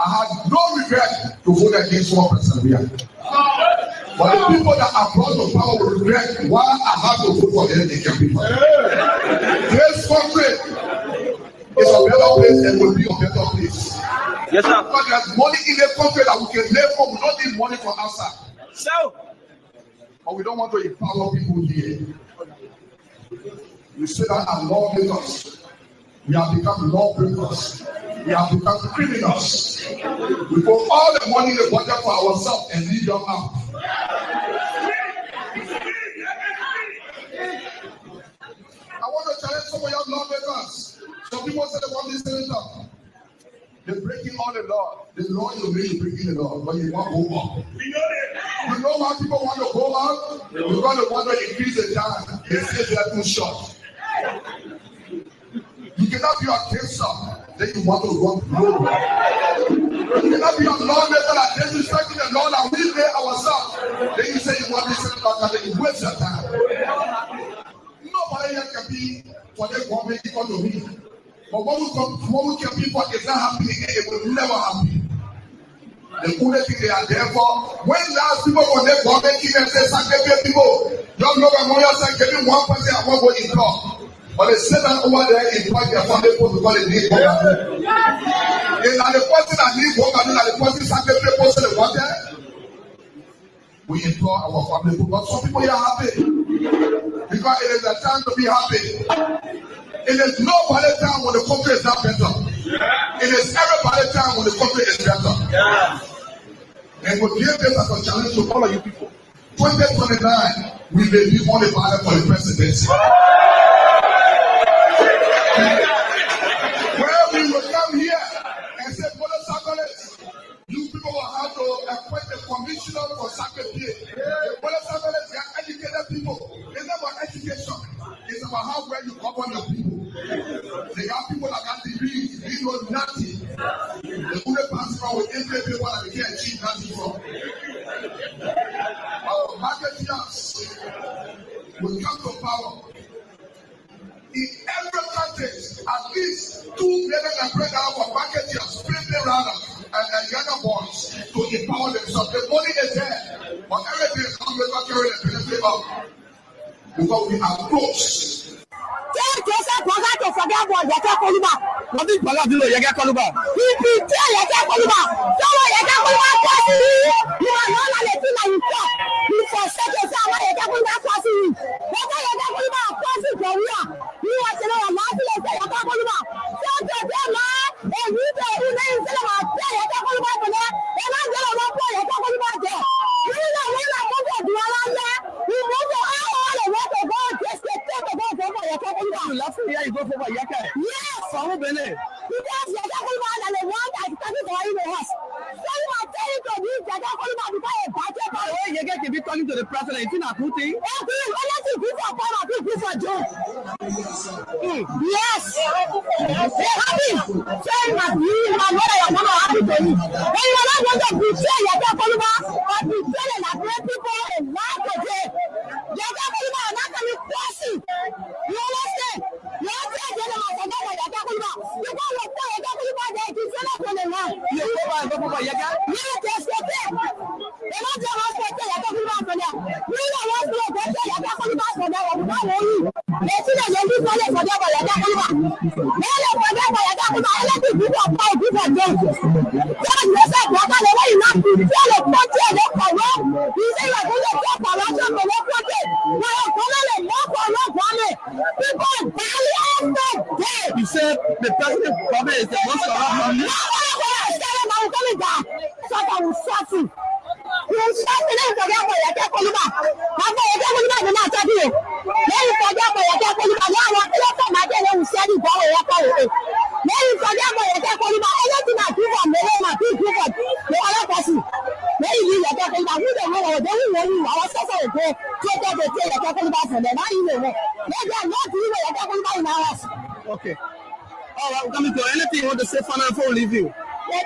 I had no regret to vote against one person here. But the people that are brought to power will regret why I have to vote for the NDK people. This country is a better place and will be a better place. Yes, sir. But there's money in the country that we can live for. We don't need money from outside. So, but we don't want to empower people here. You say that our lawmakers, we have become lawbreakers. We have become criminals. We put all the money in the budget for ourselves and leave them out. I want to challenge some of your lawmakers. Some people say they want this senator. They're breaking all the law. The law is really breaking the law, but you want to go up. You know why people want to go up? Because they want to increase the time. They say they are too short. You cannot be a cancer, then you want to run global. You cannot be a lawmaker that disrespecting the law that we made ourselves. Then you say you want this senator, and then you waste your time. Nobody here can be for the government economy. But when we can be for it's not happening, it will never happen. The only thing they are there for, when last people were there, government even say, sacrifice people, don't know what you're saying, give me 1%, I won't go in law. But they sit down over there in point their family post because they need work. And the person that needs work and the person sacrifice post they want there. We implore our family post, but some people are happy. Because it is a time to be happy. It is nobody time when the country is not better. It is everybody time when the country is better. And we give this as a challenge to all of you people. 2029, we may be on the ballot for the presidency. Where we will come here and say, Brother Sakolet, you people will have to appoint a commissioner for sacrifice. Brother Sakolet, they are educated people. It's not about education. It's about how well you govern your people. They are people that got degrees, they know nothing. The only person with every people that they can achieve nothing from. Our marketeers will come to power. In every country, at least 2 million and bring out for marketeers, sprinting runners, and younger boys to empower themselves. The money is there, but everything is not going to carry the benefit up. Because we are close. Tell Joseph Boga to forget about Yaka Koluba. what is Bagadilo Yaga Koluba? If tell Yaka Koluba, tell Yaka Koluba, you are not a Latina in talk. You forsake yourself, Yaka Koluba, passing. Yaka Koluba, passing Korea. You are telling a lot of Yaka Koluba. Tell them, and you know who names them about Yaka Koluba for that. And I'm going to run for Yaka Koluba there. You know when I want to do all that, you want to all the way to go, just get to go for Yaka Koluba. You laugh here, you go for Yaka. Yes. From Bene. Because Yaka Koluba and the one that is talking to the house. So you are telling to me Yaka Koluba because a budget. Oh, Yaga can be talking to the president. It's not good thing. Let's give for power, give for Joe. Yes. They're happy. Saying that you are not happy to you. When you are not going to betray Yaka Koluba or betray and great people and lie to them. Yaka Koluba are not going to force you. You understand? You understand? Yaka Koluba. You don't want to Yaka Koluba there. It is not going to lie. You go for Yaga? Yes, yes, yes. They don't just respect Yaka Koluba for them. We don't want to respect Yaka Koluba for them. We don't want you. They see that you're for them for Yaka Koluba. They don't for them for Yaka Koluba. I let you give up by give up them. Just respect Yaka the way you not to tell the country they corrupt. You say you're going to talk corruption for the country. Now you're calling them more corrupt money. People barely every day. You said the president probably is the most corrupt man. No, I'm coming down. So I will shut you. You shut me down for Yaka Koluba. I'm going to Yaka Koluba not tell you. Then you forget for Yaka Koluba. Now I want to let my day and say you go Yaka Koluba. Then you forget for Yaka Koluba. Anything I give on my people the other person. Then you leave Yaka Koluba. Who don't know what they want you. Our sister will go take them to take Yaka Koluba for them. Now you know. Maybe I'm not doing Yaka Koluba in our house. Okay. All right, we're coming to anything you want to say for now before we leave you. Thank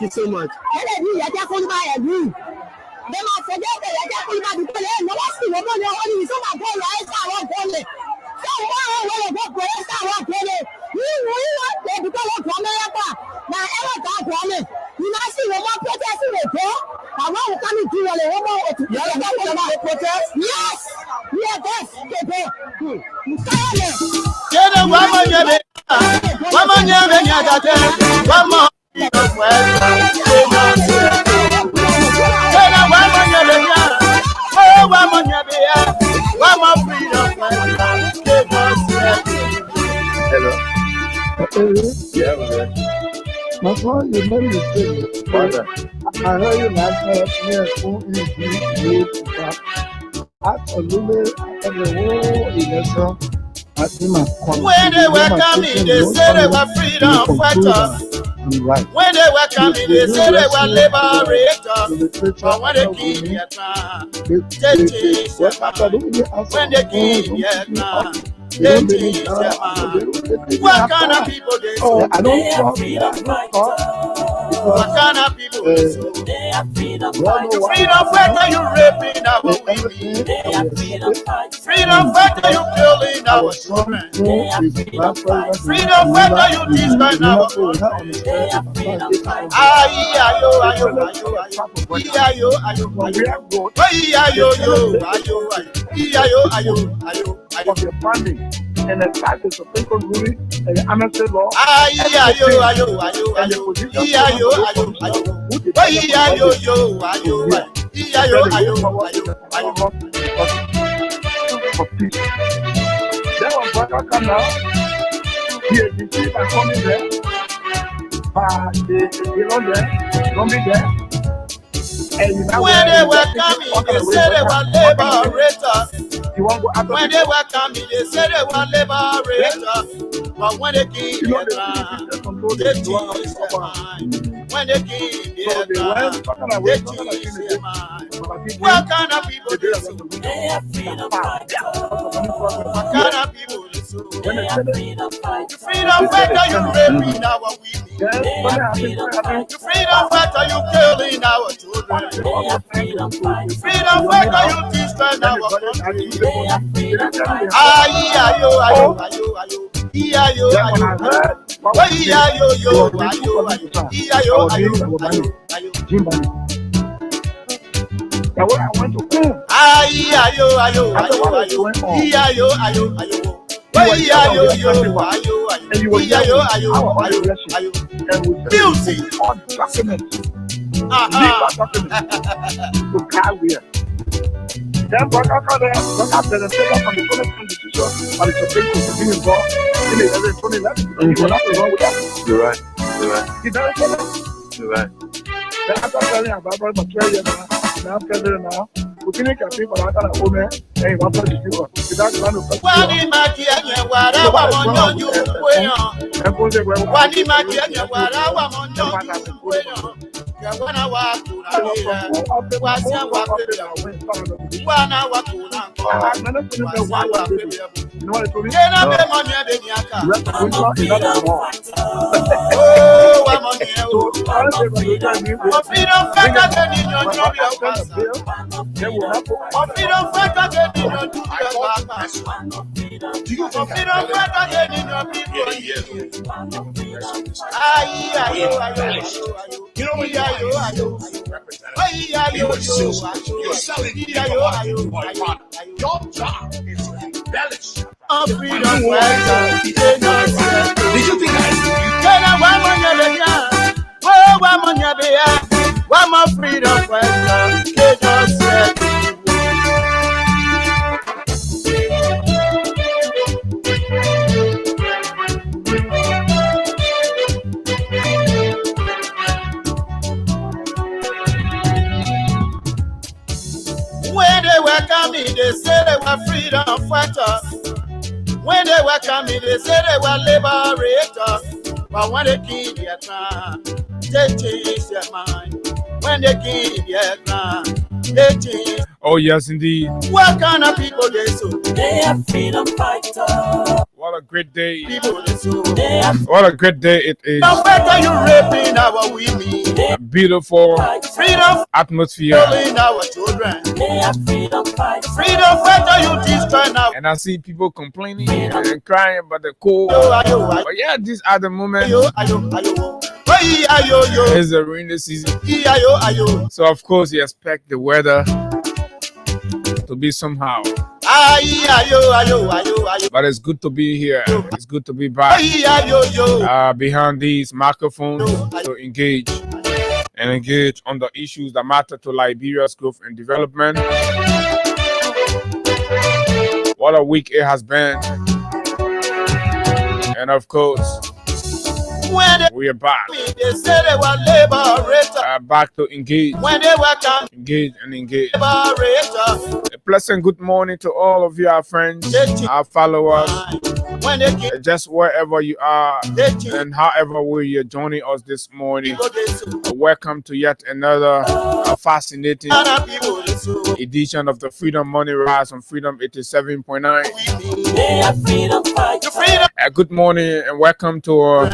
you so much. They must forget that Yaka Koluba because they know what's the one they only so my boy I start one day. So why go go start one day? You want to because of America. Now My son, you made a mistake. Father, I heard you last night here in When they were coming, they said they were freedom fighters. When they were coming, they said they were liberators. But when they came here, they changed their mind. When they came here, they changed their mind. What kind of people they say? They are freedom fighters. What kind of people they say? They are freedom fighters. Freedom fighter, you raping our women. They are freedom fighters. Freedom fighter, you killing our children. They are freedom fighters. Freedom fighter, you destroying our country. They are freedom fighters. Ayo, ayo, ayo, ayo, ayo, ayo, ayo, of your funding and the fact that the people ruling and the amnesty law for peace. Then when Baka come now, he is deceived by coming there, but they don't be there. When they were coming, they said they were liberators. When they were coming, they said they were liberators. But when they came here, they changed their mind. When they came here, they changed their mind. What kind of people they so? They are freedom fighters. What kind of people they so? They are freedom fighters. Freedom fighter, you raping our women. They are freedom fighters. Freedom fighter, you killing our children. They are freedom fighters. Freedom fighter, you destroying our country. They are freedom fighters. Ayo, ayo, ayo, ayo. Ayo, ayo, ayo. Ayo, yo, ayo, ayo. Ayo, ayo, ayo. Now when I went to home, ayo. Music. on documents, legal documents to carry. Then Baka come there, Baka presentation from the 20th decision of the Supreme Court to be involved in the 2011. You will not be wrong with that. You're right. He doesn't say that. You're right. Then after telling about for 12 years now president now, we think that people are going to own it, and he wants to dispute us. Without the land of You know what you're selling your job is to embellish. Did you think one more freedom fighter. When they were coming, they said they were freedom fighters. When they were coming, they said they were liberators. But when they came here, they changed their mind. When they came here, they changed. Oh, yes, indeed. What kind of people they so? They are freedom fighters. What a great day. People they so. What a great day it is. No better you raping our women. A beautiful freedom atmosphere. Killing our children. They are freedom fighters. Freedom fighter, you destroy now. And I see people complaining and crying about the cold. But yeah, these are the moments. It's the rainy season. So of course you expect the weather to be somehow. Aye, ayo, ayo, ayo, ayo. But it's good to be here. It's good to be back Aye, ayo, yo. behind these microphones to engage on the issues that matter to Liberia's growth and development. What a week it has been. And of course, we are back. They say they were liberator. Back to engage. When they were come, Engage and engage. liberator. A pleasant good morning to all of you, our friends, our followers, When they came, just wherever you are they came. and however way you're joining us this morning. People they sue. Welcome to yet another fascinating Other people they sue. edition of the Freedom Money Rise on Freedom 87.9. They are freedom fight. The freedom. Good morning and welcome to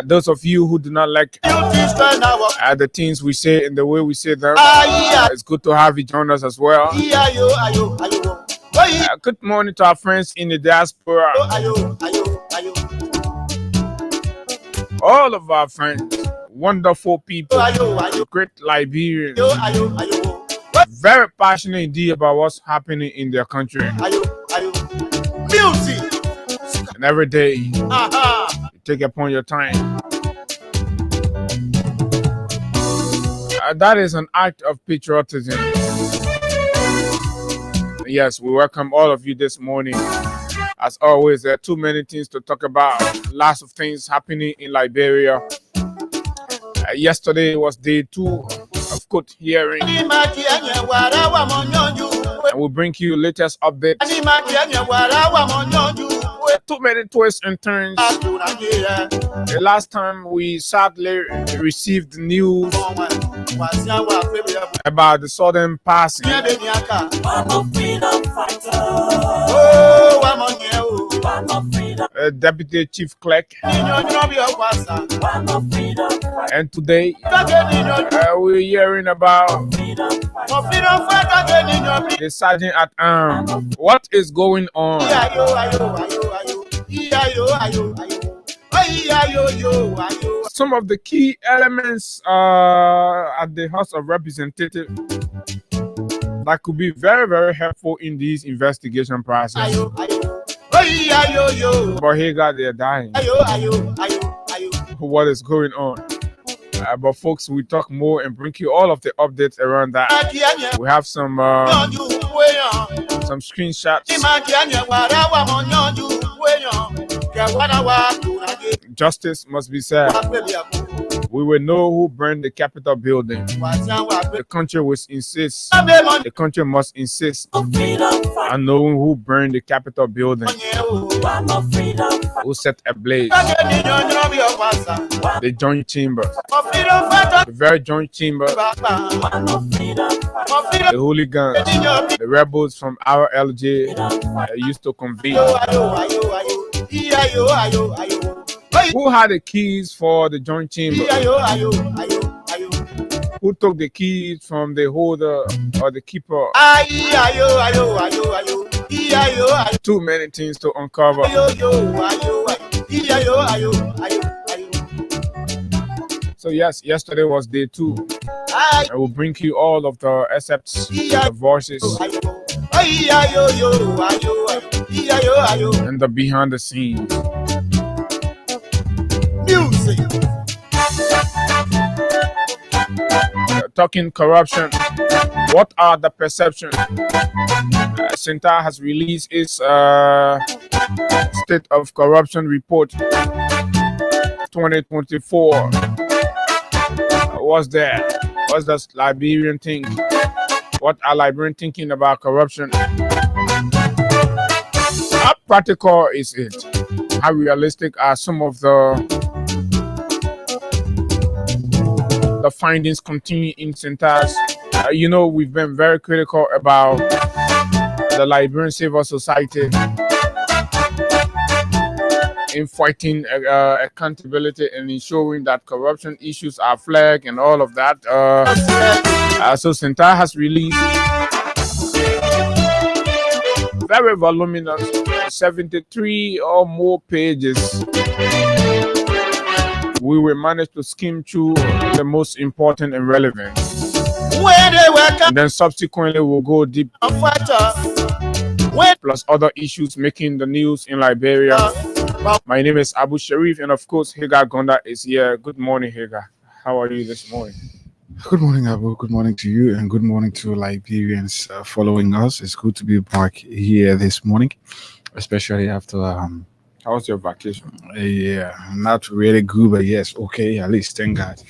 those of you who do not like You teach them now. the things we say and the way we say them. Aye, It's good to have you join us as well. ayo, ayo, ayo. Aye, Good morning to our friends in the diaspora, ayo, ayo, ayo. all of our friends, wonderful people, Ayo, ayo, great Liberians, ayo, ayo. very passionate indeed about what's happening in their country. Ayo, ayo. Music. And every day, Aha. you take upon your time. That is an act of patriotism. Yes, we welcome all of you this morning. As always, there are too many things to talk about. Lots of things happening in Liberia. Yesterday was day 2 of court hearing, and we'll bring you latest updates. Too many twists and turns. The last time we sadly received news about the sudden passing Deputy Chief Clerk, and today we're hearing about the Sergeant at Arms. What is going on? Some of the key elements at the House of Representatives that could be very, very helpful in this investigation process. But here, God, they're dying. What is going on? But folks, we talk more and bring you all of the updates around that. We have some screenshots. Justice must be served. We will know who burned the Capitol building. The country will insist. The country must insist on knowing who burned the Capitol building, who set ablaze the joint chambers, the very joint chamber, the hooligans, the rebels from our LJ used to convene. Who had the keys for the joint chamber? Who took the keys from the holder or the keeper? Too many things to uncover. So yes, yesterday was day 2. I will bring you all of the excerpts, the voices, and the behind the scenes. Music. Talking corruption. What are the perceptions? Sinta has released its State of Corruption Report 2024. What's there? What's the Liberian think? What are Liberians thinking about corruption? How practical is it? How realistic are some of the findings continue in Sintas? We've been very critical about the Liberian civil society in fighting accountability and ensuring that corruption issues are flagged and all of that. So Sinta has released very voluminous 73 or more pages. We will manage to skim through the most important and relevant. When they were And then subsequently, we'll go deep plus other issues making the news in Liberia. My name is Abu Sharif, and of course, Hagar Gonda is here. Good morning, Hagar. How are you this morning? Good morning, Abu. Good morning to you, and good morning to Liberians following us. It's good to be back here this morning, especially after How was your vacation? yeah, not really good, but yes, okay. At least thank God,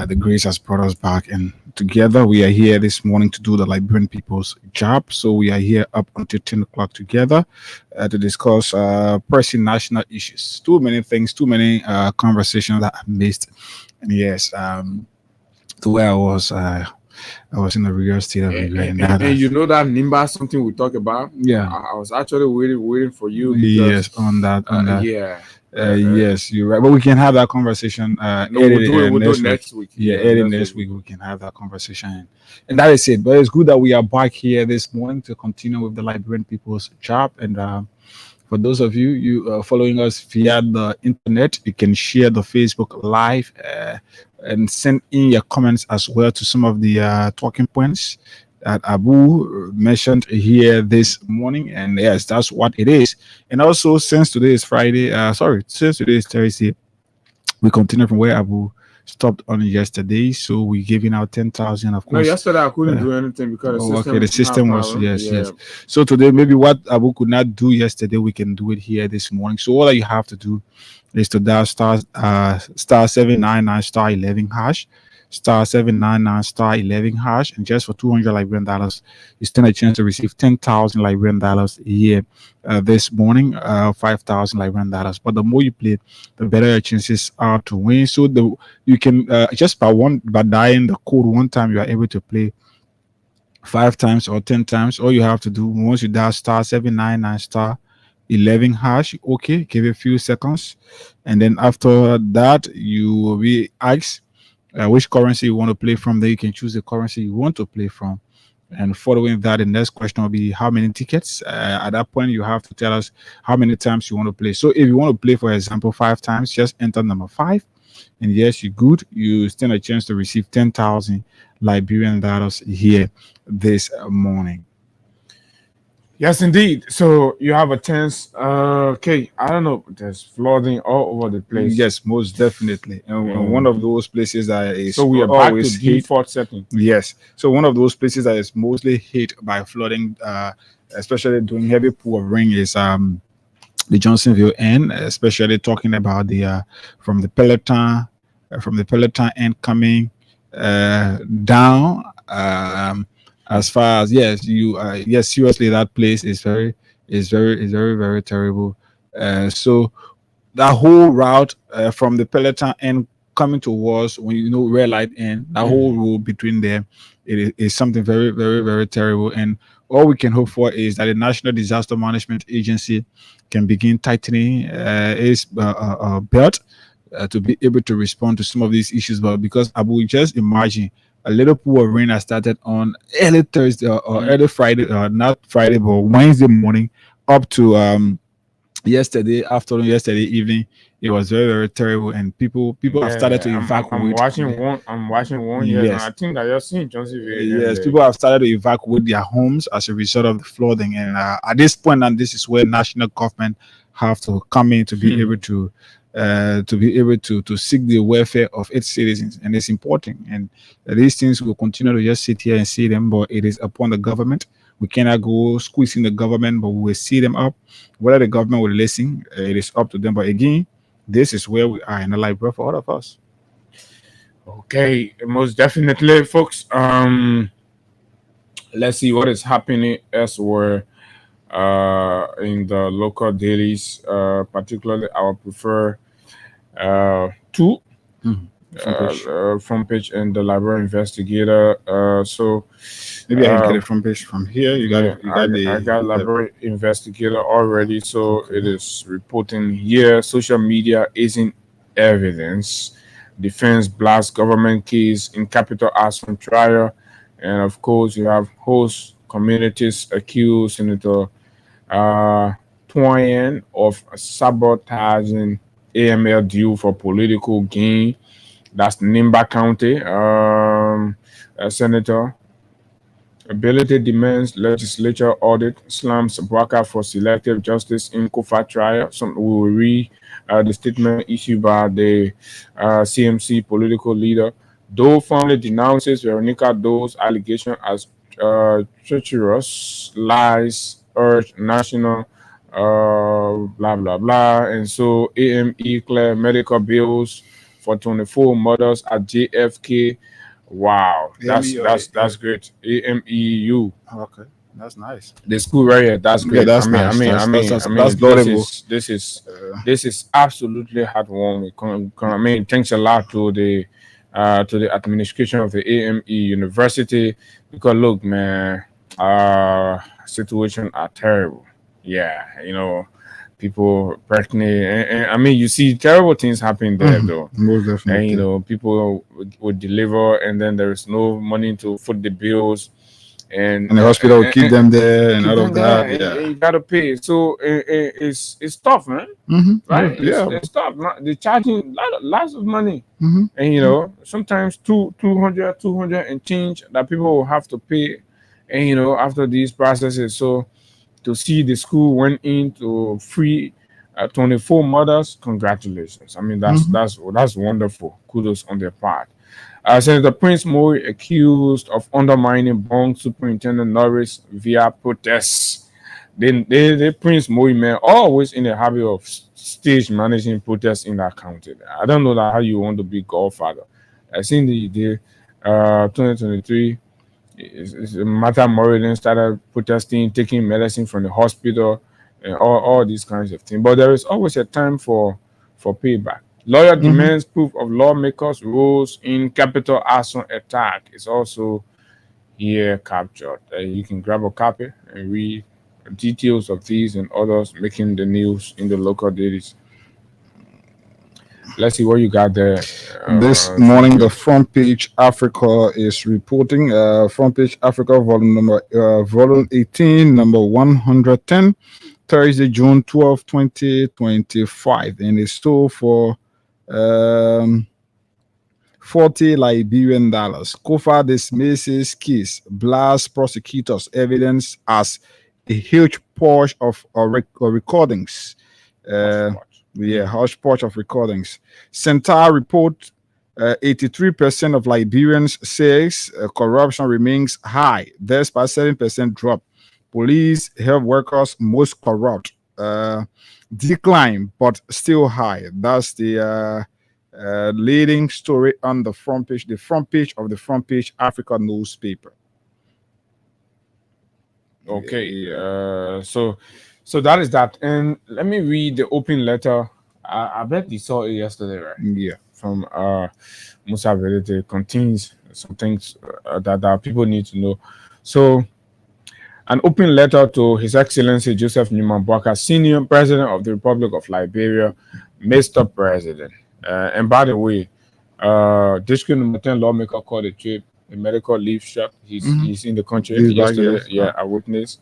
the grace has brought us back, and together we are here this morning to do the Liberian people's job. So we are here up until 10 o'clock together to discuss pressing national issues. Too many things, too many conversations that I missed, and yes, the way I was in a real state of regret, And you know that Nimba something we talk about. yeah. I was actually waiting for you. Yes, on that. Yeah. Yes, you're right. But we can have that conversation. No, we'll do it next week. Yeah, early next week we can have that conversation, and that is it. But it's good that we are back here this morning to continue with the Liberian people's job. And for those of you following us via the internet, you can share the Facebook Live and send in your comments as well to some of the talking points that Abu mentioned here this morning. And yes, that's what it is. And also, since today is since today is Thursday, we continue from where Abu stopped on yesterday. So we're giving out 10,000, of No, course. yesterday I couldn't do anything because The system was yes. Yeah. So today, maybe what Abu could not do yesterday, we can do it here this morning. So all that you have to do is to dial star 799 star 11 hash, star 799 star 11 hash, and just for $200 Liberian dollars, you stand a chance to receive 10,000 Liberian dollars a year. This morning, 5,000 Liberian dollars. But the more you play, the better your chances are to win. So you can just by dialing the code one time, you are able to play 5 times or 10 times. All you have to do once you dial star 799 star 11 hash, okay, give it a few seconds, and then after that you will be asked which currency you want to play from. There you can choose the currency you want to play from, and following that, the next question will be how many tickets. At that point, you have to tell us how many times you want to play. So if you want to play, for example, 5 times, just enter number 5, and yes, you're good. You stand a chance to receive 10,000 Liberian dollars here this morning. Yes, indeed. So you have a chance. Okay, I don't know. There's flooding all over the place. Yes, most definitely. And one of those places that is So we are back to always hit. default setting. Yes. So one of those places that is mostly hit by flooding, especially during heavy pour of rain, is the Johnsonville end, especially talking about the from the Peloton end coming down. As far as yes, seriously, that place is very very terrible. So that whole route from the Peloton end coming towards when you know red light end, that whole road between them, it is something very very terrible. And all we can hope for is that the National Disaster Management Agency can begin tightening its belt to be able to respond to some of these issues. But because Abu, just imagine a little pool of rain that started on early Thursday or early Friday, not Friday, but Wednesday morning up to yesterday afternoon, yesterday evening. It was very, very terrible, and people have started to evacuate. I'm watching one. Yes, Yes. and I think that you're seeing Johnsonville. Yes, people have started to evacuate their homes as a result of the flooding, and at this point, and this is where national government have to come in to be able to seek the welfare of its citizens, and it's important. And these things will continue to just sit here and see them, but it is upon the government. We cannot go squeezing the government, but we will see them up. Whether the government will listen, it is up to them. But again, this is where we are in the library for all of us. Okay, most definitely, folks. Let's see what is happening elsewhere in the local dailies, particularly I would prefer two front page and the Library Investigator. So maybe I can get it front page from here. I got Library Investigator already, so it is reporting here. Social media isn't evidence. Defense blasts government case in capital arson trial, and of course you have host communities accused Senator Twain of sabotaging AML deal for political gain. That's Nimba County. Senator Ability demands legislature audit, slams Bwaka for selective justice in Kufa trial. Some we will read the statement issued by the CMC political leader. Doe firmly denounces Veronica Doe's allegation as treacherous lies, urged national blah blah blah, and so AME clear medical bills for 24 murders at JFK. Wow, that's great. AMEU. Okay, that's nice. The school right here, that's great. that's I mean, nice. That's this is absolutely heartwarming. I mean, thanks a lot to the administration of the AME University, because look, man, situation are terrible. Yeah, people practically, and I mean, you see terrible things happening there, though. Most definitely. And people would deliver, and then there is no money to foot the bills, and the hospital will keep them there, and all of that. And you gotta pay. So it's tough, man. Right? It's tough. They're charging lots of money, and sometimes 200 and change that people will have to pay, and after these processes. So to see the school went into free 24 mothers, congratulations. I mean, that's wonderful. Kudos on their part. Senator Prince Mori accused of undermining Bong Superintendent Norris via protests. They Prince Mori, man, always in the habit of stage managing protests in that county. I don't know how you want to be godfather. I seen the 2023. Martha Moreland started protesting, taking medicine from the hospital, and all these kinds of things. But there is always a time for payback. Lawyer demands proof of lawmakers' roles in capital arson attack is also here captured. You can grab a copy and read details of these and others making the news in the local dailies. Let's see what you got there. This morning, the Front Page Africa is reporting. Front Page Africa, volume 18, number 110, Thursday, June 12, 2025, and it's sold for $40 Liberian. Kofa dismisses case, blasts prosecutors' evidence as a huge portion of recordings. Hodgepodge of recordings. Centaur report 83% of Liberians says corruption remains high. Despite 7% drop. Police, health workers most corrupt. Decline, but still high. That's the leading story on the front page of the Front Page Africa newspaper. Okay, so that is that. And let me read the open letter. I bet you saw it yesterday, right? Yeah. From Musa Velete. Contains some things that people need to know. So, an open letter to His Excellency Joseph Newman Bwaka, Senior President of the Republic of Liberia, Mr. President. And by the way, District Number 10 lawmaker called a trip, a medical leave shot. He's in the country yesterday. I witnessed.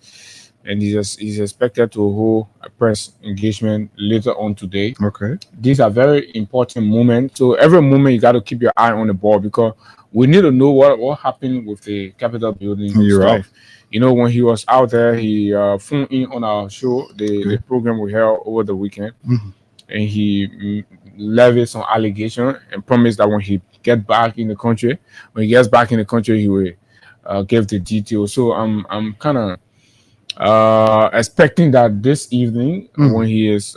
And he's expected to hold a press engagement later on today. Okay. These are very important moments. So every moment you got to keep your eye on the ball, because we need to know what happened with the Capitol building. You're stuff. right. When he was out there, he phoned in on our show, the program we held over the weekend, and he levied some allegation and promised that when he gets back in the country, he will give the details. So I'm kind of expecting that this evening, when he is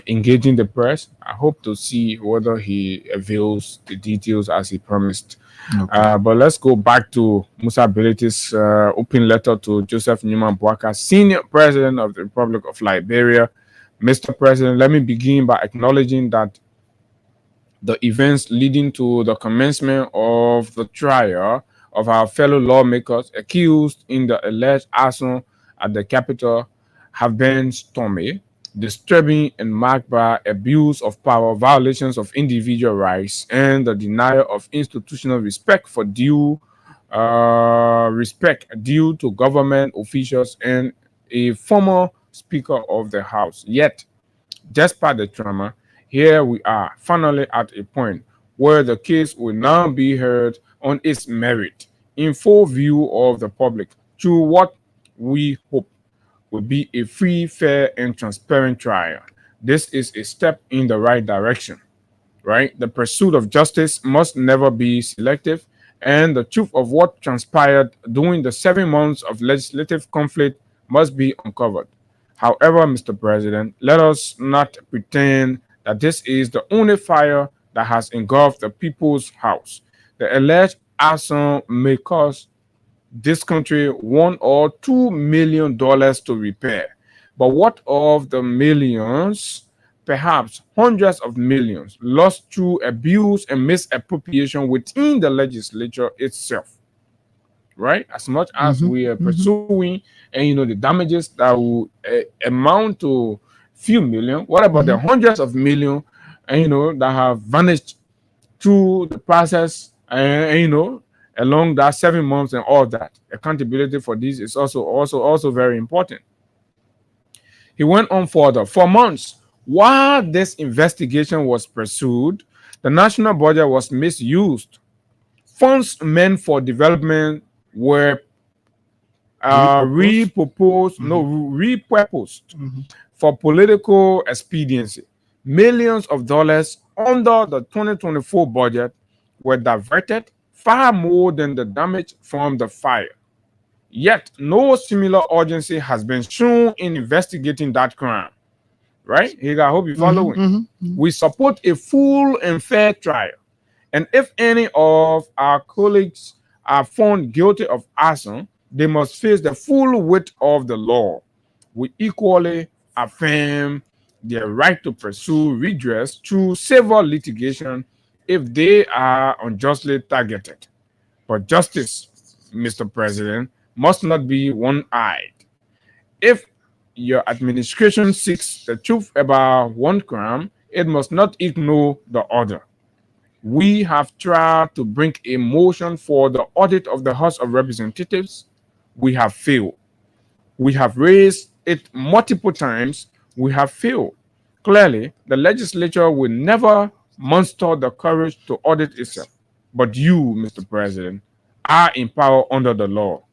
engaging the press, I hope to see whether he avails the details as he promised. Okay. But let's go back to Musa Ability's open letter to Joseph Newman Bwaka, Senior President of the Republic of Liberia. Mr. President, let me begin by acknowledging that the events leading to the commencement of the trial of our fellow lawmakers accused in the alleged arson at the Capitol have been stormy, disturbing, and marked by abuse of power, violations of individual rights, and the denial of institutional respect due to government officials and a former Speaker of the House. Yet, despite the trauma, here we are, finally at a point where the case will now be heard on its merit in full view of the public through what we hope will be a free, fair, and transparent trial. This is a step in the right direction, right? The pursuit of justice must never be selective, and the truth of what transpired during the 7 months of legislative conflict must be uncovered. However, Mr. President, let us not pretend that this is the only fire that has engulfed the people's house. The alleged arson may cost this country $1 or $2 million to repair. But what of the millions, perhaps hundreds of millions, lost through abuse and misappropriation within the legislature itself? Right? As much as we are pursuing, and the damages that will amount to few million, what about the hundreds of millions, and that have vanished through the process, and along that 7 months and all that? Accountability for this is also very important. He went on further. For months, while this investigation was pursued, the national budget was misused. Funds meant for development were repurposed for political expediency. Millions of dollars under the 2024 budget were diverted, far more than the damage from the fire. Yet, no similar urgency has been shown in investigating that crime. Right? I hope you're following. We support a full and fair trial. And if any of our colleagues are found guilty of arson, they must face the full weight of the law. We equally affirm their right to pursue redress through civil litigation if they are unjustly targeted. But justice, Mr. President, must not be one-eyed. If your administration seeks the truth about one crime, it must not ignore the other. We have tried to bring a motion for the audit of the House of Representatives. We have failed. We have raised it multiple times. We have failed. Clearly, the legislature will never muster the courage to audit itself. But you, Mr. President, are empowered under the law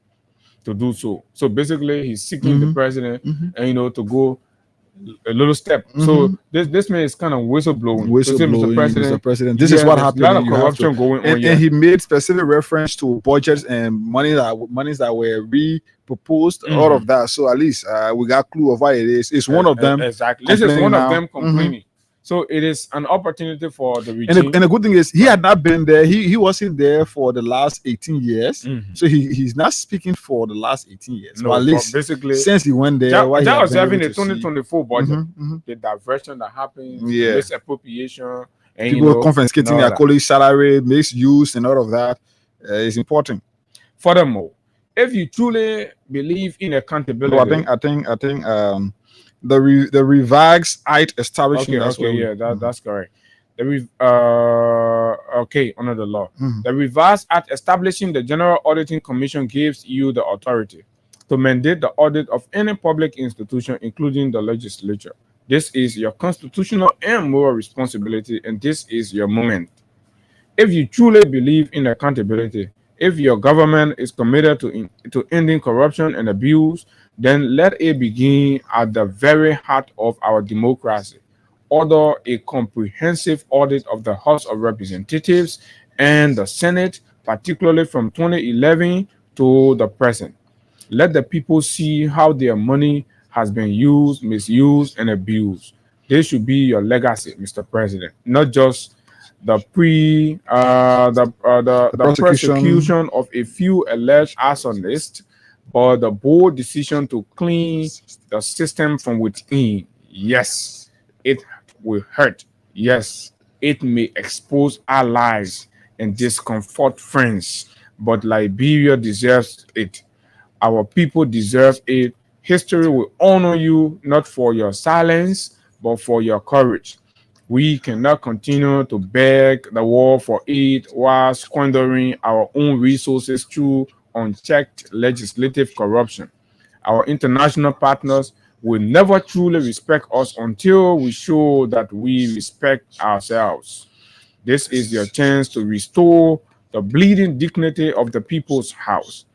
to do so. So basically, he's seeking the president, and to go a little step. So this man is kind of whistleblowing. Mr. President, this is what happened. A lot of corruption going on. And he made specific reference to budgets and monies that were re-proposed, all of that. So at least we got a clue of what it is. It's one of them. Exactly. This is one of them complaining. So it is an opportunity for the regime. And the good thing is he had not been there. He wasn't there for the last 18 years. So he's not speaking for the last 18 years. No, but at least basically, since he went there, that was having the 2024 budget. The diversion that happened, misappropriation, and people confiscating their colleagues' salary, misuse, and all of that is important. Furthermore, if you truly believe in accountability, I think the revised height establishing. That's correct. Under the law, the revised act establishing the General Auditing Commission gives you the authority to mandate the audit of any public institution, including the legislature. This is your constitutional and moral responsibility, and this is your moment. If you truly believe in accountability, if your government is committed to ending corruption and abuse, then let it begin at the very heart of our democracy. Order a comprehensive audit of the House of Representatives and the Senate, particularly from 2011 to the present. Let the people see how their money has been used, misused, and abused. This should be your legacy, Mr. President, not just the prosecution of a few alleged arsonists, but the bold decision to clean the system from within. Yes, it will hurt. Yes, it may expose our lives and discomfort friends, but Liberia deserves it. Our people deserve it. History will honor you not for your silence, but for your courage. We cannot continue to beg the world for aid while squandering our own resources through unchecked legislative corruption. Our international partners will never truly respect us until we show that we respect ourselves. This is your chance to restore the bleeding dignity of the people's house.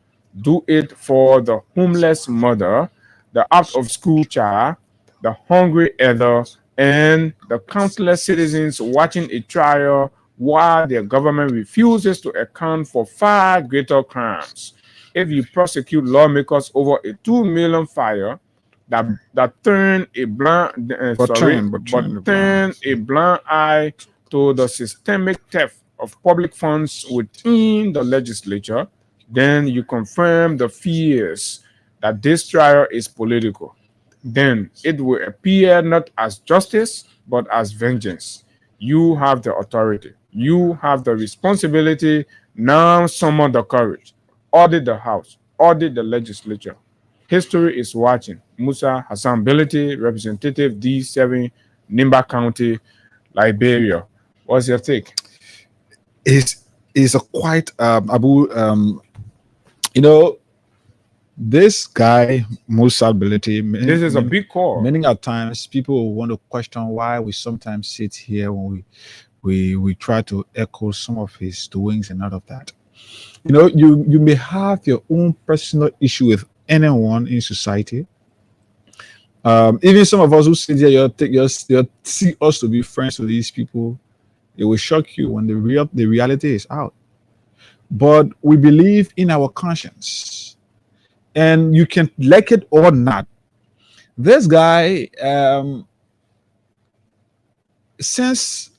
Do it for the homeless mother, the out-of-school child, the hungry elder, and the countless citizens watching a trial while their government refuses to account for far greater crimes. If you prosecute lawmakers over a 2 million fire that turn a blind turn a blind eye to the systemic theft of public funds within the legislature, then you confirm the fears that this trial is political. Then it will appear not as justice, but as vengeance. You have the authority. You have the responsibility. Now summon the courage. Audit the House. Audit the legislature. History is watching. Musa Hassan Bility, Representative D7, Nimba County, Liberia. What's your take? Is a quite Abu this guy Musa Bility. This is a big call. Many a times people want to question why we sometimes sit here when we try to echo some of his doings and all of that. You may have your own personal issue with anyone in society. Even some of us who sit here, you see us to be friends with these people. It will shock you when the reality is out. But we believe in our conscience, and you can like it or not. This guy, since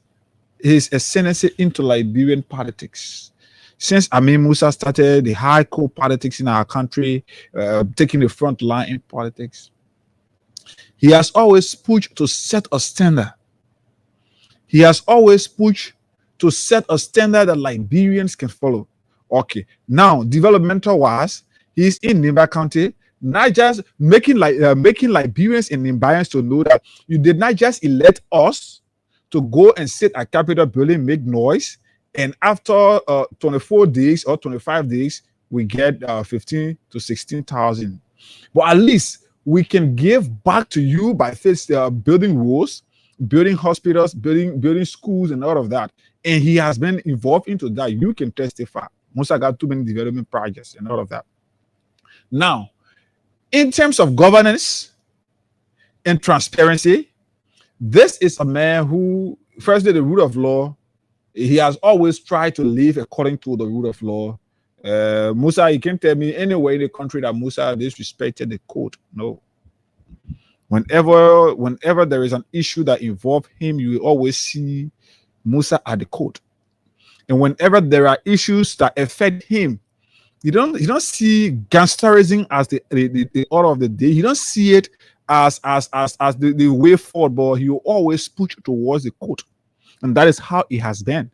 his ascendancy into Liberian politics, since Amin Musa started the high court politics in our country, taking the front line in politics, he has always pushed to set a standard. He has always pushed to set a standard that Liberians can follow. Okay, now developmental wise, he's in Nimba County, not just making Liberians and Nimbayans to know that you did not just elect us to go and sit at Capitol building, make noise, and after 24 days or 25 days, we get 15 to 16,000. But at least we can give back to you by building roads, building hospitals, building schools, and all of that. And he has been involved into that. You can testify. Musa got too many development projects and all of that. Now, in terms of governance and transparency, this is a man who, firstly, the rule of law, he has always tried to live according to the rule of law. Musa, you can't tell me anywhere in the country that Musa disrespected the court. No. Whenever there is an issue that involves him, you will always see Musa at the court. And whenever there are issues that affect him, you don't see gangsterism as the order of the day. You don't see it as the way forward, but he will always push towards the court. And that is how it has been.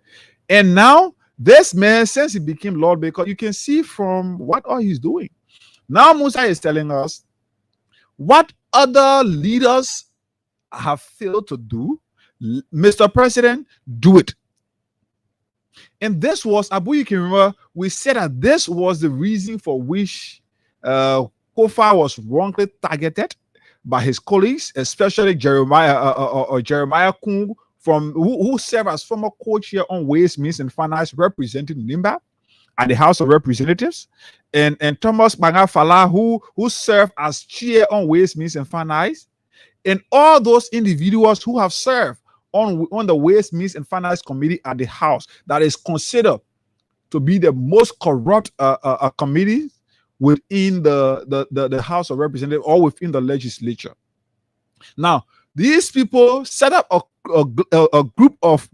And now this man, since he became Lord Baker, you can see from what all he's doing. Now Musa is telling us what other leaders have failed to do. Mr. President, do it. And this was, Abu, you can remember, we said that this was the reason for which Kofa was wrongly targeted by his colleagues, especially Jeremiah Kung, who served as former co-chair on Ways, Means and Finance, representing Nimba at the House of Representatives, and Thomas Bangafala, who served as chair on Ways, Means and Finance, and all those individuals who have served on the Ways, Means and Finance Committee at the House, that is considered to be the most corrupt committee within the House of Representatives or within the legislature. Now, these people set up a group of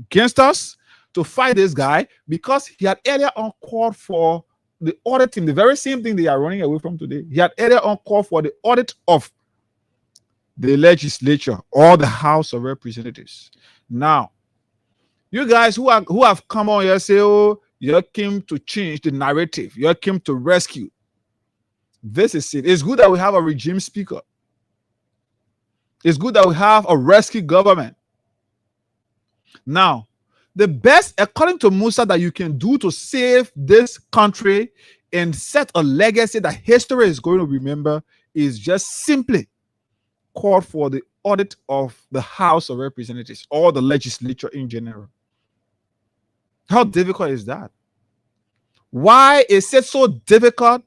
gangsters to fight this guy because he had earlier on called for the audit team, the very same thing they are running away from today. He had earlier on called for the audit of the legislature or the House of Representatives. Now, you guys who have come on here say, oh, you came to change the narrative, you came to rescue. This is it. It's good that we have a regime speaker. It's good that we have a rescue government. Now, the best, according to Musa, that you can do to save this country and set a legacy that history is going to remember is just simply call for the audit of the House of Representatives or the legislature in general? How difficult is that? Why is it so difficult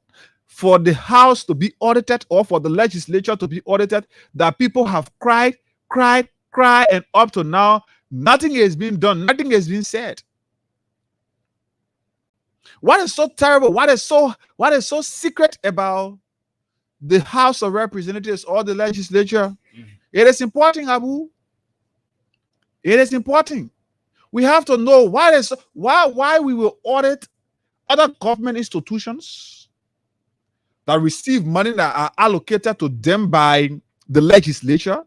for the House to be audited or for the legislature to be audited that people have cried, and up to now, nothing has been done, nothing has been said? What is so terrible? What is so secret about the House of Representatives or the legislature? It is important, Abu. It is important. We have to know why we will audit other government institutions that receive money that are allocated to them by the legislature,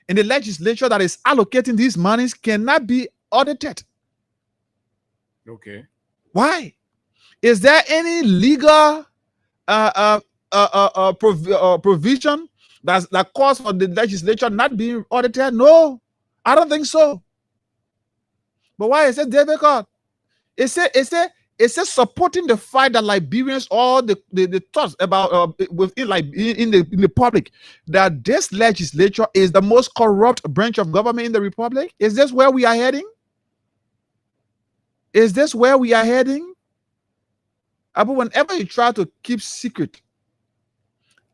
and the legislature that is allocating these monies cannot be audited. Okay. Why? Is there any legal provision that calls for the legislature not being audited? No, I don't think so. But why is it difficult? It's supporting the fight that Liberians, all the thoughts about within in the public, that this legislature is the most corrupt branch of government in the republic. Is this where we are heading? Is this where we are heading? But whenever you try to keep secret,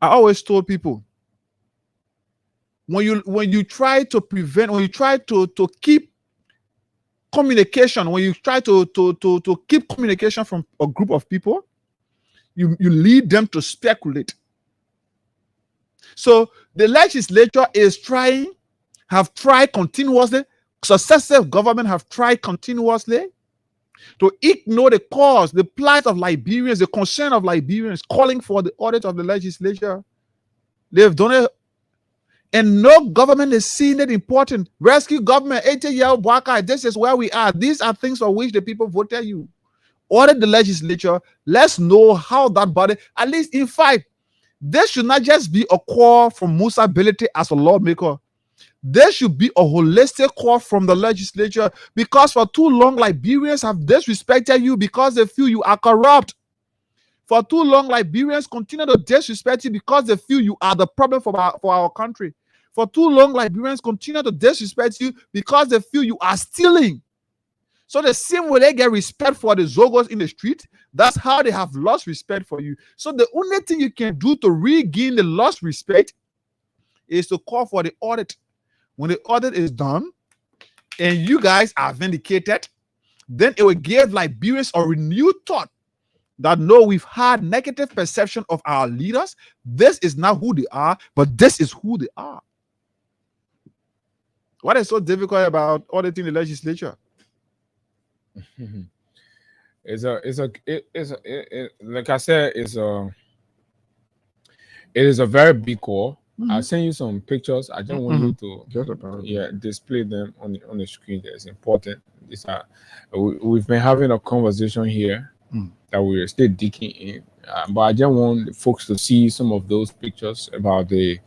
I always told people, when you try to prevent, when you try to keep communication, when you try to keep communication from a group of people, you lead them to speculate. So the legislature have tried continuously, successive government have tried continuously to ignore the cause, the plight of Liberians, the concern of Liberians, calling for the audit of the legislature. They've done it, and no government is seeing it important. Rescue government, 80-year-old Bwaka, this is where we are. These are things for which the people voted you. Audit the legislature. Let's know how that body, at least in fact, this should not just be a call from Musa Belete as a lawmaker. There should be a holistic call from the legislature, because for too long Liberians have disrespected you because they feel you are corrupt. For too long Liberians continue to disrespect you because they feel you are the problem for our country. For too long Liberians continue to disrespect you because they feel you are stealing. So the same way they get respect for the Zogos in the street, that's how they have lost respect for you. So the only thing you can do to regain the lost respect is to call for the audit. When the audit is done and you guys are vindicated, then it will give Liberians a renewed thought that no, we've had negative perception of our leaders. This is not who they are, but this is who they are. What is so difficult about auditing the legislature? Like I said, it is a very big call. I'll send you some pictures. I just want you to display them on the screen. That's important. We've been having a conversation here that we're still digging in, but I just want the folks to see some of those pictures about the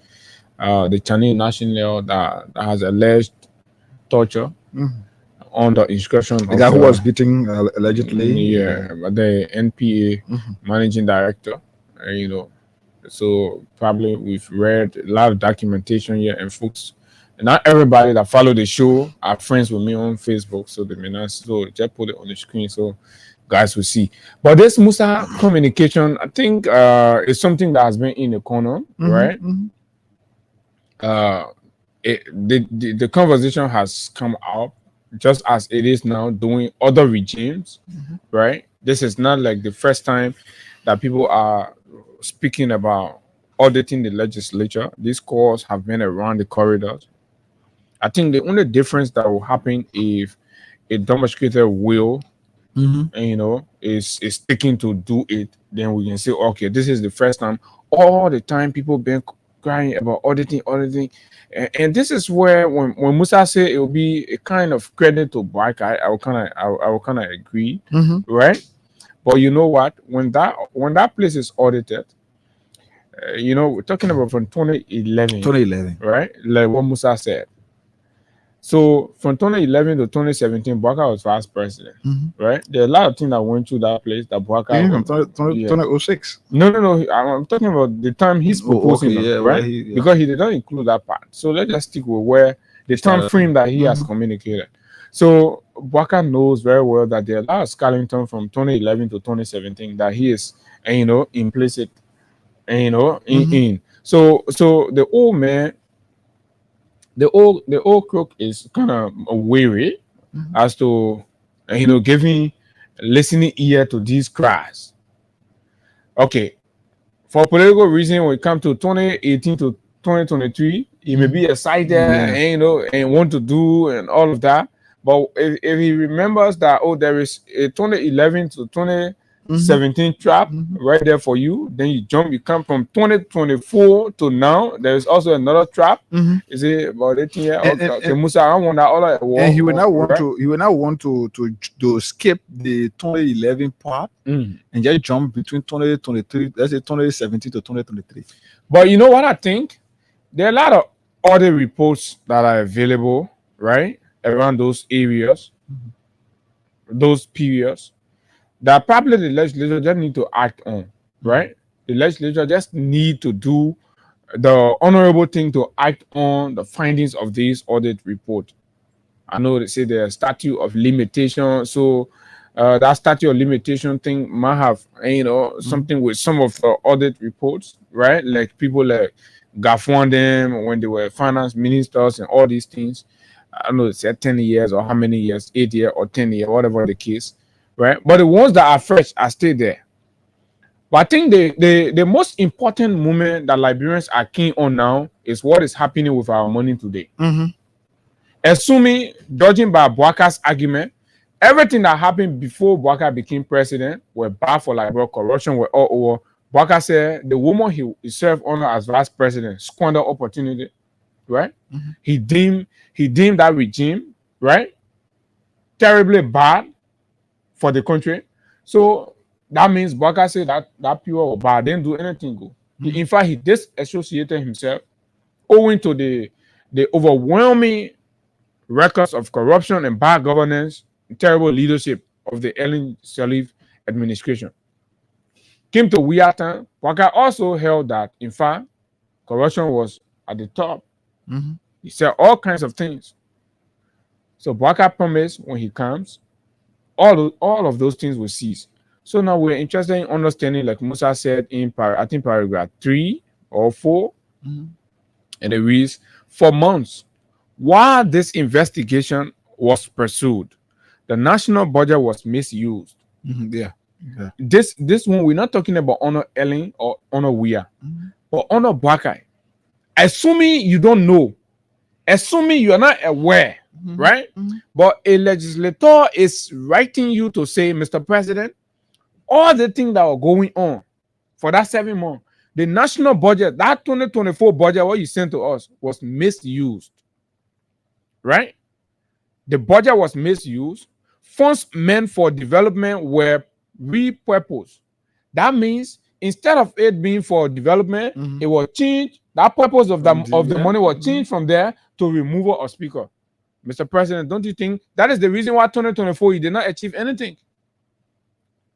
Chinese national that has alleged torture on the instruction of the guy who was beating allegedly. But the NPA managing director, so probably we've read a lot of documentation here, and folks, not everybody that follow the show are friends with me on Facebook, so they may not. So just put it on the screen so guys will see. But this Musa communication, I think, is something that has been in the corner, right? The conversation has come out just as it is now doing other regimes, right? This is not like the first time that people are speaking about auditing the legislature. These calls have been around the corridors. I think the only difference that will happen if a demonstrator will, is sticking to do it, then we can say, okay, this is the first time. All the time people been crying about auditing, and this is where when Musa said it will be a kind of credit to Bwaka, I will kind of agree, right? But you know what? When that place is audited, we're talking about from 2011, right? Like what Musa said. So from 2011 to 2017, Bouaka was vice president, right? There are a lot of things that went through that place that Bouaka. Even from 2006. No. I'm talking about the time he's proposing, right? Because he did not include that part. So let's just stick with where the time frame that he has communicated. So Bouaka knows very well that there are a lot of Scarlington from 2011 to 2017 that he is, implicit, in. So the old man, the old crook is kind of weary as to, giving listening ear to these cries. Okay, for political reason, when it comes to 2018 to 2023, he may be excited and want to do and all of that. But if he remembers that, there is a 2011 to 2017 trap right there for you, then you come from 2024 to now. There is also another trap. Is it about 18 years? And he will not want to skip the 2011 part and just jump between 2023, let's say 2017 to 2023. But you know what I think? There are a lot of other reports that are available, right, around those areas, those periods, that probably the legislature just need to act on, right? The legislature just need to do the honorable thing to act on the findings of this audit report. I know they say there's a statute of limitation, so that statute of limitation thing might have, something with some of the audit reports, right? Like people like Gafwandem when they were finance ministers and all these things. I don't know, it's 10 years or how many years, 8 years or 10 years, whatever the case, right? But the ones that are fresh are still there. But I think the most important moment that Liberians are keen on now is what is happening with our money today. Assuming, judging by Bouaka's argument, everything that happened before Bouaka became president were bad for Liberia, corruption were all over. Bouaka said the woman he served under as vice president squandered opportunity, right? He deemed that regime, right, terribly bad for the country. So that means Bouaka said that people were bad, didn't do anything good. In fact, he disassociated himself owing to the overwhelming records of corruption and bad governance and terrible leadership of the Ellen Sirleaf administration. Came to Wiatan, Bouaka also held that, in fact, corruption was at the top. He said all kinds of things. So Bouaka promised when he comes, all of those things will cease. So now we're interested in understanding, like Musa said in I think paragraph 3 or 4, and it reads, for months, while this investigation was pursued, the national budget was misused. This one, we're not talking about Honor Ellen or Honor Weah, but Honor Bouaka. Assuming you don't know, assuming you are not aware, right? But a legislator is writing you to say, Mr. President, all the things that were going on for that 7 months, the national budget, that 2024 budget, what you sent to us, was misused, right? The budget was misused. Funds meant for development were repurposed. That means instead of it being for development, it was changed. That purpose of the money was changed from there to removal of speaker. Mr. President, don't you think that is the reason why 2024 you did not achieve anything?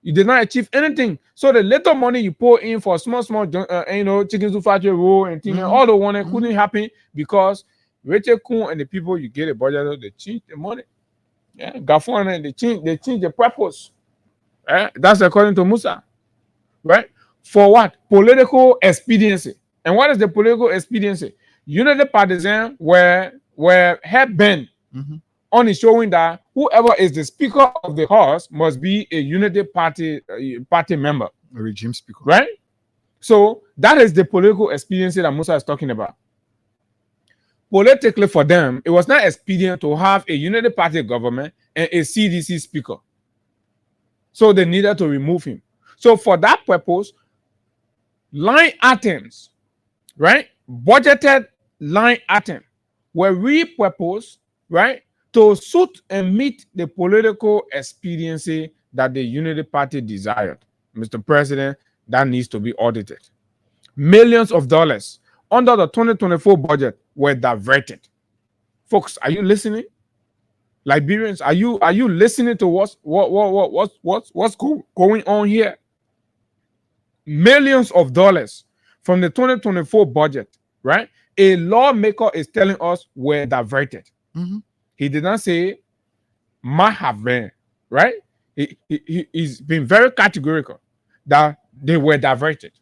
You did not achieve anything. So the little money you pour in for small, chicken soup factory roll and things, all the one couldn't happen because Rachel Kuhn and the people you get a budget, they change the money. Yeah, Gafwan, they change the purpose. Right? That's according to Musa. Right? For what? Political expediency. And what is the political expediency? Unity partisans were head bent on showing that whoever is the speaker of the house must be a unity party member. A regime speaker. Right? So that is the political expediency that Musa is talking about. Politically for them, it was not expedient to have a unity party government and a CDC speaker. So they needed to remove him. So for that purpose, line items, right? Budgeted line items were repurposed, right? To suit and meet the political expediency that the unity party desired. Mr. President, that needs to be audited. Millions of dollars under the 2024 budget were diverted. Folks, are you listening? Liberians, are you listening to what's going on here? Millions of dollars from the 2024 budget, right? A lawmaker is telling us were diverted. He did not say might have been, right? He's been very categorical that they were diverted.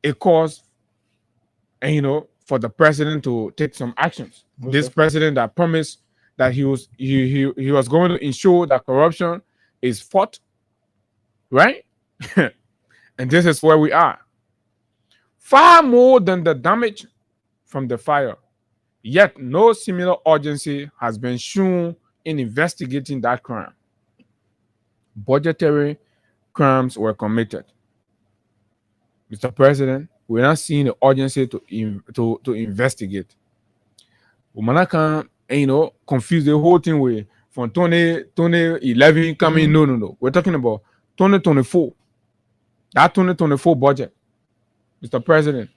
It caused, and for the president to take some actions. This president that promised that he was going to ensure that corruption is fought, right? And this is where we are. Far more than the damage from the fire, yet no similar urgency has been shown in investigating that crime. Budgetary crimes were committed. Mr. President, we're not seeing the urgency to investigate. We can confuse the whole thing with from 2011 coming. No. We're talking about 2024. That 2024 budget. Mr. President,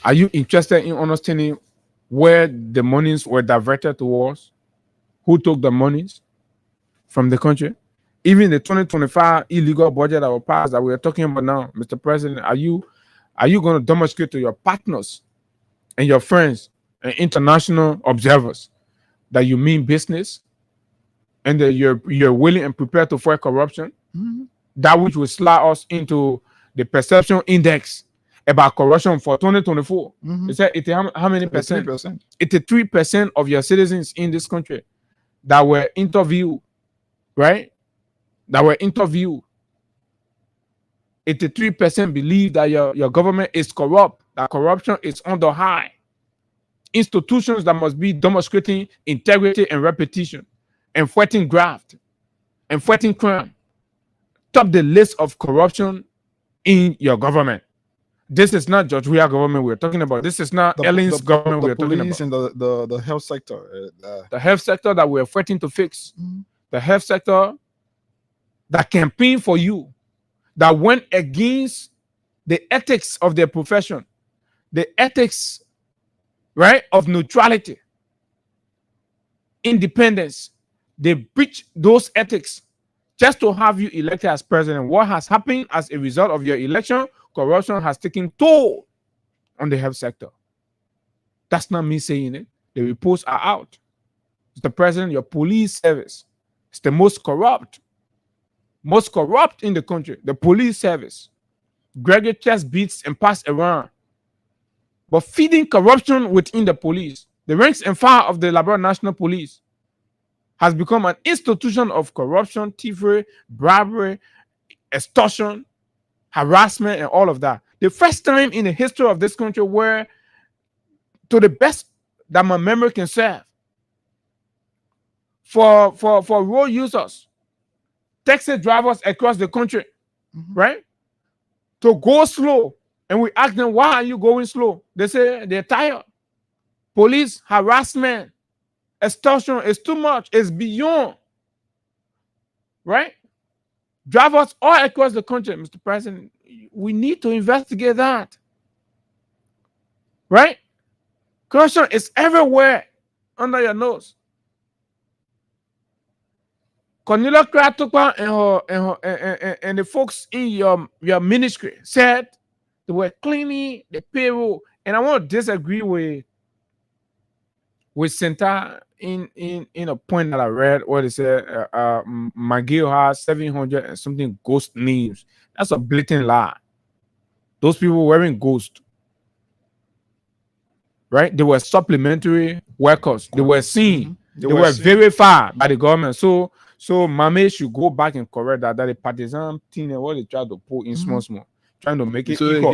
are you interested in understanding where the monies were diverted towards? Who took the monies from the country? Even the 2025 illegal budget that was passed that we are talking about now, Mr. President, are you going to demonstrate to your partners and your friends and international observers that you mean business and that you're willing and prepared to fight corruption? That which will slide us into the perception index about corruption for 2024. It said how many percent? 83% of your citizens in this country that were interviewed, right? 83% believe that your government is corrupt, that corruption is under high. Institutions that must be demonstrating integrity and repetition, and fighting graft, and fighting crime, top the list of corruption in your government. This is not George Weah government we're talking about. This is not Ellen's government we're talking about. And the health sector. The health sector that we're fighting to fix. The health sector that campaigned for you, that went against the ethics of their profession, the ethics, right, of neutrality, independence. They breach those ethics just to have you elected as president. What has happened as a result of your election? Corruption has taken toll on the health sector. That's not me saying it. The reports are out. Mr. President, your police service is the most corrupt in the country. The police service. Gregory chest beats and pass around. But feeding corruption within the police, the ranks and file of the Liberia National Police has become an institution of corruption, thievery, bribery, extortion, harassment, and all of that. The first time in the history of this country where, to the best that my memory can serve, for road users, taxi drivers across the country, right, to go slow, and we ask them, why are you going slow? They say they're tired. Police harassment, extortion is too much. It's beyond, right? Drivers all across the country, Mr. President, we need to investigate that, right? Corruption is everywhere under your nose. Cornelia Kratukwa and the folks in your ministry said they were cleaning the payroll, and I want to disagree with Senta in a point that I read where they said McGill has 700 and something ghost names. That's a blatant lie. Those people weren't ghosts, right? They were supplementary workers. They were seen. They were verified by the government. So Mame should go back and correct that the partisan thing and what they try to pull in small, trying to make it equal.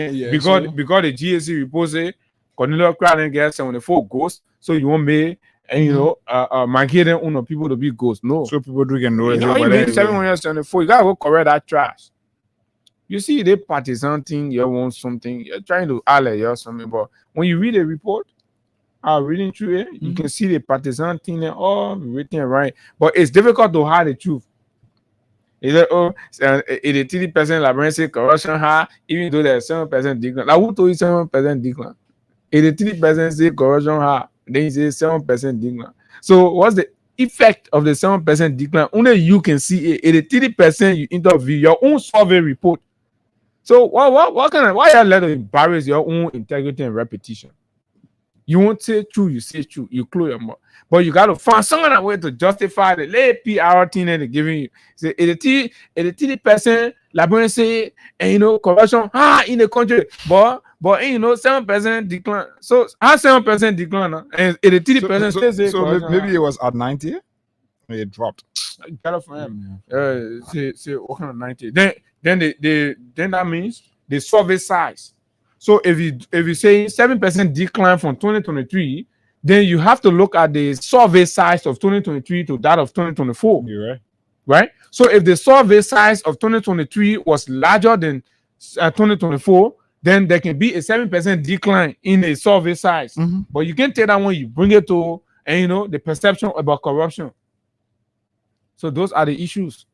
Because the GSC report say Cornelia Crowden gets 74 ghosts, so you won't be, and McGill people to be ghosts. No. So people do get know it. 774, you gotta go correct that trash. You see the partisan thing, you want something, you're trying to alley or something, but when you read a report, reading through it, you can see the partisan thing and all written right, but it's difficult to hide the truth. Is that 83% Liberian say corruption high, even though there's 7% decline. Now who told you 7% decline? 83% say corruption high. Then you say 7% decline. So what's the effect of the 7% decline? Only you can see it. 83% you interview your own survey report. So what kind of why you let to embarrass your own integrity and repetition? You won't say true, you say true, you close your mouth. But you gotta find some other way to justify the late PR thing they're giving you. Say 80% like say and corruption in the country, but 7% decline. So how 7% decline and 83% so maybe it was at 90, it dropped. Get up from him. Say what kind of 90? Then that means the survey size. So if you say 7% decline from 2023, then you have to look at the survey size of 2023 to that of 2024. You're right. Right? So if the survey size of 2023 was larger than 2024, then there can be a 7% decline in the survey size. Mm-hmm. But you can tell that when you bring it to the perception about corruption. So those are the issues.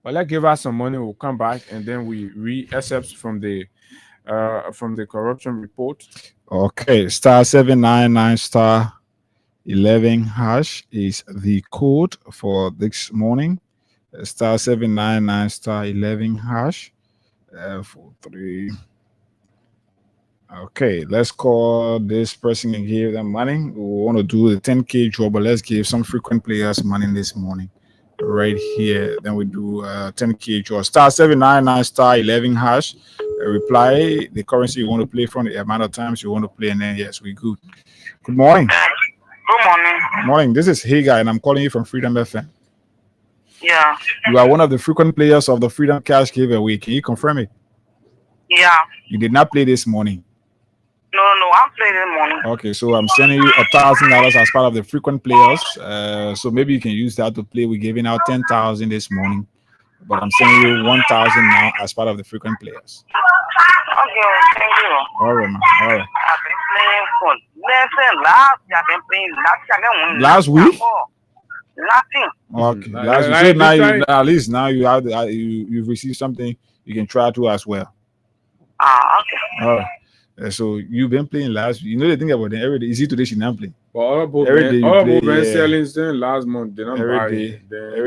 But let's give us some money, we'll come back and then we re-accept from the corruption report. Okay, *799 *11 hash is the code for this morning. *799 *11 hash 43. Okay, let's call this person and give them money. We want to do the 10K draw, but let's give some frequent players money this morning. Right here, then we do 10K draw. *799 *11 hash. Reply the currency you want to play from, the amount of times you want to play, and then yes, we good. Good morning. Good morning. Morning. This is Hagar, and I'm calling you from Freedom FM. Yeah. You are one of the frequent players of the Freedom Cash giveaway. Can you confirm it? Yeah. You did not play this morning. No, I'm playing this morning. Okay, so I'm sending you $1,000 as part of the frequent players. So maybe you can use that to play. We're giving out 10,000 this morning, but I'm sending you 1,000 now as part of the frequent players. Okay, thank you. All right, man. All right. I've been playing for last year. I've been playing last week. Nothing. Okay. Last week. So now at least now you have you've received something you can try to as well. Okay. All right. So you've been playing last week. You know the thing about them every day. Is it today she not play? Well, every day you play. Selling last month. They not every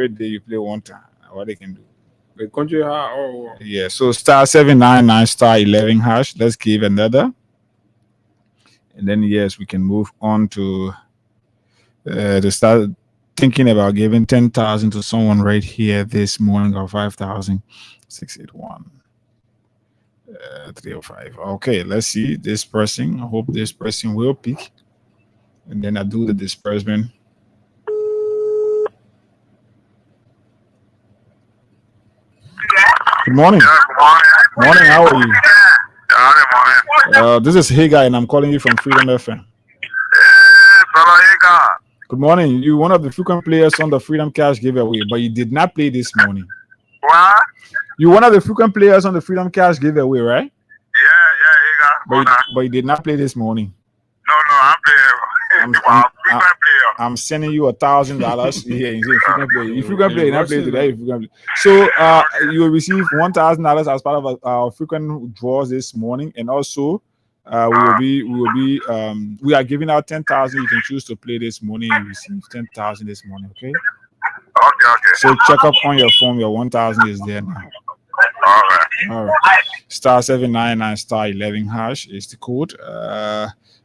day you play one time. What they can do. The country yeah. So *799 *11 hash. Let's give another, and then yes, we can move on to start thinking about giving 10,000 to someone right here this morning, or 5,000. 681 305. Okay, let's see this person. I hope this person will pick, and then I do the disbursement. Good morning. Yeah, good morning. Morning, how are you? Yeah, good morning. This is Hagar, and I'm calling you from Freedom FM. Hey, brother Hagar. Good morning. You're one of the frequent players on the Freedom Cash giveaway, but you did not play this morning. What? You're one of the frequent players on the Freedom Cash giveaway, right? Yeah, Hagar. But you did not play this morning. No, I'm playing. I'm sending you $1,000 here. If you can play, not play today. If you can play. So you will receive $1,000 as part of our frequent draws this morning, and also we are giving out 10,000. You can choose to play this morning. You receive 10,000 this morning. Okay. Okay. So check up on your phone. Your 1,000 is there now. All right. *799 *11 hash is the code.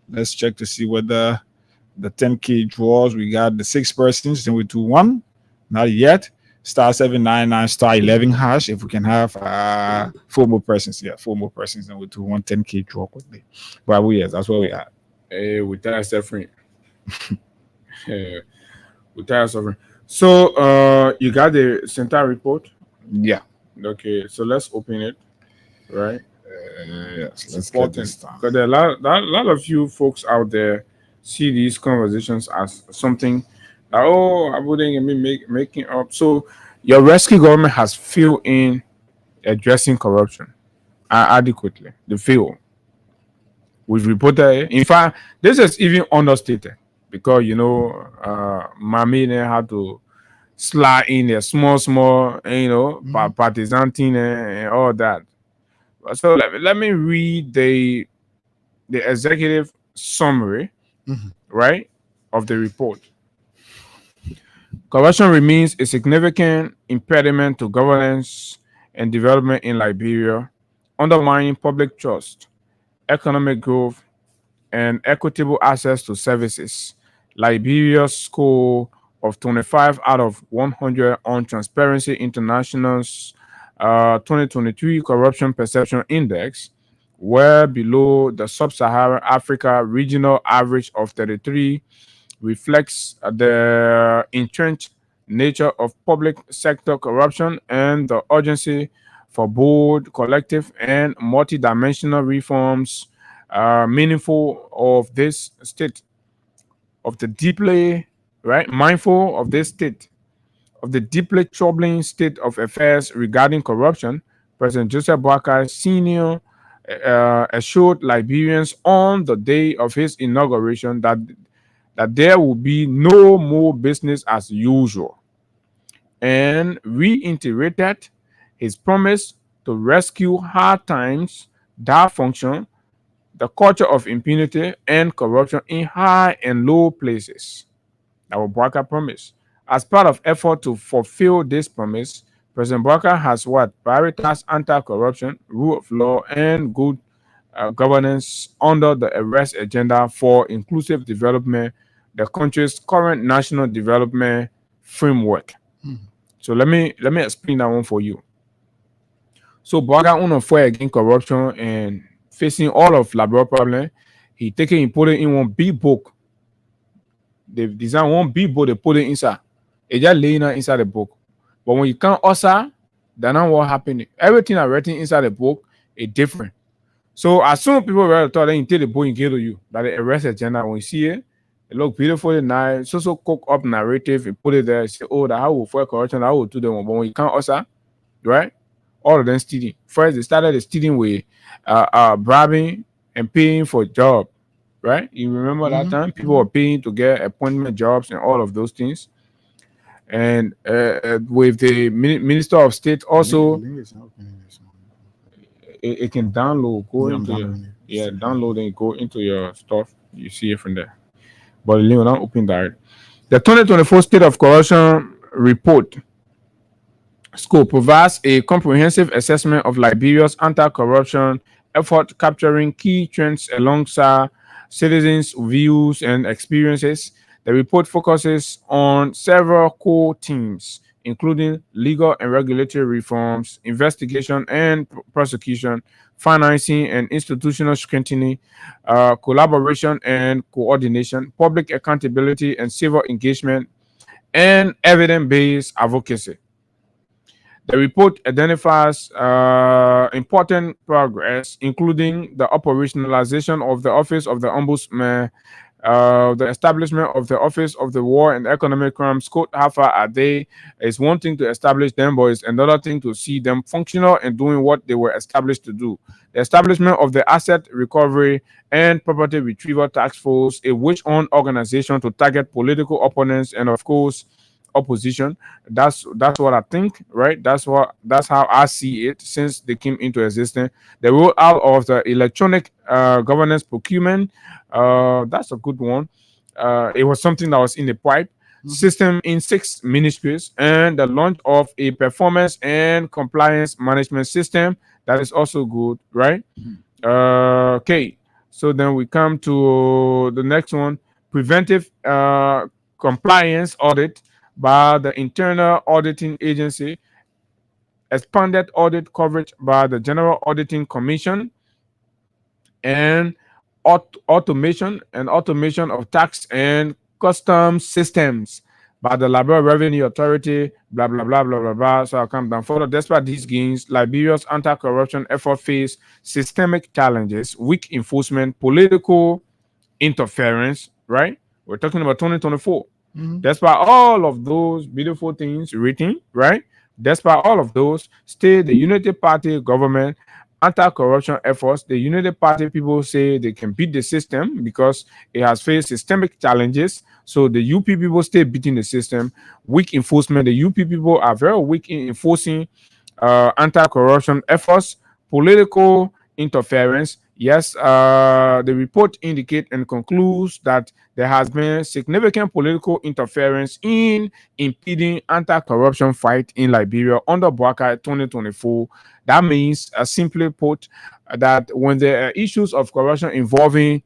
Let's check to see whether the 10K draws. We got the 6 persons. Then we do 1. Not yet. *799 *11 hash. If we can have 4 more persons, 4 more persons, then we do 1 10K draw quickly. But yes, that's where we are. Hey, with that suffering. With that suffering. So you got the center report? Yeah. Okay, so let's open it. Right? Yes, let's get this done. Because there are a lot of you folks out there see these conversations as something that, I wouldn't be making up. So your rescue government has failed in addressing corruption adequately. They fail. We've reported. In fact, this is even understated because Mami had to slide in a small, partisan thing and all that. So let me read the executive summary right, of the report. Corruption remains a significant impediment to governance and development in Liberia, undermining public trust, economic growth, and equitable access to services. Liberia's score of 25 out of 100 on Transparency International's 2023 Corruption Perception Index, well below the Sub-Saharan Africa regional average of 33, reflects the entrenched nature of public sector corruption and the urgency for bold, collective, and multidimensional reforms meaningful of this state, of the deeply, right, mindful of this state, of the deeply troubling state of affairs regarding corruption. President Joseph Boakai Sr. Assured Liberians on the day of his inauguration that there will be no more business as usual, and reiterated his promise to rescue hard times that function, the culture of impunity and corruption in high and low places. That was Boakai promise. As part of effort to fulfill this promise, President Boakai has prioritized anti-corruption, rule of law, and good governance under the arrest agenda for inclusive development, the country's current national development framework. So let me explain that one for you. So Boakai on fight against corruption and facing all of Liberia problem, he put it in one big book. They designed one big book, they put it inside. It just laying inside the book. But when you can't also, that's not what happened. Everything I written inside the book is different. So as soon as people read the thought, then you take the book and give to you. That the arrest agenda, when you see it, it look beautiful, nice, so cook up narrative, you put it there, say, oh, that how will fight corruption, how will do them. But when you can't also, right? All of them stealing. First, they started stealing with bribing and paying for job, right? You remember that time? People were paying to get appointment jobs and all of those things. And with the Minister of State also, it can download, download and go into your stuff. You see it from there. But the link will not open direct. The 2024 State of Corruption Report Scope provides a comprehensive assessment of Liberia's anti-corruption effort, capturing key trends alongside citizens' views and experiences. The report focuses on several core themes, including legal and regulatory reforms, investigation and prosecution, financing and institutional scrutiny, collaboration and coordination, public accountability and civil engagement, and evidence-based advocacy. The report identifies important progress, including the operationalization of the Office of the Ombudsman, the establishment of the Office of the War and Economic Crimes Court. How far are they? It's one thing to establish them, but it's another thing to see them functional and doing what they were established to do. The establishment of the Asset Recovery and Property Retrieval Task Force, a witch-hunt organization to target political opponents and, of course, opposition. That's what I think, right? That's how I see it since they came into existence. The rollout of the electronic governance procurement, that's a good one. It was something that was in the pipe system in 6 ministries, and the launch of a performance and compliance management system, that is also good, right? Okay, so then we come to the next one, preventive compliance audit by the Internal Auditing Agency, expanded audit coverage by the General Auditing Commission, and automation of tax and customs systems by the Liberia Revenue Authority, blah, blah, blah, blah, blah, blah. So I'll come down further. Despite these gains, Liberia's anti-corruption effort face systemic challenges, weak enforcement, political interference, right? We're talking about 2024. Despite all of those beautiful things written, right? Despite all of those, still the Unity Party government, anti-corruption efforts, the Unity Party people say they can beat the system because it has faced systemic challenges. So the UP people stay beating the system. Weak enforcement, the UP people are very weak in enforcing anti-corruption efforts, political interference, Yes, the report indicates and concludes that there has been significant political interference in impeding anti-corruption fight in Liberia under Bouakai 2024. That means, simply put, that when there are issues of corruption involving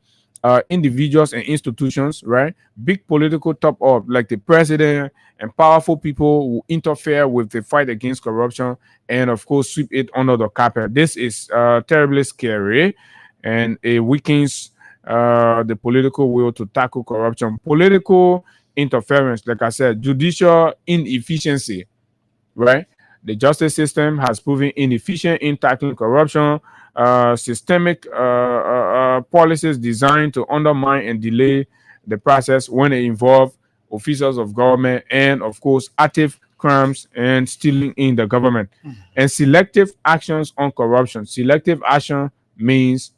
individuals and institutions, right, big political top up like the president and powerful people will interfere with the fight against corruption and, of course, sweep it under the carpet. This is terribly scary, and it weakens the political will to tackle corruption. Political interference, like I said, judicial inefficiency, right? The justice system has proven inefficient in tackling corruption. Systemic policies designed to undermine and delay the process when it involves officials of government and, of course, active crimes and stealing in the government. And selective actions on corruption. Selective action means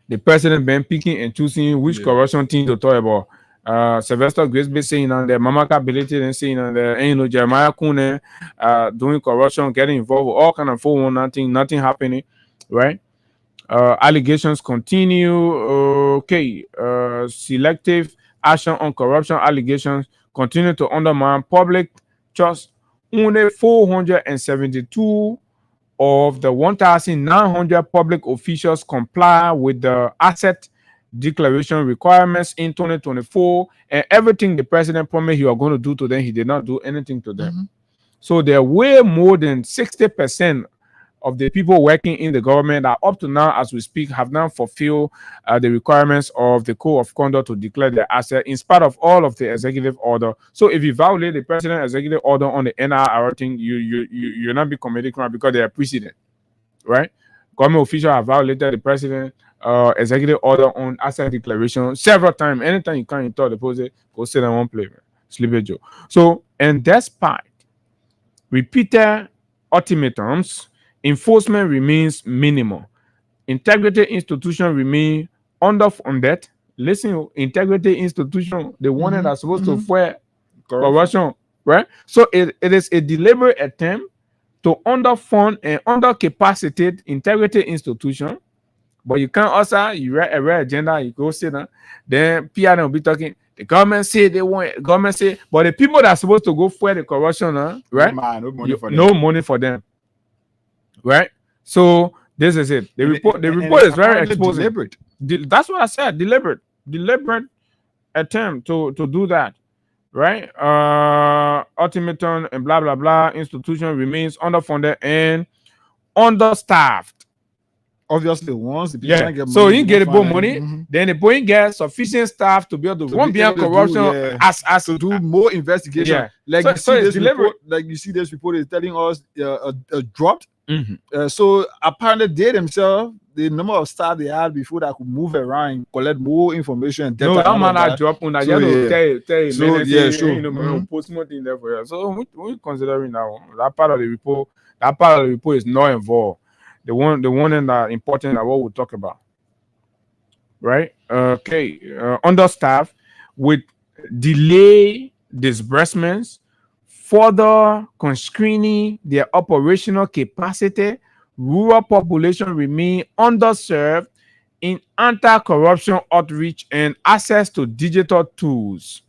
the president been picking and choosing which corruption thing to talk about. Sylvester Grace be saying on there, Mama Ability and saying on there, and Jeremiah Kune doing corruption, getting involved with all kind of 419, nothing happening, right? Allegations continue. Selective action on corruption allegations continue to undermine public trust. Only 472 of the 1,900 public officials comply with the asset declaration requirements in 2024, and everything the president promised he was going to do to them, he did not do anything to them. So there were more than 60% of the people working in the government that up to now, as we speak, have not fulfilled the requirements of the code of conduct to declare their asset in spite of all of the executive order. So if you violate the president executive order on the NIR thing, you're not be committing crime because they are precedent, right? Government officials have violated the president executive order on asset declaration several times. Anytime you can't talk the deposit, go sit in one place, sleep Joe. So, and despite repeated ultimatums, enforcement remains minimal. Integrity institution remain underfunded. Listen, integrity institution, the one that are supposed to fight corruption, right? So it is a deliberate attempt to underfund and undercapacitate integrity institution. But you can't also, you write a red agenda, you go sit down, then PR will be talking. The government say they want, government say, but the people that are supposed to go fight the corruption, right? No money for them. Right, so this is it. The report is very exposing. Deliberate. That's what I said. Deliberate attempt to do that. Right. Ultimatum and blah blah blah. Institution remains underfunded and understaffed. Obviously, once the people get money, so you get more money, then the point get sufficient staff to be able to run beyond corruption as to do more investigation. Yeah. Like you see this report is telling us a drop. So apparently they themselves, the number of staff they had before that could move around, collect more information. And data that man that drop on that. Postmortem thing there for you. So we considering that part of the report. That part of the report is not involved. The one that important that what we'll talk about. Right? Understaffed with delay disbursements, further constraining their operational capacity. Rural population remain underserved in anti-corruption outreach and access to digital tools.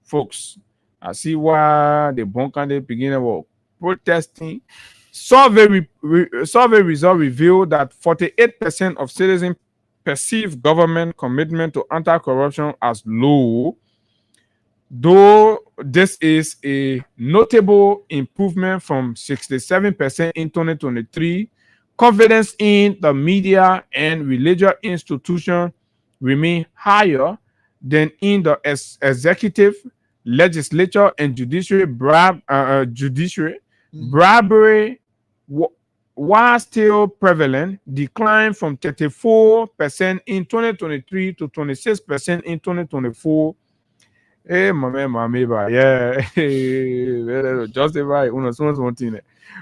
Folks, I see why the bunker they begin about protesting. Survey result revealed that 48% of citizens perceive government commitment to anti-corruption as low. Though this is a notable improvement from 67% in 2023, confidence in the media and religious institutions remain higher than in the executive, legislature, and judiciary. Bribery, while still prevalent, declined from 34% in 2023 to 26% in 2024. Hey, yeah, justify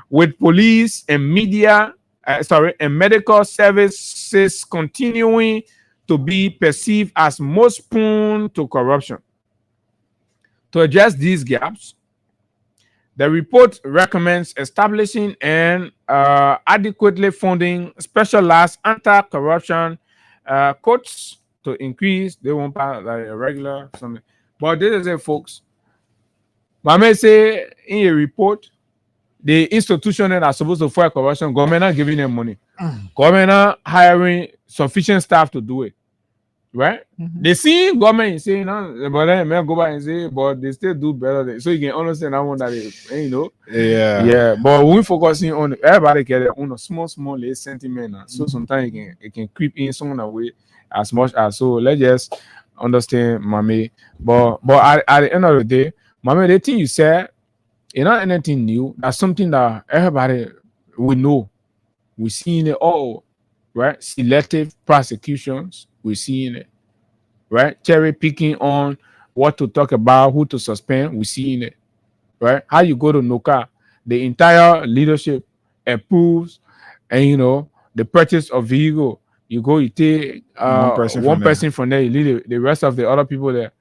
with police and media, and medical services continuing to be perceived as most prone to corruption. To address these gaps, the report recommends establishing an adequately funding specialized anti-corruption courts to increase. They won't pass like a regular something. But this is it, folks. Mame say in a report, the institution that are supposed to fight corruption, government not giving them money. Government not hiring sufficient staff to do it. Right? They see government is saying, but then may go back and say, but they still do better. So you can understand that one that is, you know. Yeah. But when we focusing on everybody get their own small little sentiment. So sometimes it can creep in some way as much as so. Let's just understand, Mame. But at the end of the day, Mame, the thing you said, it's not anything new. That's something that everybody we know. We're seeing it all, right? Selective prosecutions. We're seeing it, right? Cherry picking on what to talk about, who to suspend. We're seeing it, right? How you go to Noka, the entire leadership approves, and you know the purchase of vehicle. You go, you take one person from there, you leave the rest of the other people there.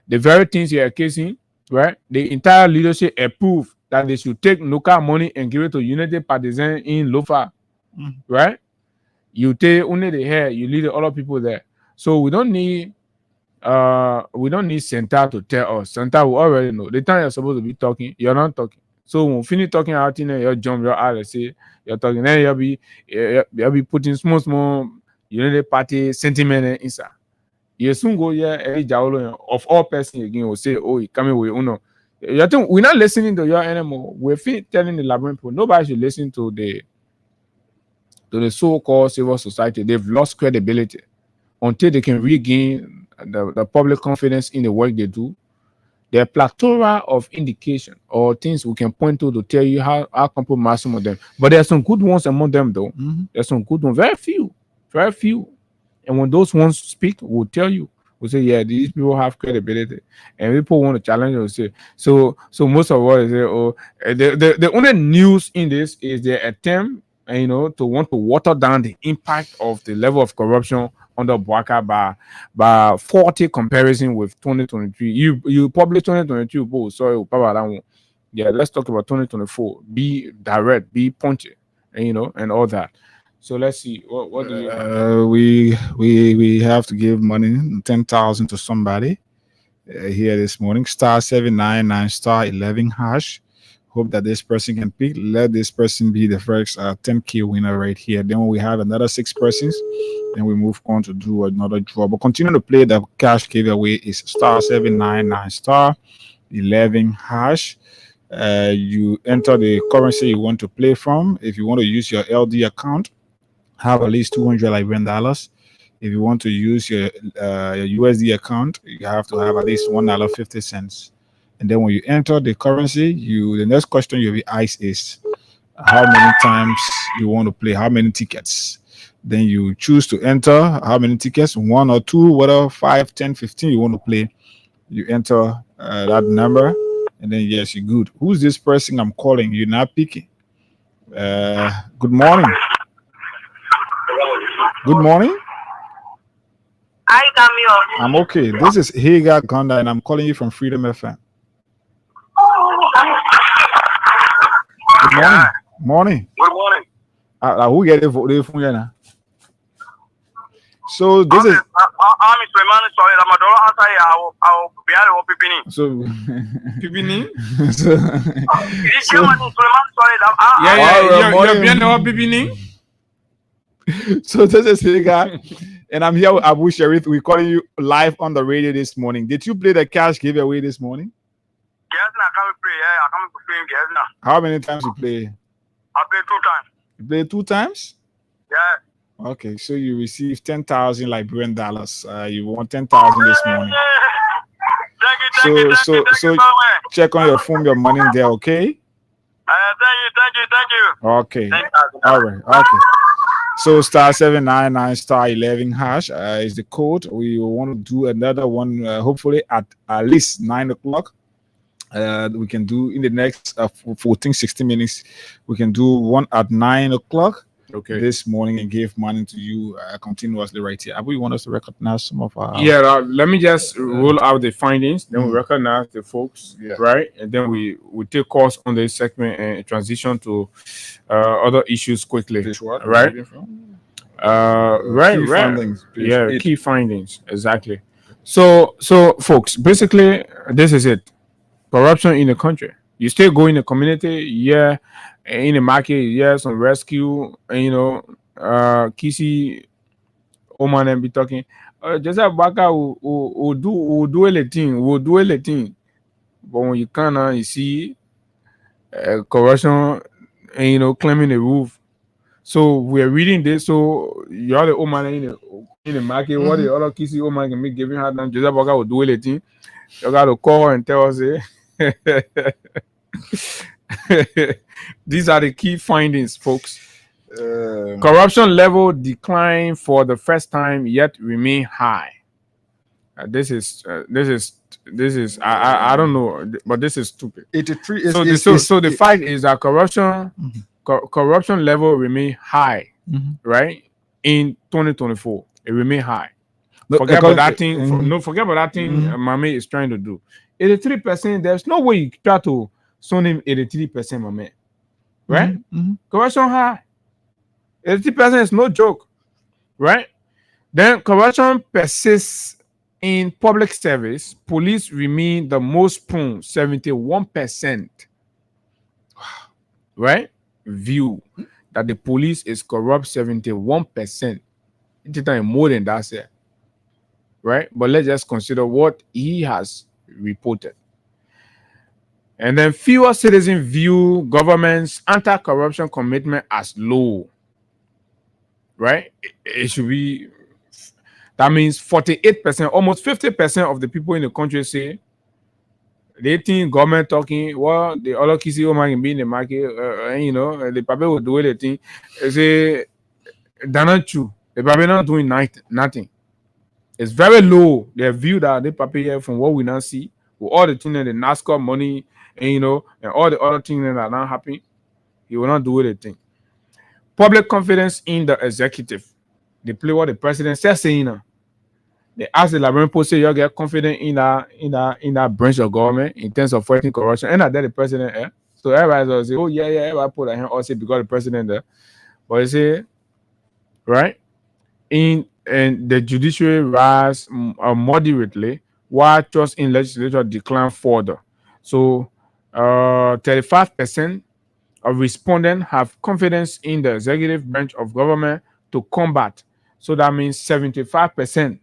The very things you are casing, right? The entire leadership approve that they should take Noka money and give it to United Partisan in Lofa, right? You take only the hair, you leave the other people there. So we don't need Santa to tell us. Santa will already know. The time you're supposed to be talking, you're not talking. So when we finish talking out in there, you'll jump your eye and say you're talking. Then you'll be putting small United Party sentiment inside. You soon go of all persons again will say, oh, you coming with Uno. We're not listening to you anymore. We're telling the Labyrinth people nobody should listen to the so-called civil society. They've lost credibility until they can regain the public confidence in the work they do. There are plethora of indication or things we can point to tell you how compromise some of them. But there are some good ones among them, though. There's some good ones, very few. And when those ones speak, we'll tell you. We'll say, yeah, these people have credibility, and people want to challenge us. So most of what is the only news in this is their attempt, to want to water down the impact of the level of corruption under Bouaka by 40 comparison with 2023. You publish 2023, but sorry, that one. Yeah, let's talk about 2024. Be direct, be punchy, and all that. So let's see. What do you? We have to give money 10,000 to somebody here this morning. *799 *11#. Hope that this person can pick. Let this person be the first 10K winner right here. Then we have another 6 persons. Then we move on to do another draw. But continue to play. The cash giveaway is *799 *11#. You enter the currency you want to play from. If you want to use your LD account, have at least $200 Liberian dollars. If you want to use your USD account, you have to have at least $1.50. And then when you enter the currency, the next question you'll be asked is how many times you want to play, how many tickets. Then you choose to enter how many tickets, 1 or 2, whatever, 5, 10, 15 you want to play. You enter that number, and then yes, you're good. Who's this person I'm calling? You're not picking. Good morning. Good morning. Hi, Camille. I'm okay. This is Hagar Gonda, and I'm calling you from Freedom FM. Good morning. Morning. Good morning. Who get it from you? So this is. I'm Suleiman. Sorry, I'm a dollar answer. I'll be able to Pipini. So Pipini. Sorry. You're Pipini. So this is Hagar, and I'm here with Abu Sharif. We're calling you live on the radio this morning. Did you play the cash giveaway this morning? Yes, I can't play. Yeah, I can't play. Yes, now. How many times you play? I played 2 times. You played 2 times? Yeah. Okay, so you received 10,000 Liberian dollars. You won 10,000 this morning. Thank you. So check on your phone, your money there, okay? Thank you. Okay. All right. Okay. So *799 *11# is the code. We want to do another one, hopefully at least 9 o'clock. We can do in the next 14-16 minutes. We can do one at 9 o'clock. this morning and gave money to you continuously right here. Abu, you want us to recognize some of our... Yeah, let me just roll out the findings, then we recognize the folks, right? And then we take calls on this segment and transition to other issues quickly, right? Right. Findings, key findings, exactly. So folks, basically, this is it. Corruption in the country. You still go in the community, in the market, some rescue, and Kisi Oman and be talking. Joseph Baka will do anything. But when you can't, you see corruption and claiming the roof. So we're reading this. So you're the Oman in the market. What the other Kisi Oman can be giving her now? Joseph Baka will do anything. You got to call and tell us. These are the key findings, folks. Corruption level decline for the first time, yet remain high. This is I don't know, but this is stupid. 83. So the fact is that corruption level remain high, right? In 2024, it remain high. Forget about that thing. Mame is trying to do. 83%. There's no way you try to sound him 83%, Mame. Right? Corruption high. 80% is no joke, right? Then corruption persists in public service. Police remain the most prone, 71%. Right? View that the police is corrupt, 71%. It's more than that, sir. Right? But let's just consider what he has reported. And then fewer citizens view government's anti-corruption commitment as low. Right? It should be, that means 48%, almost 50% of the people in the country say they think government talking, well, the other Kisi Oman can be in the market, the people will do anything. They say, they're not true. The people not doing nothing. It's very low. Their view that they people here from what we now see, with all the things that the NASCAR money, and all the other things that are not happening, he will not do anything. Public confidence in the executive. They play what the president says. They ask the Liberian Post, say you get confident in that branch of government in terms of fighting corruption. And that the president, So everybody will say, oh yeah, everybody put a hand also because the president there. But you say, right? And the judiciary rise moderately, while trust in legislature decline further. So 35% of respondents have confidence in the executive branch of government to combat. So that means 75%,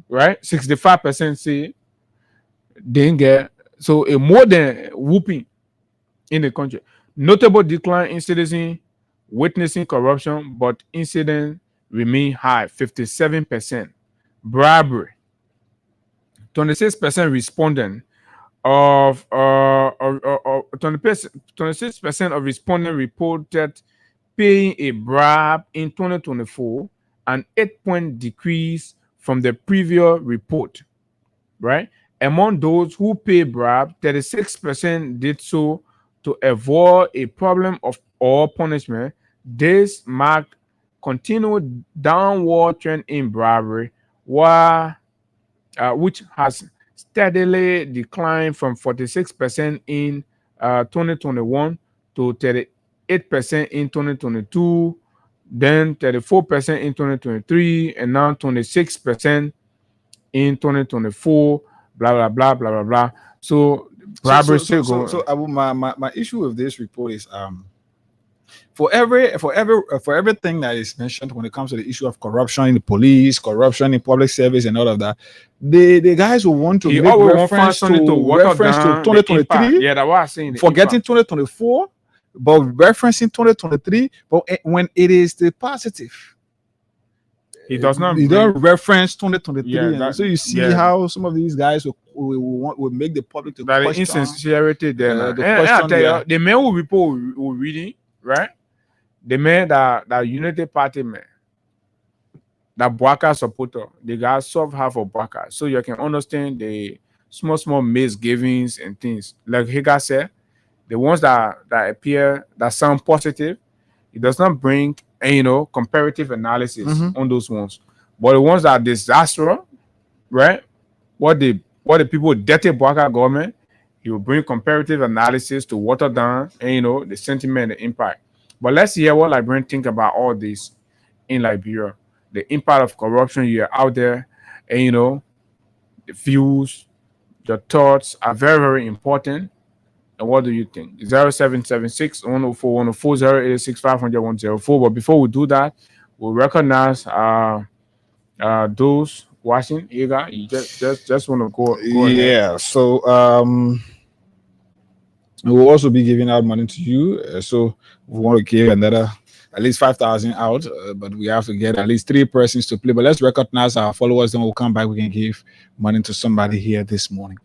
right? 65% say they didn't get. So a more than whooping in the country. Notable decline in citizens witnessing corruption, but incidents remain high, 57%. Bribery, 26% respondent of 26% of respondents reported paying a bribe in 2024, an 8-point decrease from the previous report, right? Among those who pay bribe, 36% did so to avoid a problem of or punishment. This marked continued downward trend in bribery, which has steadily declined from 46% in 2021 to 38% in 2022, then 34% in 2023, and now 26% in 2024. Blah blah blah blah blah blah. So bribery still going. So my issue with this report is for everything that is mentioned when it comes to the issue of corruption in the police, corruption in public service, and all of that, the guys who want to make reference to 2023, yeah, that's what I'm saying. Forgetting 2024, but referencing 2023, but when it is the positive, he does not. You don't reference 2023, yeah, so you see how some of these guys will make the public to that question insincerity. There, the men who report will reading, right? The man that Unity Party man, that Bwaka supporter, the guys solve half of Bwaka, so you can understand the small misgivings and things. Like Higa said, the ones that appear that sound positive, it does not bring and comparative analysis on those ones. But the ones that are disastrous, right? What the people dirty Bwaka government, he will bring comparative analysis to water down and the sentiment, the impact. But let's hear what Liberians think about all this in Liberia. The impact of corruption here out there, and the views, your thoughts are very, very important. And what do you think? 0776 104 104 086 500 104. But before we do that, we'll recognize those watching. Ega, you just want to go ahead. So we'll also be giving out money to you. So we want to give another at least 5,000 out, but we have to get at least 3 persons to play. But let's recognize our followers, then we'll come back. We can give money to somebody here this morning.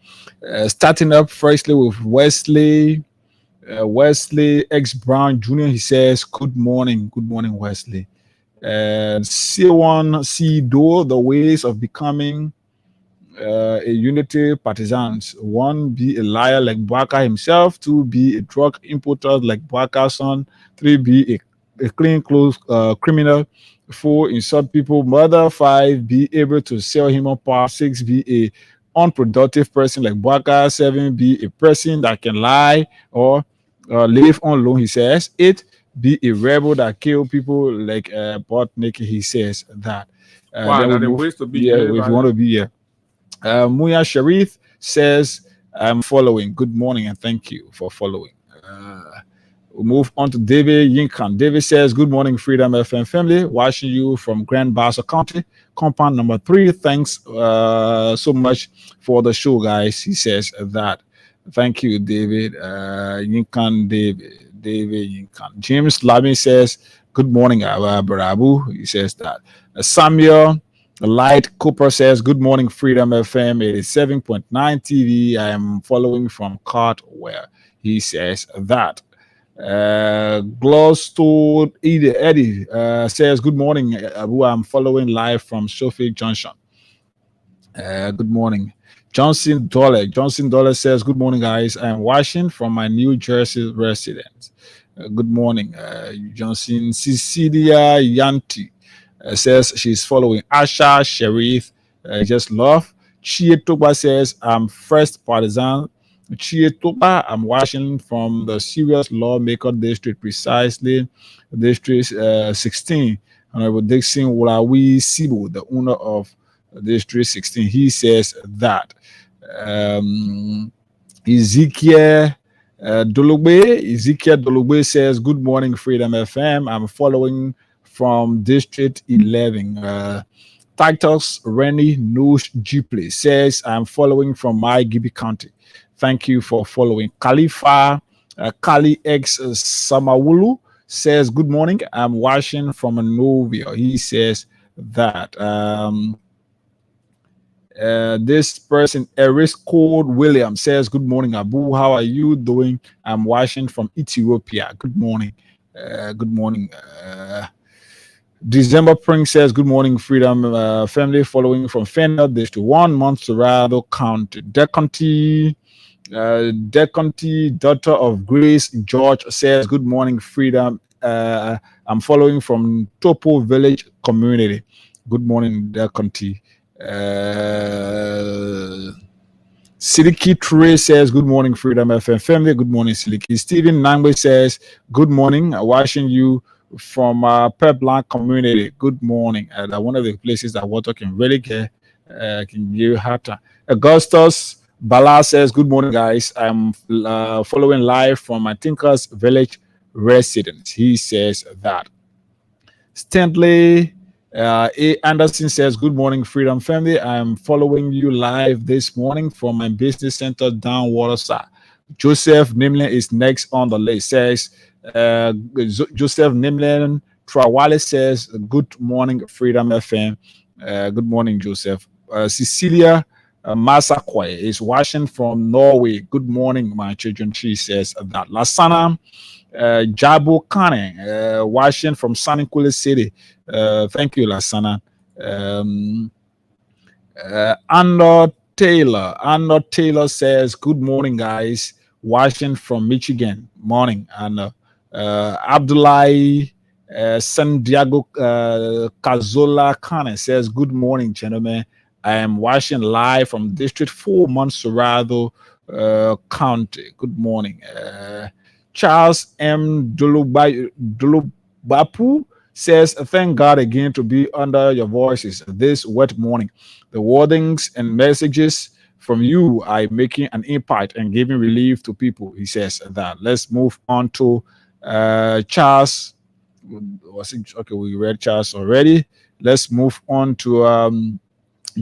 Starting up firstly with Wesley X Brown Jr. He says, good morning, Wesley. C1 C Do, the ways of becoming a unity partisans. 1, be a liar like Bwaka himself. 2, be a drug importer like Bwaka's son. 3, be a clean clothes criminal. 4, insult people mother. 5, be able to sell human power. 6, be a unproductive person like Bwaka. 7, be a person that can lie or live on loan, he says. 8, be a rebel that kill people like Botnik, he says that. The ways to be if you want to be here. Muya Sharif says, I'm following. Good morning and thank you for following. We'll move on to David Yinkan. David says, good morning, Freedom FM family. Watching you from Grand Bassa County, compound number 3. Thanks so much for the show, guys. He says that. Thank you, David. Yinkan, David Yinkan. James Labin says, good morning, Barabu. He says that. Samuel Light Cooper says, good morning, Freedom FM 87.9 TV. I am following from Cartwell. He says that. Glowstone Eddie says, good morning, Abu. I'm following live from Sophie Junction. Good morning. Johnson Dollar says, good morning, guys. I'm watching from my New Jersey residence. Good morning, Johnson. Cecilia Yanti says she's following. Asha Sharif, just love. Chietoba says, I'm first partisan. Chietoba, I'm watching from the Serious Lawmaker District, precisely District 16. Honorable Dixon Wulawi Sibu, the owner of District 16, he says that. Ezekiel Dologbe says, good morning, Freedom FM. I'm following from District 11. Titus Rennie Noosh Jipley says, I'm following from my Gibi County. Thank you for following. Khalifa Kali X Samawulu says, good morning. I'm watching from Novia. He says that. This person, Eris Code Williams, says, good morning, Abu. How are you doing? I'm watching from Ethiopia. Good morning. Good morning. December Prince says, good morning, Freedom family, following from Fenner District 1, Montserrado County. Deconti, daughter of Grace George, says, good morning, Freedom. I'm following from Topo Village Community. Good morning, Deconti. Siliki Trey says, good morning, Freedom FM family. Good morning, Siliki. Stephen Nangwe says, good morning, watching you from Peblan community. Good morning. One of the places that water can really get, can give hotter. Augustus Bala says, good morning, guys. I'm following live from my Tinkers Village residence. He says that. Stanley A. Anderson says, good morning, Freedom family. I'm following you live this morning from my business center down Waterside. Joseph Nimlin is next on the list. Says, Joseph Nimlin Trawale says, good morning, Freedom FM. Good morning, Joseph. Cecilia Masakwe is watching from Norway. Good morning, my children. She says that. Lasana Jabo Kane watching from Sanikule City. Thank you, Lasana. Andor Taylor says, good morning, guys. Watching from Michigan. Morning. And Abdullahi San Diego Cazola Kane says, "Good morning, gentlemen. I am watching live from District 4, Montserrado County. Good morning." Charles M. Dulubapu says, "Thank God again to be under your voices this wet morning. The wordings and messages from you are making an impact and giving relief to people." He says that. Let's move on to Charles. Okay, we read Charles already. Let's move on to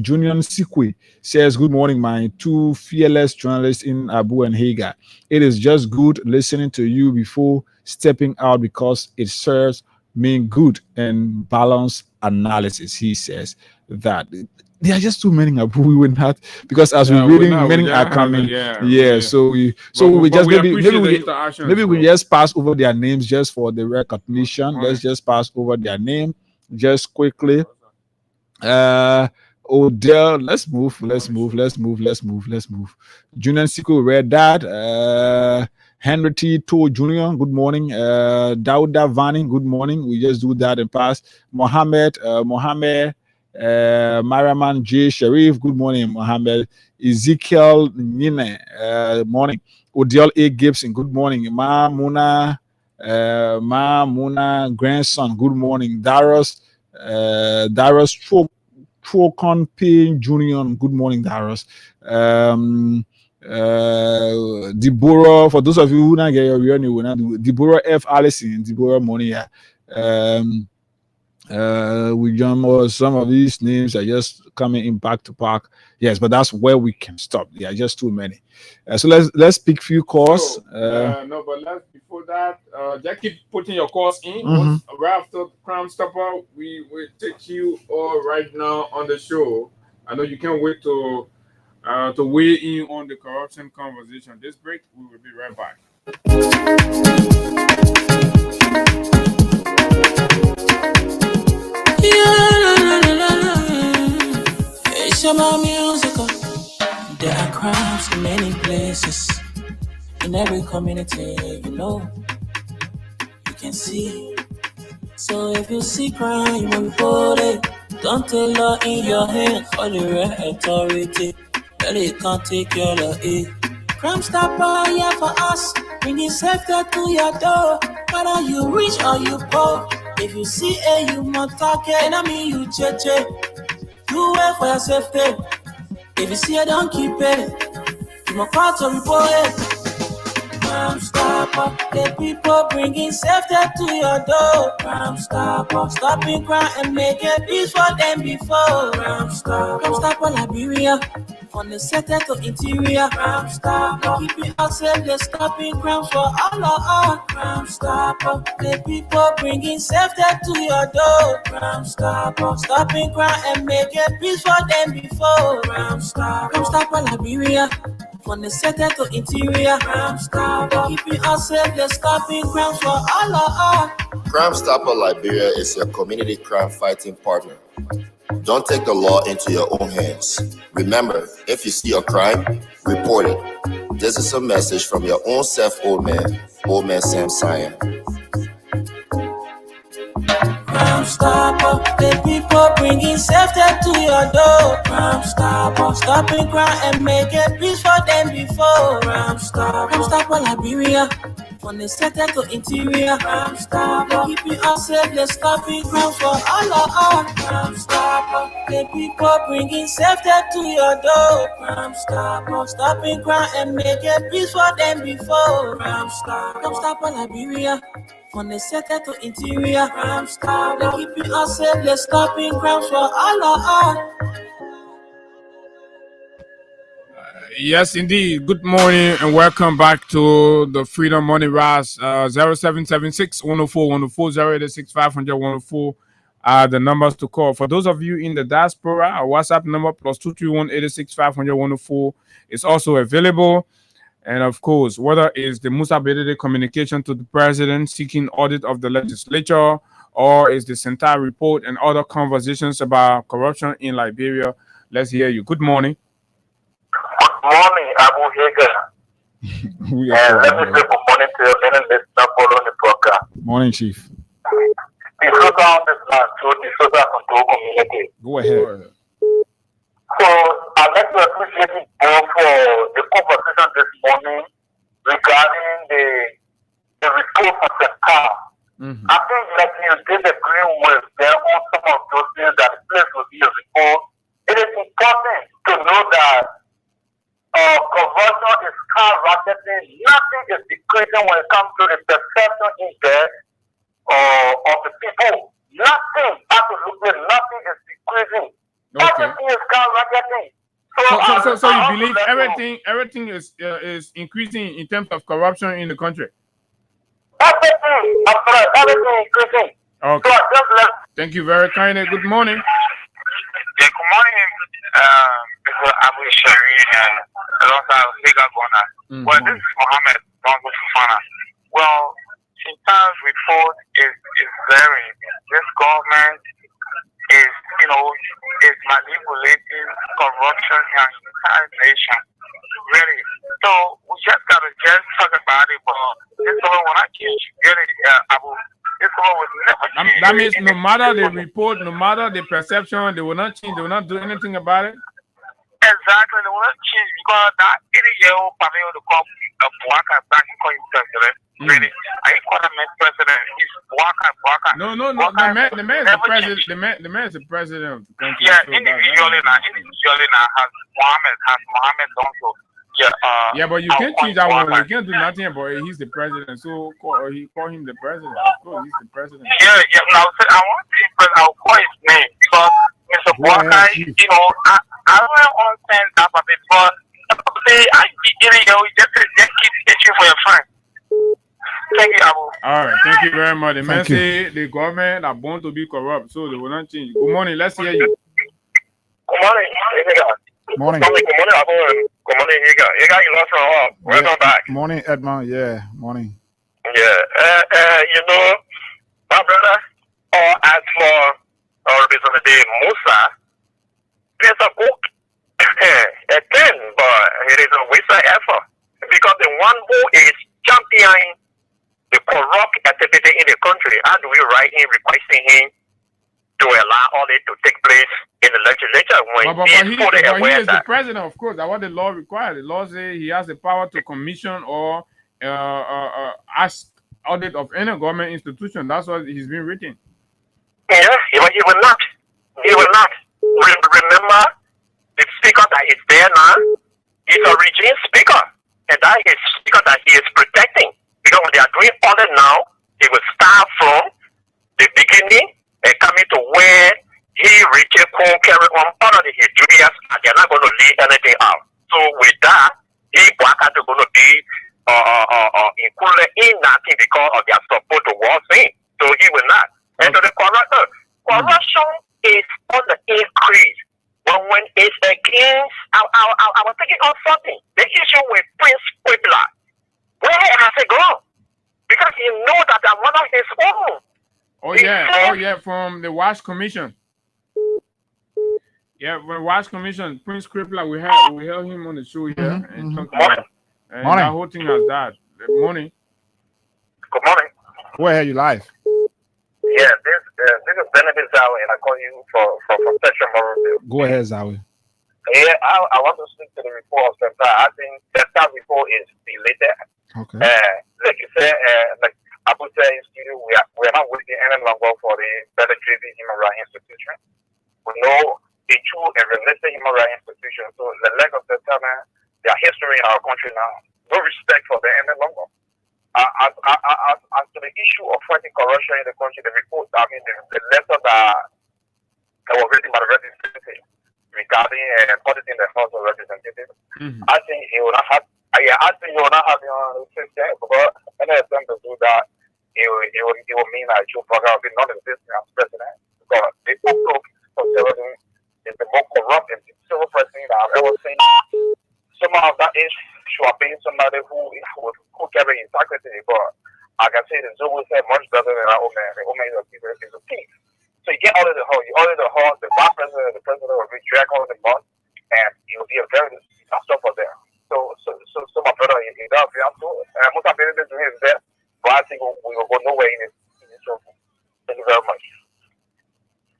Junior Sikwe says, "Good morning, my two fearless journalists in Abu and Hagar. It is just good listening to you before stepping out because it serves me good and balanced analysis." He says that there are just too many Abu. We will not, because as we're reading, many are coming. So we just maybe we just pass over their names just for the recognition. Let's just pass over their name just quickly. Odell, let's move. Junior Siku read that. Henry T. To Jr., good morning. Dauda Vani, good morning. We just do that and pass. Mohammed, Mariaman J. Sharif, good morning, Mohammed. Ezekiel Nine, morning. Odell A. Gibson, good morning. Ma Muna grandson, good morning. Darius Trocon P. Junior, good morning, Darius. Deborah, for those of you who not get your real name, Deborah F. Allison, Deborah Monia. We jump some of these names are just coming in back to back. Yes, but that's where we can stop. There are just too many. So let's pick few calls. No, but before that, just keep putting your calls in. Right after Crime Stopper, we will take you all right now on the show. I know you can't wait to weigh in on the corruption conversation. This break, we will be right back. It's about music. There are crimes in many places, in every community, you can see. So if you see crime, you will report it. Don't take law in your hand for the right authority. That it can't take your law. Crime Stopper, yeah, for us. Bringing safety to your door. Whether you rich or you poor. If you see a you must talk it. And I mean you cheche. You wait for your safety. If you see it, don't keep it. You must call to report it. Crime Stopper, the people bringing safety to your door. Crime Stopper, stopping crime and making peace for them before. Crime Stopper, Liberia, from the center to interior. Crime Stopper, keeping us safe, they're stopping crimes for all of us. Crime Stopper, the people bringing safety to your door. Crime Stopper, stopping crime and making peace for them before. Crime Stopper, Liberia, from the center to interior. Crime Stopper, keeping us safe, they're stopping crimes for all of us. Crime Stopper Liberia is your community crime fighting partner. Don't take the law into your own hands. Remember, if you see a crime, report it. This is a message from your own self, Old Man Sam Sion. Crime Stopper, the people bringing safety to your door. Crime Stopper, stopping crime and making peace for them before. Crime Stopper, Liberia, from the center to interior. Crime Stopper, keeping us safe, they're stopping crime for all of us. Crime Stopper, the people bringing safety to your door. Crime Stopper, stopping crime and making peace for them before. Crime Stopper, Liberia, from the center to interior. Crime Stopper, keeping us safe, they're stopping crimes for all of us. Yes, indeed. Good morning and welcome back to the Freedom Money Rise. 0776 104 104 086 500 104 are the numbers to call. For those of you in the diaspora, our WhatsApp number +231 86 500 104 is also available. And of course, whether it's the Musa Bedede communication to the president seeking audit of the legislature, or is the Sentai report and other conversations about corruption in Liberia, let's hear you. Good morning. Morning, Abu Hagar. And let me say good morning to your many listeners following the program. Morning, Chief. the shutdown this land through the social control community. Go ahead. So I'd like to appreciate you both for the conversation this morning regarding the report of the car. I think that you did agree with them on some of those things that the place will be a report. It is important to know that conversion is skyrocketing. Nothing is decreasing when it comes to the perception index of the people. Nothing, absolutely nothing is decreasing. Okay. Everything is skyrocketing. So you believe everything is increasing in terms of corruption in the country? Everything increasing. Okay. Thank you very kindly. Good morning. Yeah, good morning, Mr. Abu Shari and alongside Liga Bona. Well, this is Mohammed Bongo Fufana. Well, sometimes report is varying. This government is, is manipulating corruption in the entire nation. Really. So we just gotta talk about it, but this one will not change. Really, Abu. This one will never change. That means no matter the report, no matter the perception, they will not change. They will not do anything about it. Exactly, they will not change because that 80-year-old Pamela to come Buaka back and call him president. Really, I ain't call him president. He's Buaka. No. The man is the president. The man is the president of the country. Yeah, so individually now has Mohammed done so. Yeah, but you can't change that one. You can't do nothing about it. He's the president, so he call him the president. Of course, he's the president. Yeah. I want to say president. I'll call his name because Mr. Buaka, I don't understand that, but I just keep itching for your friend. Thank you, Abu. All right, thank you very much. The man say the government are born to be corrupt, so they will not change. Good morning. Let's hear you. Good morning. Morning. Good morning, Abu. Good morning, Higa. Higa, you lost for a while. Welcome back. Morning, Edmond. Yeah, morning. Yeah. My brother, as for Representative Musa, there's a book, a thing, but it is a waste of effort because the one who is championing the corrupt activity in the country, how do we write him requesting him to allow all it to take place in the legislature when he is the president, of course. That's what the law requires. The law says he has the power to commission or ask audit of any government institution. That's what he's been written. Yeah, but he will not. He will not. Remember, the speaker that is there now is a regime speaker, and that is speaker that he is protecting. Because when they are doing audit now, he will start from the beginning and coming to where he reaches carry on under his duties, and they're not going to leave anything out. So with that, he is going to be included in nothing because of their support towards him. So he will not. And to the corruption is on the increase. But when it's against, I was thinking of something. The issue with Prince Kwepla. Where has it gone? Because he knows that I'm one of his own. Oh yeah, from the Wash Commission. Yeah, from the Wash Commission, Prince Kwepla, we held him on the show here and talked about it. And that whole thing has died. Good morning. Good morning. Where are you live? Yeah, this is Benedict Zawi, and I call you from Central Morroville. Go ahead, Zawi. Yeah, I want to speak to the report of Central. I think that report is related. Okay. Like you said, like Abu said in studio, we are not waiting any longer for the better driven human rights institution. We know the true and realistic human rights institution. So the lack of Central, their history in our country now, no respect for them any longer. As to the issue of fighting corruption in the country, the report, the letter that was written by the representative regarding auditing the House of Representatives, I think he will not have. I think he will not have the system, but any attempt to do that, it will mean that Joe Biden will be non-existent as president because the outlook conservative is the most corrupt and civil president that I've ever seen. Some of that is should have been somebody who carry integrity, but like I said, the Zoe said much better than our old man. The old man is a thief. So you get all of the whole, the vice president, the president will be dragged on the month, and it will be a very stuff for them. So my brother, he does, and most of the business is there, but I think we will go nowhere in this trouble. Thank you very much.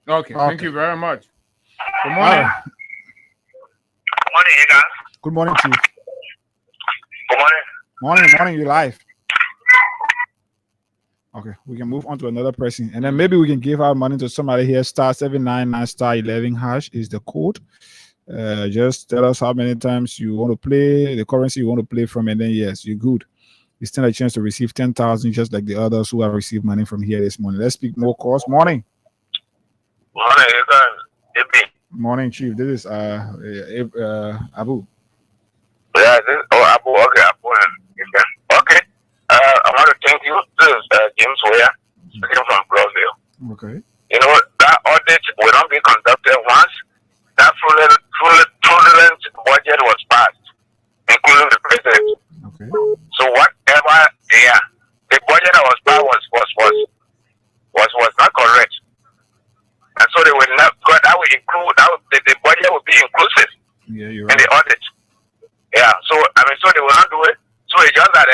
Okay, thank you very much. Good morning. Good morning, you guys. Good morning, Chief. Good morning. Morning, you live. Okay, we can move on to another person, and then maybe we can give our money to somebody here. *799*11# is the code. Just tell us how many times you want to play, the currency you want to play from, and then yes, you're good. You stand a chance to receive 10,000, just like the others who have received money from here this morning. Let's speak more calls. Morning. Morning, you guys. Morning, Chief. This is Abu. Yeah, Abu. Okay, Abu. Okay. I want to thank you. This is James Weir, speaking from Brazil. Okay. You know, that audit will not be conducted once that fraudulent budget was passed, including the president. Okay. So whatever, the budget that was passed was not correct. And so they will not, that will include, the budget will be inclusive in the audit. Yeah, so they will not do it. So it's just that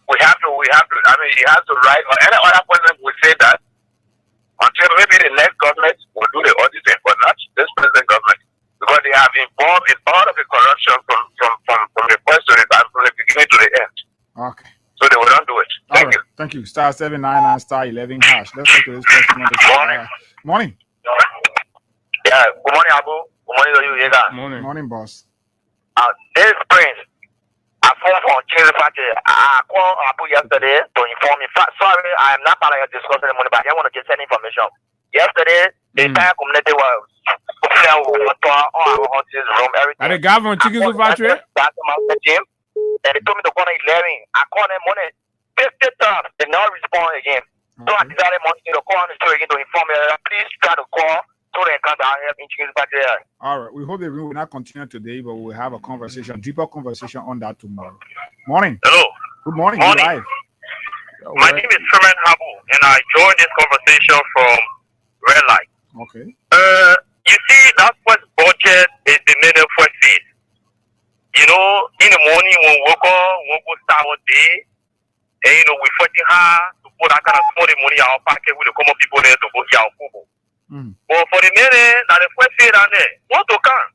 we have to, he has to write, or any other person will say that until maybe the next government will do the auditing, but not this present government. Because they have involved in all of the corruption from the first to from the beginning to the end. Okay. So they will not do it. Thank you. Thank you. *799*11#. Let's take this question. Morning. Yeah, good morning, Abu. Good morning to you, Yega. Morning, boss. This Prince, I phoned from Chile Factory. I called Abu yesterday to inform me. Sorry, I am not part of your discussion money, but I want to get any information. Yesterday, the entire community was on our houses room, everything. Are the guy from Chicken Soup Factory? And they told me to call 11. I called them money 50 times. They never respond again. So I decided to call on the show again to inform me. Please try to call so they can help in Chicken Soup Factory. All right. We hope that we will not continue today, but we'll have a conversation, deeper conversation on that tomorrow. Morning. Hello. Good morning. Morning. Live. My name is Ferman Habu, and I joined this conversation from Red Light. Okay. You see, that first budget is the main first phase. You know, in the morning when we go start our day, and we're fighting hard to put that kind of small money in our pocket with the common people there to go to our people. But for the minute, that the first phase down there, what to come?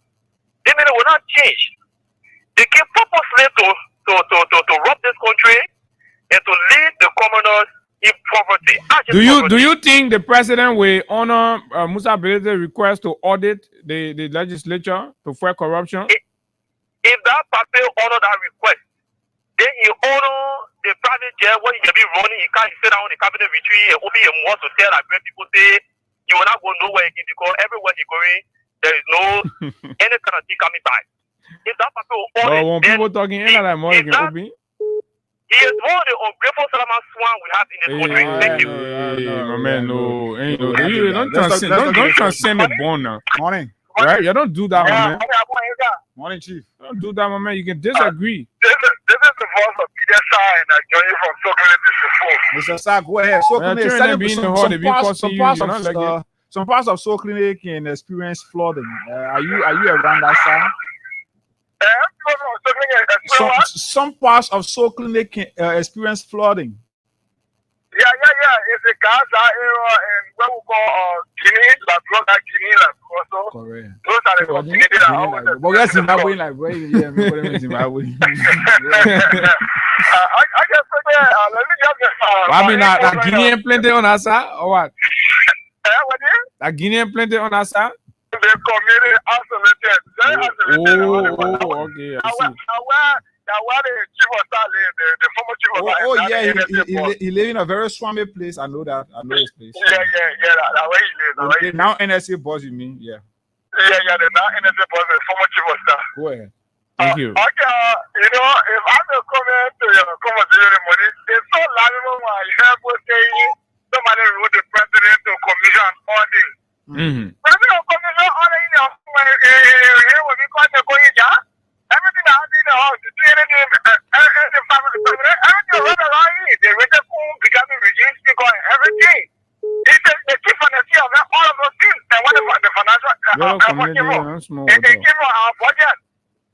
The minute will not change. They came purposely to rob this country and to lead the commoners in poverty. Do you think the president will honor Musa Belete's request to audit the legislature to fight corruption? If that party honor that request, then he honor the private jet where he can be running. He can't sit down in the cabinet retreat and open a mouth to tell that great people say you will not go nowhere again because everywhere he going, there is no any kind of thing coming back. If that party will honor, when people talking in like more, he is one of the ungrateful Salaman swan we have in this country. Thank you. My man, no. Don't transcend the bone now. Morning. Right? You don't do that, my man. Morning, Chief. Don't do that, my man. You can disagree. This is the voice of Peter Sai and I join you from Sokling District 4. Mr. Sa, go ahead. Some parts of Soul Clinic can experience flooding. Are you around that side? Some parts of Soul Clinic can experience flooding. Yeah. It's a Gaza area and what we call Guinea, La Droga, Guinea, La Droga. Correct. Those are the communities that are always. But that's Zimbabwe, like, where Zimbabwe. I guess, let me just. I mean, that Guinean plenty on our side, or what? What is it? That Guinean plenty on our side? The community isolated. Okay. I see. The former chief of he live in a very swammy place. I know that. I know his place. Yeah. That way he lives. Now NSA boss, you mean? Yeah. Yeah. The now NSA boss, the former chief of staff. Go ahead. Thank you. Okay, if I'm a comment to your conversation, it's so laughable when I hear people saying somebody wrote the president to commission audit. President commission audit in here when we call the going down. Everything that happened in the house, you do anything, the family, everything run around here. The rate becoming reduced because everything. It's the chief financier of all of those things. And what about the financial? They give our budget.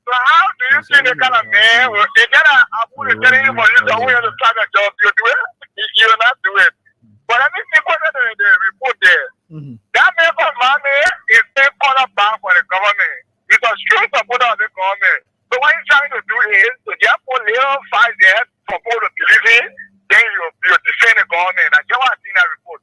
So how do you see the kind of man? They get a telling you for you to only to start a job, you do it. You will not do it. But let me see what the report there. That member money is being called back for the government. It's a strong supporter of the government. So what he's trying to do is to therefore little 5 years for people to believe in, then you defend the government. I just want to see that report.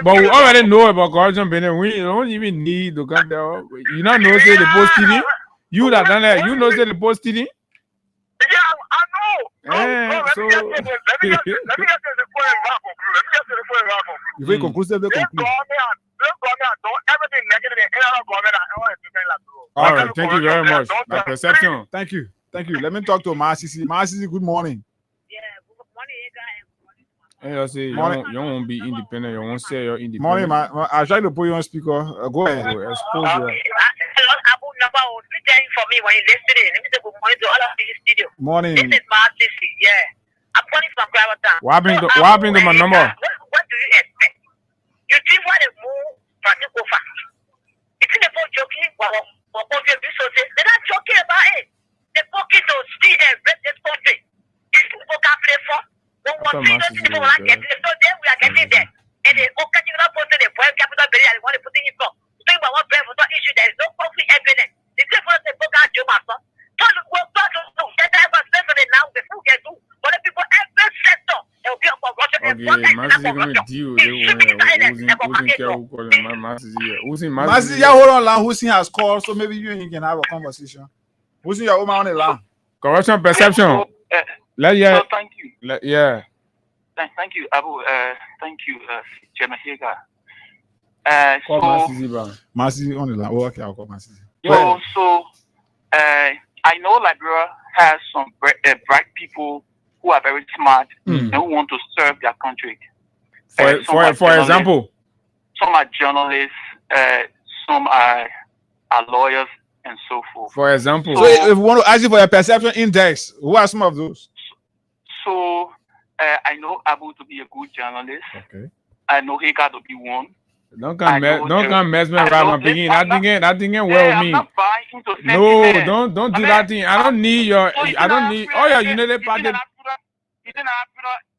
But we already know about corruption, Benin. We don't even need to come there. You don't know say the post TD. You that done that. You know say the post TD. Yeah, I know. So let me get to the point conclude. You very conclusive. This government don't everything negative in any other government I want to say like all right, thank you very much. My perception. Thank you. Let me talk to Masisi. Masisi, good morning. Yeah, good morning, guys. Hey, I say you won't be independent. You won't say you're independent. Morning, I try to put you on speaker. Go ahead. Expose you. For me when you're listening, let me say good morning to all of you in the studio. Morning. This is Masisi. Yeah, I'm calling from Graviton. What happened to my number? What do you expect? You think what a move from the Kofa? It's in the phone joking. What resources? They're not joking about it. They're focused to steal and break this country. It's people can play for. When we're people are getting it, so then we are getting there. And they all catching up on the point capital barrier. They want to put in for. Think about what bread for that issue. There is no conflict evidence. It's just for the book and do master. So we're going to do that. I was saying now before we get to. But the people every sector. They'll be up for Russia. Okay, Masisi going to deal with Masisi, hold on, line. Hussein has called, so maybe you and he can have a conversation. Hussein, your woman on the line. Corruption perception. Thank you. Yeah. Thank you, Abu. Thank you, Chairman Higa. Call Masisi, Masisi on the line. Oh, okay, I'll call Masisi. I know Liberia has some bright people who are very smart and who want to serve their country. For example, some are journalists, some are lawyers, and so forth. For example, so if we want to ask you for your perception index, who are some of those? So I know Abu to be a good journalist. Okay. I know Higa to be one. Don't come mess me around my beginning. That thing ain't well with me. No, don't do that thing. I don't need your. I don't need. Oh yeah, you know the party. You didn't have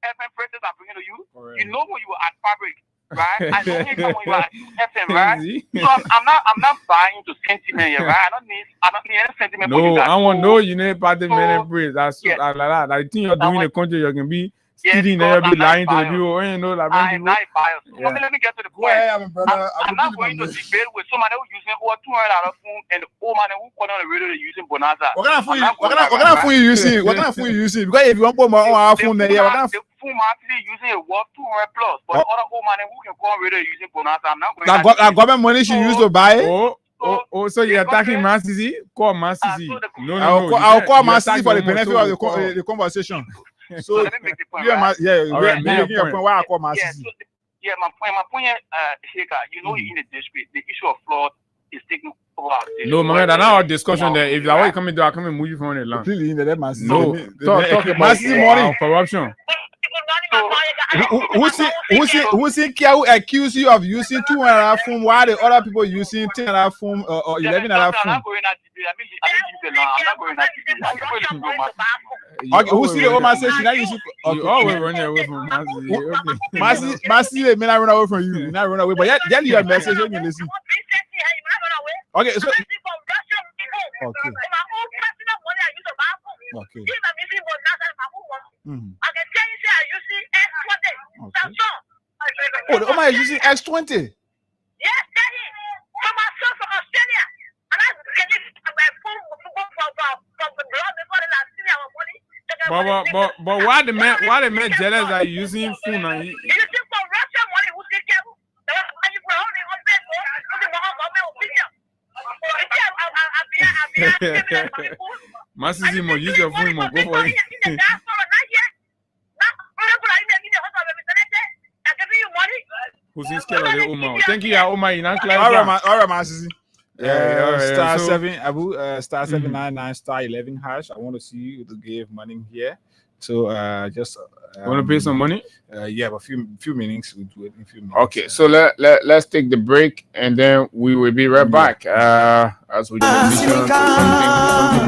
FM phrases I'm bringing to you. Correct. You know when you were at Fabric, right? I know when you were at FM, right? So I'm not buying into sentiment here, right? I don't need any sentiment. No, I want no. You know party men and praise. That's like that. I think you're doing the country. You can be. Stealing there, be lying to the people. You know, like I'm not biased. Let me get to the point. I'm not going to debate with somebody who using over $200 phone and the old man who call on the radio using Bonanza. What kind of phone you using? What kind of phone you using? Because if you want to put my own phone there, what kind of phone actually using a worth $200 plus, but other old man who can call on radio using Bonanza, I'm not going to. That government money she used to buy it. So you're attacking Masisi? Call Masisi. No. I'll call Masisi for the benefit of the conversation. So let me make the point. Making a point. Why I call my sister? My point, Higa, you know, in the district, the issue of fraud is taking over. No, man, that's not our discussion there. If I want to come into, I come and move you from the land. No, talk about morning corruption. Who's in care who accuse you of using 200 phone while the other people using 10 phone or 11 phone? I'm not going to okay, who see the woman say she not using? You always run away from Masisi. Masisi may not run away from you. You not run away, but yeah, your message when you listen. Okay, so. Okay. Okay. I can tell you, say I using S20. Samsung. Oh, the Oma is using S20. Yes, Daddy. From my son from Australia. And I get it my phone from the blog before the last thing our money. But why the man jealous that you using phone and you using for Russian money who take care of the money for holding on Facebook. Masisi mo use your phone mo go for it. Who's scared of the Oma? Thank you, Oma. You not clear. All right, Masisi. Star so, 7 Abu star 799 star 11 hash. I want to see you to give money here. So just want to pay some money? Yeah, but few minutes. We'll do it in a few minutes. Okay, so let's take the break and then we will be right back. As we just something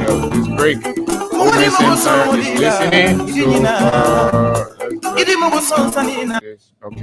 else. This break. Open Center is listening. So Yes, okay.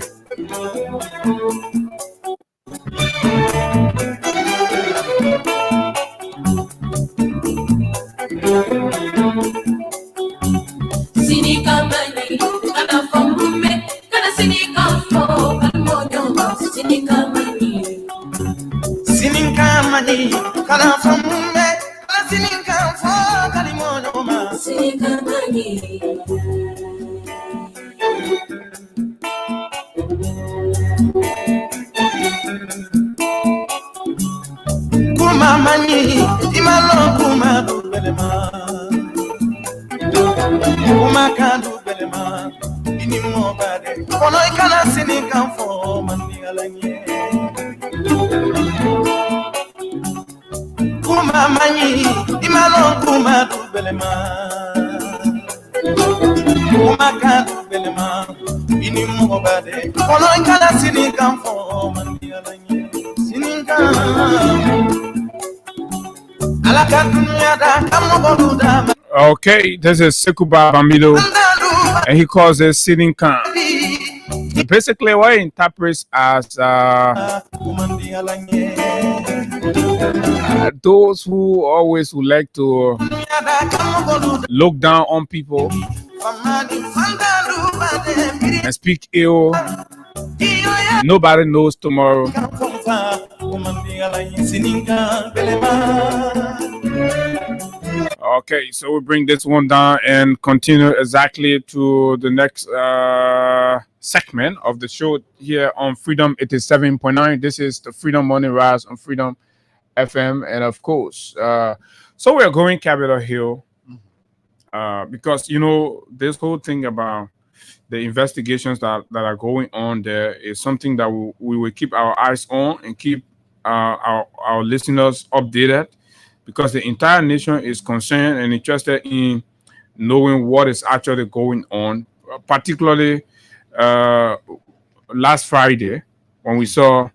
Okay, this is Sekuba Bamido, and he calls it sitting calm. Basically, what it interprets as those who always would like to look down on people and speak ill. Nobody knows tomorrow. Okay, so we bring this one down and continue exactly to the next segment of the show here on Freedom 87.9. This is the Freedom Morning Rise on Freedom FM, and of course, so we are going Capitol Hill because this whole thing about the investigations that are going on there is something that we will keep our eyes on and keep our listeners updated, because the entire nation is concerned and interested in knowing what is actually going on, particularly last Friday when we saw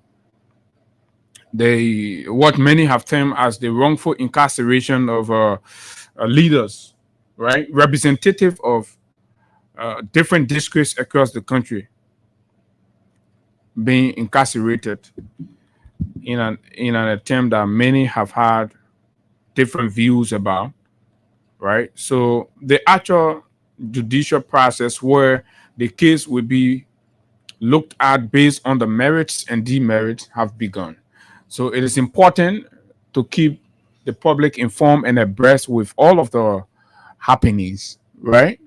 what many have termed as the wrongful incarceration of leaders, right? Representative of different districts across the country being incarcerated in an attempt that many have had different views about, right? So the actual judicial process where the case will be looked at based on the merits and demerits have begun. So it is important to keep the public informed and abreast with all of the happenings, right?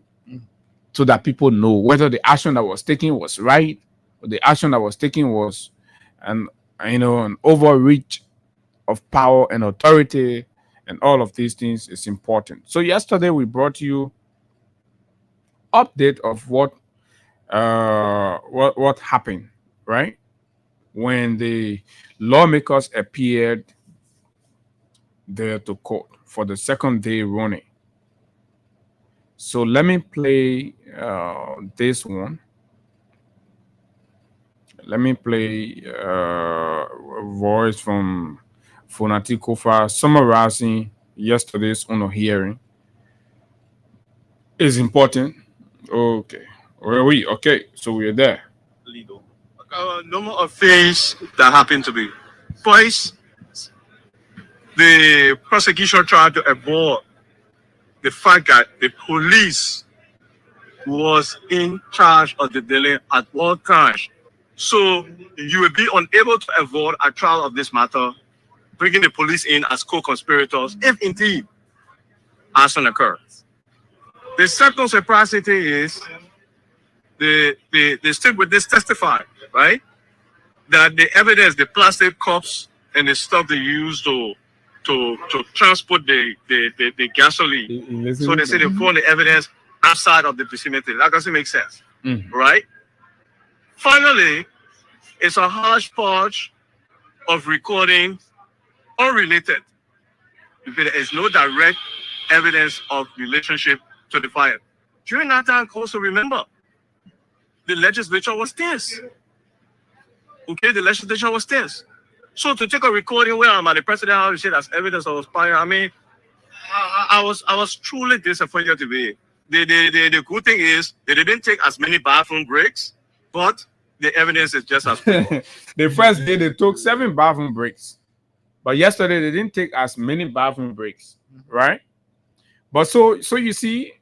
So that people know whether the action that was taken was right, or the action that was taken was an overreach of power and authority, and all of these things is important. So yesterday we brought you update of what happened, right? When the lawmakers appeared there to court for the second day running. So let me play this one. Let me play a voice from Fonati Kofa summarizing yesterday's hearing. It's important. Okay. Where are we? Okay, so we're there. Legal. Number of things that happen to be. First, the prosecution tried to avoid the fact that the police was in charge of the delay at all times. So you will be unable to avoid a trial of this matter, bringing the police in as co-conspirators, if indeed arson occurs. The second surprising thing is the state witness testified, right, that the evidence, the plastic cups and the stuff they used to transport the gasoline. So they say they found the evidence outside of the vicinity. That doesn't make sense, right? Finally, it's a hodgepodge of recording unrelated, because there is no direct evidence of relationship to the fire. During that time, also remember, the legislature was tense. Okay, the legislature was tense. So to take a recording where I'm at the president house, say that's evidence of fire. I mean, I was truly disappointed today the good thing is they didn't take as many bathroom breaks, but the evidence is just as clear. The first day they took 7 bathroom breaks, but yesterday they didn't take as many bathroom breaks, right? But so you see,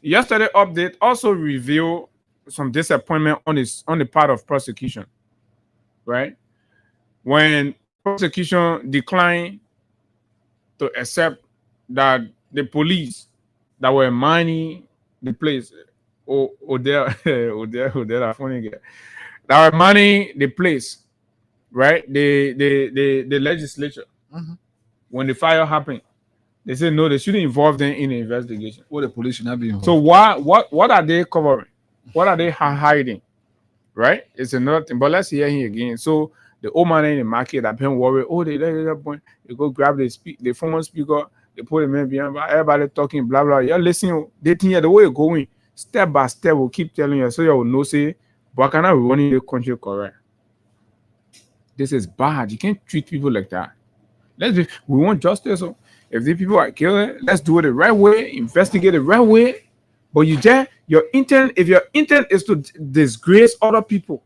yesterday update also revealed some disappointment on the part of prosecution, right? When prosecution declined to accept that the police that were mining the place, Odell, funny guy, that were mining the place, right? The legislature, when the fire happened, they said no, they shouldn't involve them in the investigation. Well, the police should not be involved. So what are they covering? What are they hiding? Right? It's another thing. But let's hear him again. So the old man in the market have been worried. Oh, they let that point. They go grab the former speaker. They put him in behind. Everybody talking blah blah. You're listening. They think the way you're going, step by step, will keep telling you so you will know. Say, but can I be running the country correct? This is bad. You can't treat people like that. We want justice. So if the people are killed, let's do it the right way. Investigate the right way. But if your intent is to disgrace other people,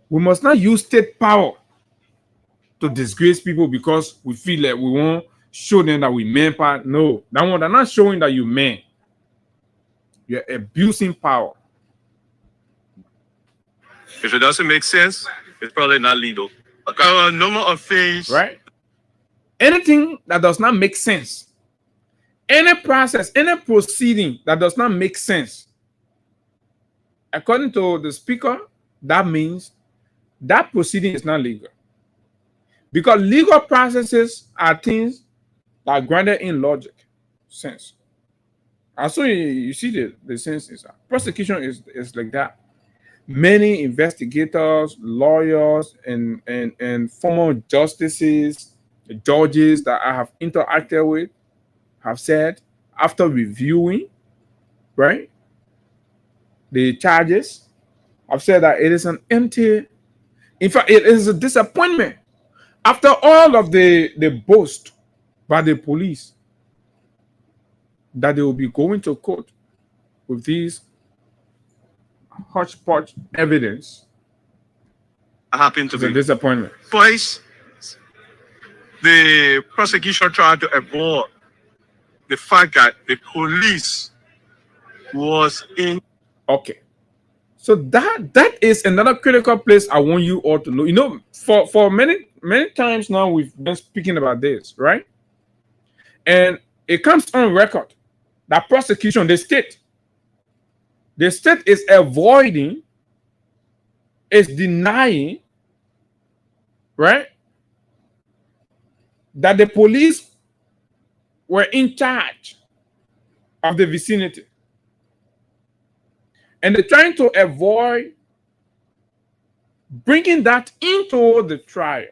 we must not use state power to disgrace people because we feel like we won't show them that we mean part. No, that one, they're not showing that you mean. You're abusing power. If it doesn't make sense, it's probably not legal. A number of things. Right? Anything that does not make sense, any process, any proceeding that does not make sense, according to the speaker, that means that proceeding is not legal. Because legal processes are things that are grounded in logic, sense. And so you see the sense is prosecution is like that. Many investigators, lawyers, and former justices, judges that I have interacted with have said after reviewing, right, the charges, I've said that it is an empty, in fact, it is a disappointment. After all of the boast by the police that they will be going to court with these hodgepodge evidence, I happen to be a disappointment. Twice, the prosecution tried to avoid the fact that the police was in. Okay. So that is another critical place I want you all to know. You know, for many times now we've been speaking about this, right? And it comes on record that prosecution, the state is avoiding, is denying, right, that the police were in charge of the vicinity. And they're trying to avoid bringing that into the trial.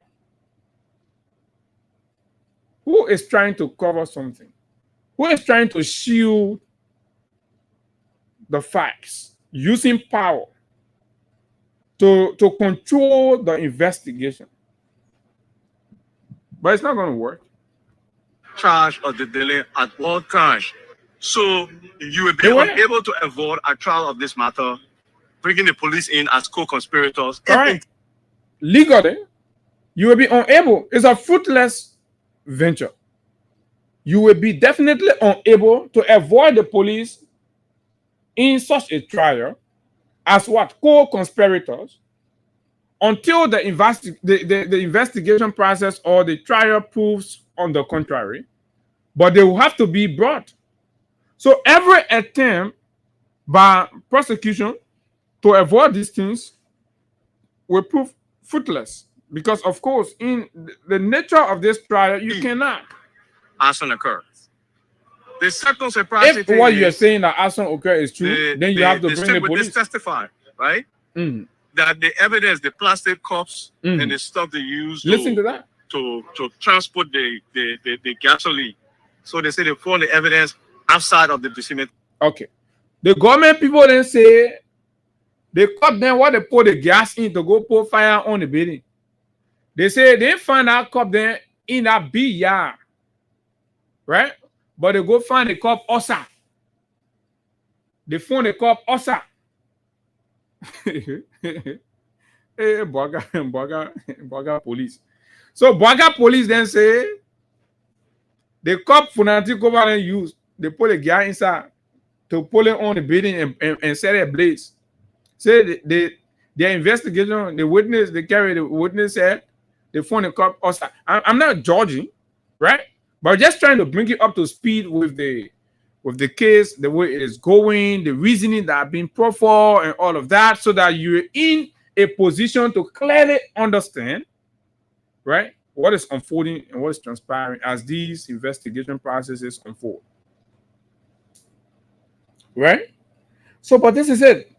Who is trying to cover something? Who is trying to shield the facts, using power to control the investigation? But it's not going to work. Charge of the delay at all times. So you will be unable to avoid a trial of this matter, bringing the police in as co-conspirators. All right. Legally, you will be unable. It's a fruitless venture. You will be definitely unable to avoid the police in such a trial as what? Co-conspirators until the investigation process or the trial proves on the contrary. But they will have to be brought. So every attempt by prosecution to avoid these things will prove fruitless. Because, of course, in the nature of this trial, you cannot. Arson occurs. The second surprising if thing what you're saying that arson occurred is true, then you have to bring the police. Testify, right? That the evidence, the plastic cups and the stuff they use Listen to that. To transport the gasoline. So they say they found the evidence outside of the vicinity. Okay. The government people then say they cut them what they put the gas in to go put fire on the building. They say they find that cup there in that big yard. Right? But they go find the cup outside They phone the cop Osa. Boga police. So Boga police then say the cop fanatic over and use they pull a guy inside to pull it on the building and set it ablaze. Say their investigation, the witness, they carry the witness said they phone the cop Osa. I'm not judging, right? But just trying to bring it up to speed with the case, the way it is going, the reasoning that have been put for, and all of that, so that you're in a position to clearly understand, right, what is unfolding and what is transpiring as these investigation processes unfold. Right? So, but this is it.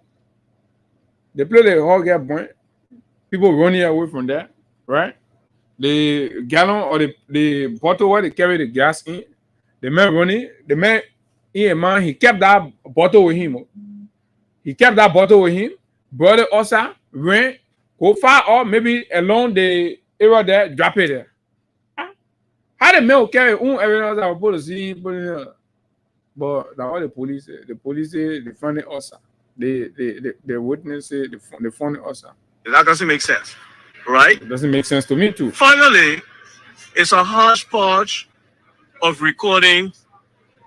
They play the whole gap point. People running away from that, right? The gallon or the bottle where they carry the gas in, the man running, the man, he kept that bottle with him. He kept that bottle with him, brought it outside, ran, go far or maybe along the area there, drop it there. How the man will carry everything else I will put to see, but that all the police say they found it outside. The witness say they found it outside. That doesn't make sense, right? It doesn't make sense to me too. Finally, it's a hodgepodge of recording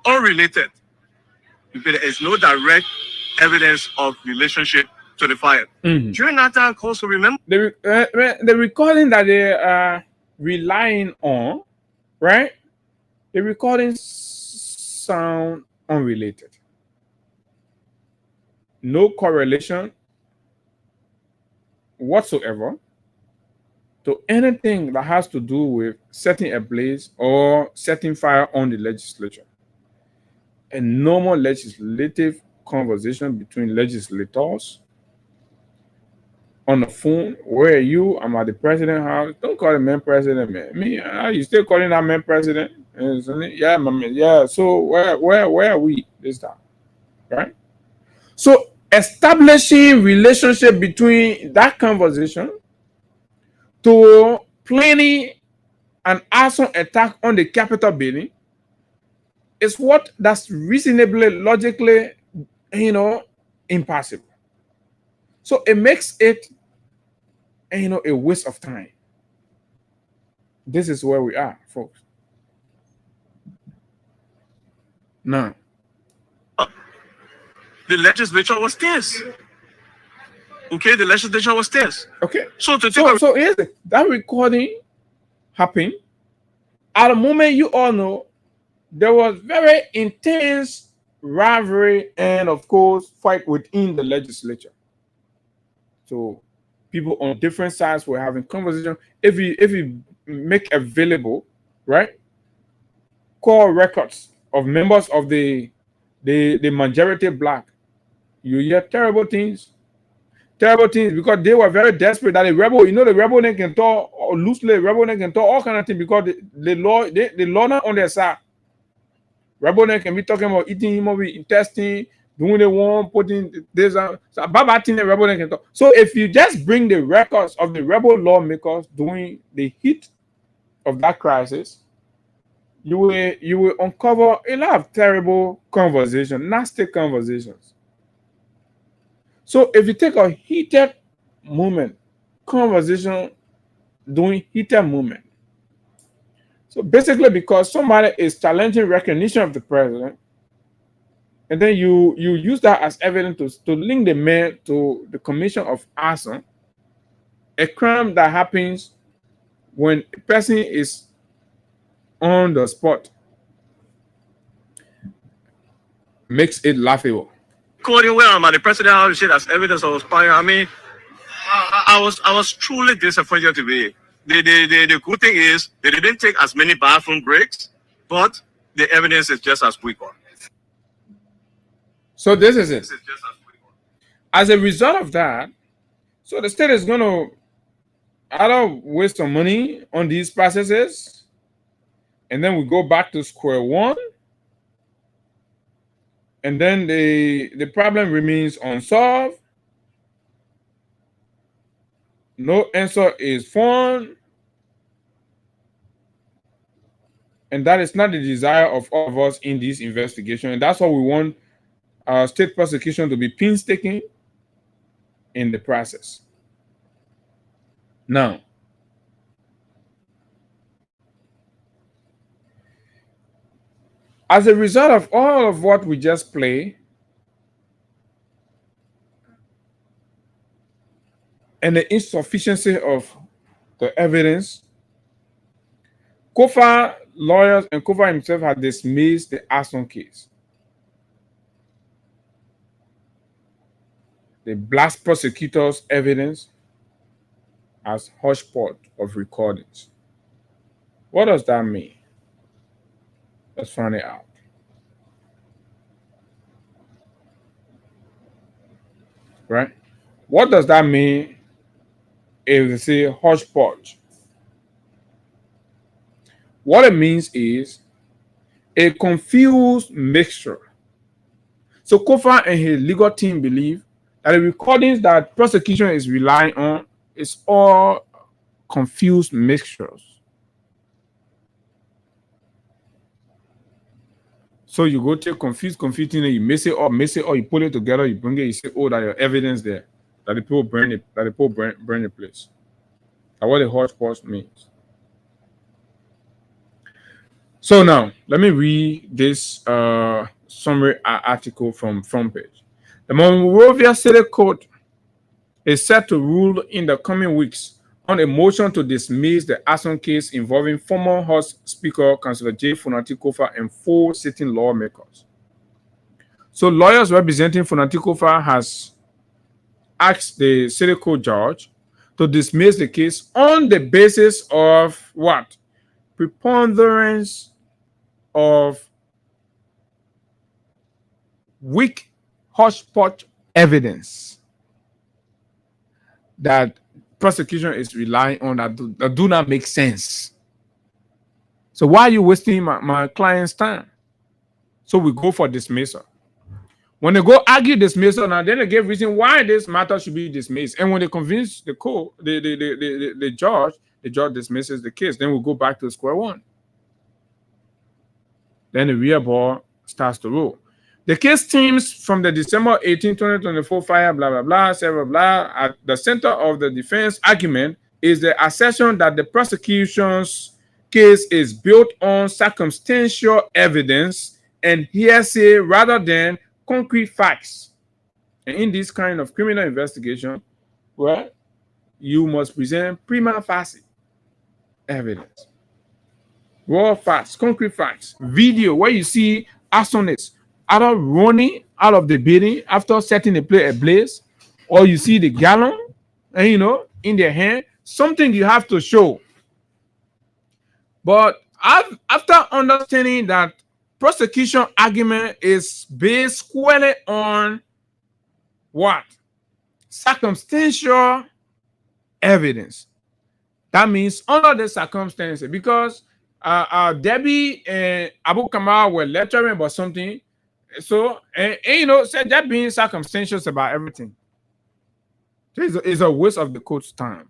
unrelated. There is no direct evidence of relationship to the fire. During that time, also remember the recording that they are relying on, right? The recordings sound unrelated. No correlation whatsoever to anything that has to do with setting ablaze or setting fire on the legislature. A normal legislative conversation between legislators on the phone. Where are you? I'm at the president's house. Don't call the man president, man. Me, you still calling that man president? Yeah, my man. Yeah. So where are we this time? Right? So establishing relationship between that conversation to planning an arson attack on the Capitol building is what that's reasonably, logically, impossible. So it makes it, a waste of time. This is where we are, folks. Now, the legislature was tense. Okay, the legislature was tense. Okay. So here's that recording happened at the moment. You all know there was very intense rivalry and, of course, fight within the legislature. So people on different sides were having conversation. If you make available, right, call records of members of the majority black, you hear terrible things because they were very desperate that the rebel, the rebel they can talk or loosely rebel they can talk all kind of things because the law not on their side. Rebel they can be talking about eating human intestine, doing the one, putting this on. So about the rebel they can talk. So if you just bring the records of the rebel lawmakers during the heat of that crisis, you will uncover a lot of terrible conversations, nasty conversations. So if you take a heated movement, conversation during heated movement, so basically because somebody is challenging recognition of the president, and then you use that as evidence to link the man to the commission of arson, a crime that happens when a person is on the spot, makes it laughable. According where I'm at the president, how shit as evidence of fire. I mean, I was truly disappointed to be. The good thing is they didn't take as many bathroom breaks, but the evidence is just as quick. So this is it. As a result of that, so the state is going to either waste some money on these processes, and then we go back to square one, and then the problem remains unsolved. No answer is found, and that is not the desire of all of us in this investigation. And that's what we want state prosecution to be painstaking in the process. Now, as a result of all of what we just played, and the insufficiency of the evidence, Kofa lawyers and Kofa himself had dismissed the arson case. They blast prosecutors' evidence as hodgepodge of recordings. What does that mean? Let's find it out. Right? What does that mean if they say hodgepodge? What it means is a confused mixture. So Kofa and his legal team believe that the recordings that prosecution is relying on is all confused mixtures. So you go take confusing, and you mix it up, you put it together, you bring it, you say, oh, that your evidence there, that the people burn it, that the people burn the place. That's what the hodgepodge means. So now, let me read this summary article from Front Page. The Monrovia City Court is set to rule in the coming weeks on a motion to dismiss the arson case involving former House Speaker Councillor J. Funati Kofa and 4 sitting lawmakers. So lawyers representing Funati Kofa has asked the City Court judge to dismiss the case on the basis of what? Preponderance of weak hodgepodge evidence that prosecution is relying on that do not make sense. So why are you wasting my client's time? So we go for dismissal. When they go argue dismissal, now then they give reason why this matter should be dismissed. And when they convince the court, the judge dismisses the case. Then we go back to square one. Then the real ball starts to roll. The case stems from the December 18, 2024 fire, blah, blah, blah, several blah. At the center of the defense argument is the assertion that the prosecution's case is built on circumstantial evidence and hearsay rather than concrete facts. And in this kind of criminal investigation, well, you must present prima facie evidence. Raw facts, concrete facts, video where you see arsonists either running out of the building after setting the place ablaze, or you see the gallon, and in their hand, something you have to show. But after understanding that prosecution argument is based squarely on what? Circumstantial evidence. That means under the circumstances, because Debbie and Abu Kamal were lecturing about something. So, said that being circumstantial about everything. It's a waste of the court's time.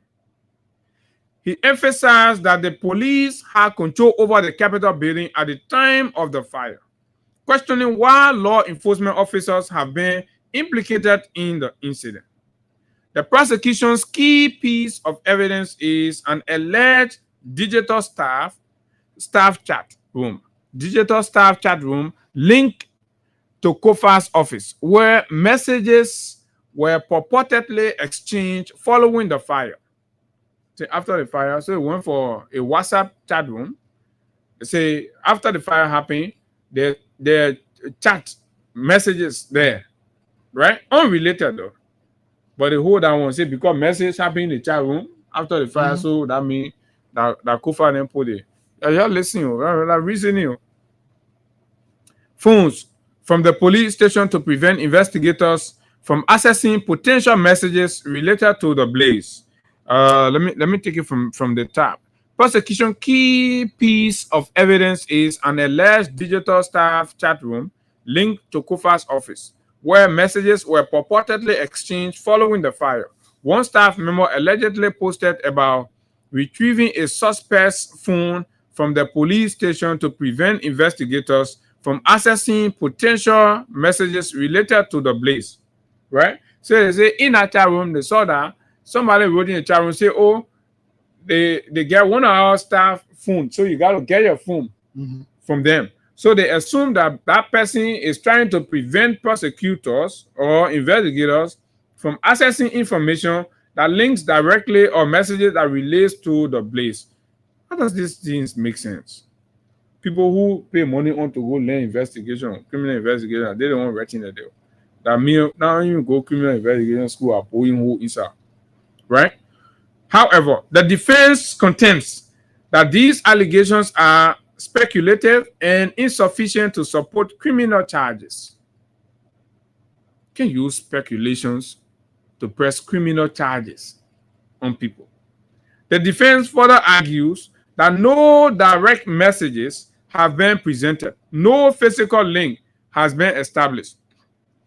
He emphasized that the police had control over the Capitol building at the time of the fire, questioning why law enforcement officers have been implicated in the incident. The prosecution's key piece of evidence is an alleged digital staff chat room linked to Kofa's office, where messages were purportedly exchanged following the fire. So after the fire, so we went for a WhatsApp chat room. Say after the fire happened, the chat messages there, right? Unrelated though. But the whole that one say because message happened in the chat room after the fire, so that means that Kofa then put it. You're listening, like reasoning. Phones from the police station to prevent investigators from accessing potential messages related to the blaze. Let me take it from the top. Prosecution key piece of evidence is an alleged digital staff chat room linked to Kofa's office, where messages were purportedly exchanged following the fire. One staff member allegedly posted about retrieving a suspect's phone from the police station to prevent investigators from accessing potential messages related to the blaze, right? So they say in a chat room, they saw that somebody wrote in the chat room, say, oh, they get one of our staff phone, so you got to get your phone from them. So they assume that that person is trying to prevent prosecutors or investigators from accessing information that links directly or messages that relates to the blaze. How does these things make sense? People who pay money on to go learn investigation, criminal investigation, they don't want writing the deal. That means now you go criminal investigation school are pulling who is out, right? However, the defense contends that these allegations are speculative and insufficient to support criminal charges. Can use speculations to press criminal charges on people. The defense further argues that no direct messages have been presented. No physical link has been established.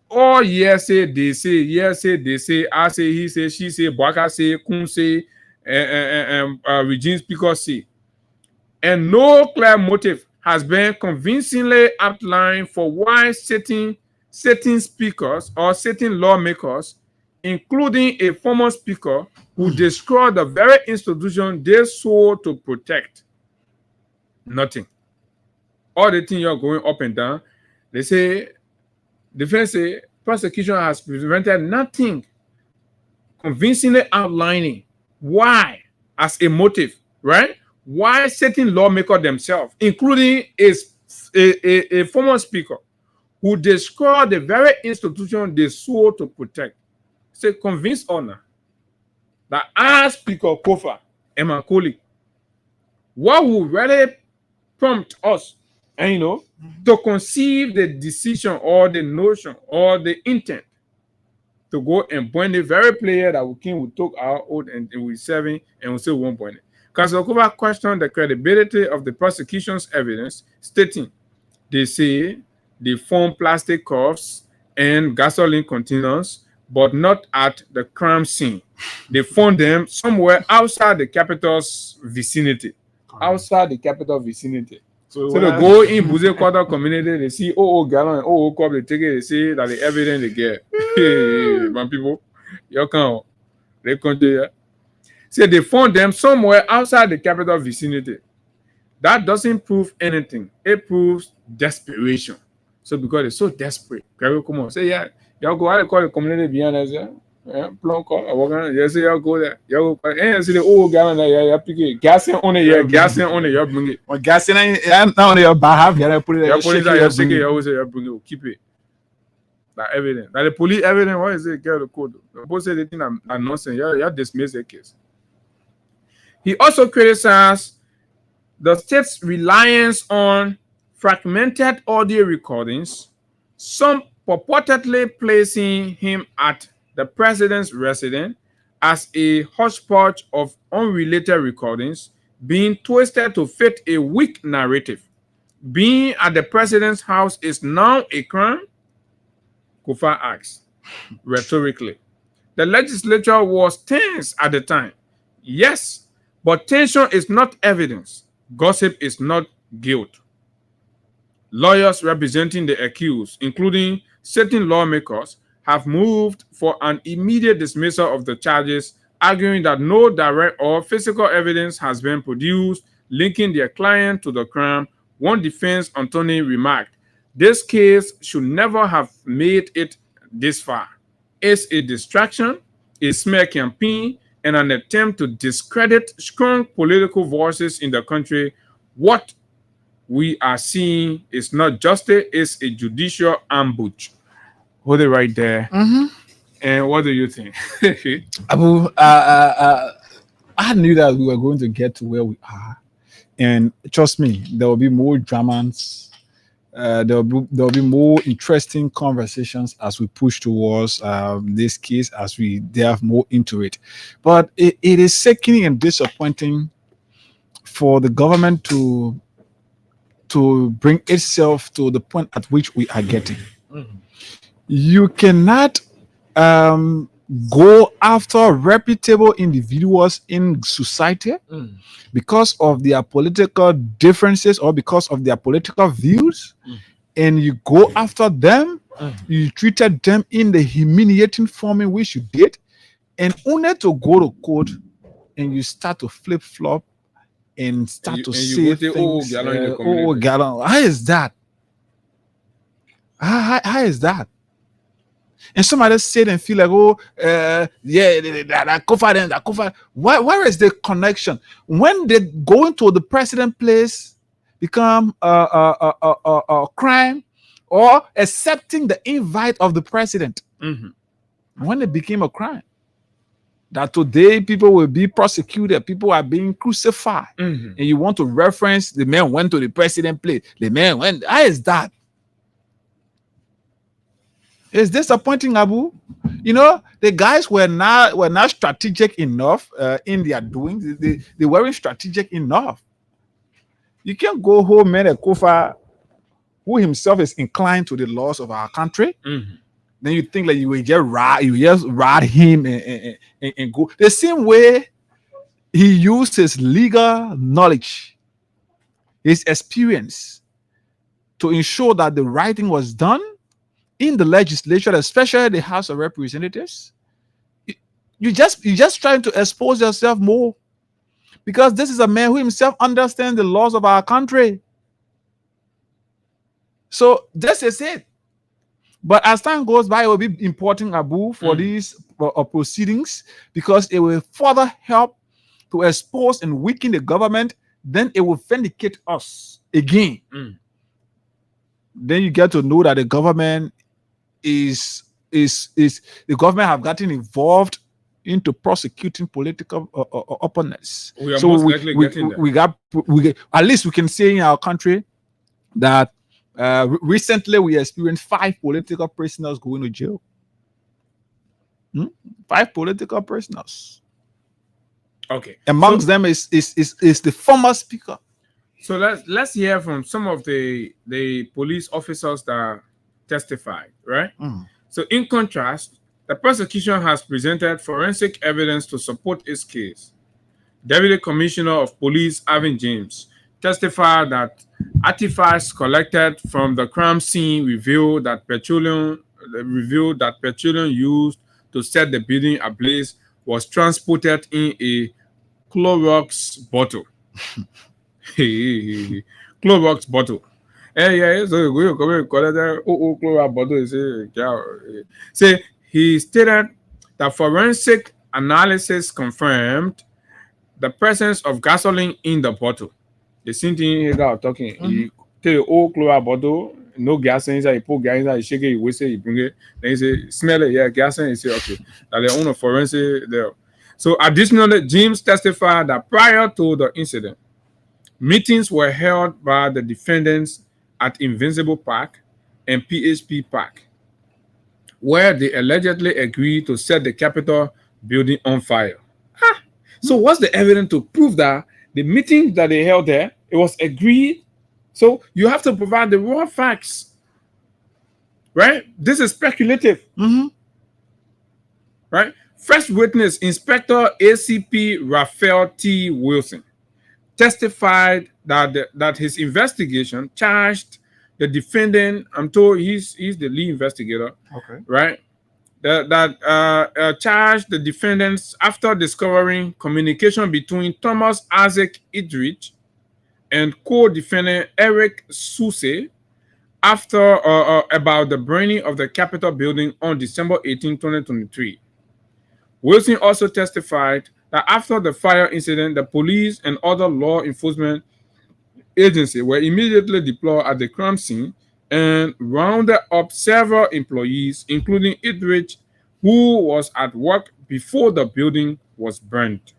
All yes say, they say, yes say, they say, I say, he say, she say, Bwaka say, Kun say, Regine Speaker say. And no clear motive has been convincingly outlined for why certain speakers or certain lawmakers, including a former speaker who destroyed the very institution they swore to protect. Nothing. All the things you're going up and down, they say, defense say, prosecution has prevented nothing convincingly outlining why, as a motive, right? Why certain lawmakers themselves, including a former speaker who destroyed the very institution they swore to protect, say, convince honor that as Speaker Kofa and my colleague, what will really prompt us, and to conceive the decision or the notion or the intent to go and point the very player that we took our oath and we're serving and we still won't point it. Because Kofa questioned the credibility of the prosecution's evidence, stating they say they found plastic cups and gasoline containers, but not at the crime scene. They found them somewhere outside the capital's vicinity. Outside the capital vicinity. So they go in Buze Quarter community, they see gallon and cup, they take it, they say that the evidence they get. Hey, man, people, you can they continue. Say they found them somewhere outside the capital vicinity. That doesn't prove anything. It proves desperation. So because they're so desperate, come on, say y'all go. I call the community behind us. Plum call. You say y'all go there. Y'all go. And see the gallon there. You pick it. Gassing on it. Yeah, gassing on it. You bring it. Well, gassing ain't now on your behalf. You put it there. You put it there. You shake it. You always say you bring it. Keep it. That evidence. That the police evidence. What is it? Get the code. The police say the thing are nonsense. You dismiss the case. He also criticized the state's reliance on fragmented audio recordings, some purportedly placing him at the president's residence as a hodgepodge of unrelated recordings being twisted to fit a weak narrative. Being at the president's house is now a crime? Kofa asks, rhetorically. The legislature was tense at the time. Yes, but tension is not evidence. Gossip is not guilt. Lawyers representing the accused, including certain lawmakers, have moved for an immediate dismissal of the charges, arguing that no direct or physical evidence has been produced linking their client to the crime. One defense attorney remarked, "This case should never have made it this far. It's a distraction, a smear campaign, and an attempt to discredit strong political voices in the country. What we are seeing is not justice, it's a judicial ambush." Hold it right there. And what do you think? Abu, I knew that we were going to get to where we are. And trust me, there will be more dramas. There will be more interesting conversations as we push towards this case, as we delve more into it. But it is sickening and disappointing for the government to bring itself to the point at which we are getting. You cannot go after reputable individuals in society because of their political differences or because of their political views and you go after them, you treated them in the humiliating form in which you did, and only to go to court and you start to flip flop and start to say things. Gallant. How is that? How is that? And somebody said and feel like, that cover them, that cover. Where is the connection? When they go into the president place, become a crime, or accepting the invite of the president. When it became a crime, that today people will be prosecuted, people are being crucified, and you want to reference the man went to the president place. The man went. How is that? It's disappointing, Abu. You know, the guys were not strategic enough in their doings. They weren't strategic enough. You can't go home and Kofa, who himself is inclined to the laws of our country. Then you think like you will just ride him and go the same way he used his legal knowledge, his experience, to ensure that the right thing was done in the legislature, especially the House of Representatives. You just trying to expose yourself more, because this is a man who himself understands the laws of our country. So this is it. But as time goes by, it will be important, Abu, for these proceedings, because it will further help to expose and weaken the government. Then it will vindicate us again. Then you get to know that the government is the government have gotten involved into prosecuting political opponents. We are most likely getting there. We at least we can say in our country that recently we experienced 5 political prisoners going to jail. 5 political prisoners. Okay. Amongst them is the former speaker. So let's hear from some of the police officers that testified, right? So in contrast, the prosecution has presented forensic evidence to support its case. Deputy Commissioner of Police Alvin James testified that artifacts collected from the crime scene revealed that petroleum used to set the building ablaze was transported in a Clorox bottle. Clorox bottle. So we come and collect that Clorox bottle. Say he stated that forensic analysis confirmed the presence of gasoline in the bottle. The same thing he got talking. He take the old Clorox bottle, no gas inside. He put gas inside. He shake it. He whisk it. He bring it. Then he say, "Smell it, yeah, gas in." He say, "Okay." That they own a forensic there. So additionally, James testified that prior to the incident, meetings were held by the defendants at Invincible Park and PHP Park, where they allegedly agreed to set the Capitol building on fire. So what's the evidence to prove that the meeting that they held there, it was agreed? So you have to provide the raw facts, right? This is speculative, right? First witness, Inspector ACP Raphael T. Wilson, testified that his investigation charged the defendant. I'm told he's the lead investigator. Okay. Right. That charged the defendants after discovering communication between Thomas Isaac Idrich and co-defendant Eric Suse after about the burning of the Capitol building on December 18, 2023. Wilson also testified that after the fire incident, the police and other law enforcement agencies were immediately deployed at the crime scene and rounded up several employees, including Idrich, who was at work before the building was burned.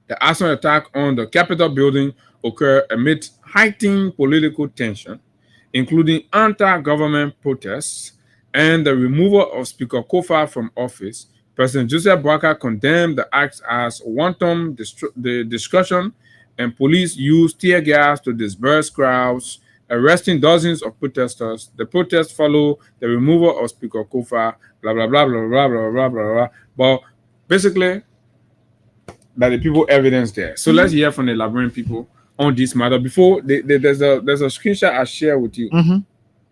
The arson attack on the Capitol building occurred amid heightened political tension, including anti-government protests and the removal of Speaker Kofa from office. President Joseph Boakai condemned the acts as wanton discussion, and police used tear gas to disperse crowds, arresting dozens of protesters. The protests followed the removal of Speaker Kofa, blah, blah, blah, blah, blah, blah, blah, blah, blah. But basically, that the people evidence there. So let's hear from the Liberian people on this matter. Before there's a screenshot I share with you,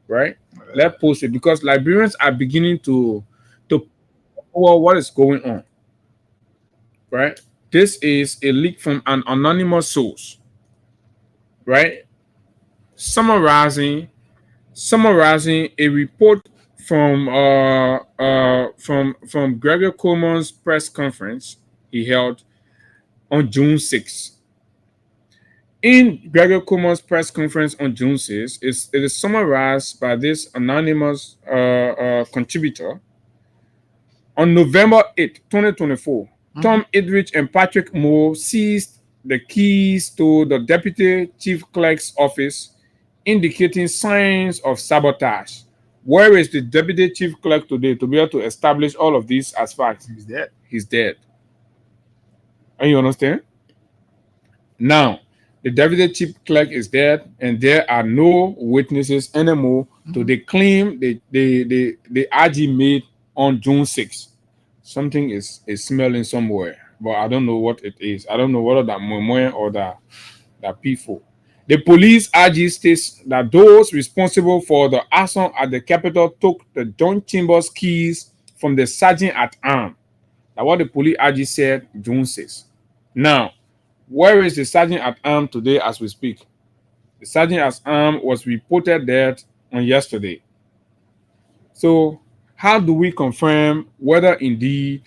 right? Let's post it because Liberians are beginning to what is going on, right? This is a leak from an anonymous source, right? Summarizing a report from Gregor Coleman's press conference he held on June 6th. In Gregor Coleman's press conference on June 6th, it is summarized by this anonymous contributor. On November 8, 2024, Tom Idrich and Patrick Moore seized the keys to the Deputy Chief Clerk's office, indicating signs of sabotage. Where is the Deputy Chief Clerk today to be able to establish all of these as facts? He's dead. He's dead. And you understand? Now, the Deputy Chief Clerk is dead, and there are no witnesses anymore to the claim the RG made on June 6th. Something is smelling somewhere, but I don't know what it is. I don't know whether that Momoy or that P4. The police RG states that those responsible for the arson at the Capitol took the John Chambers keys from the sergeant at arms. That's what the police RG said June 6th. Now, where is the sergeant at arms today as we speak? The sergeant at arms was reported dead on yesterday. So, how do we confirm whether indeed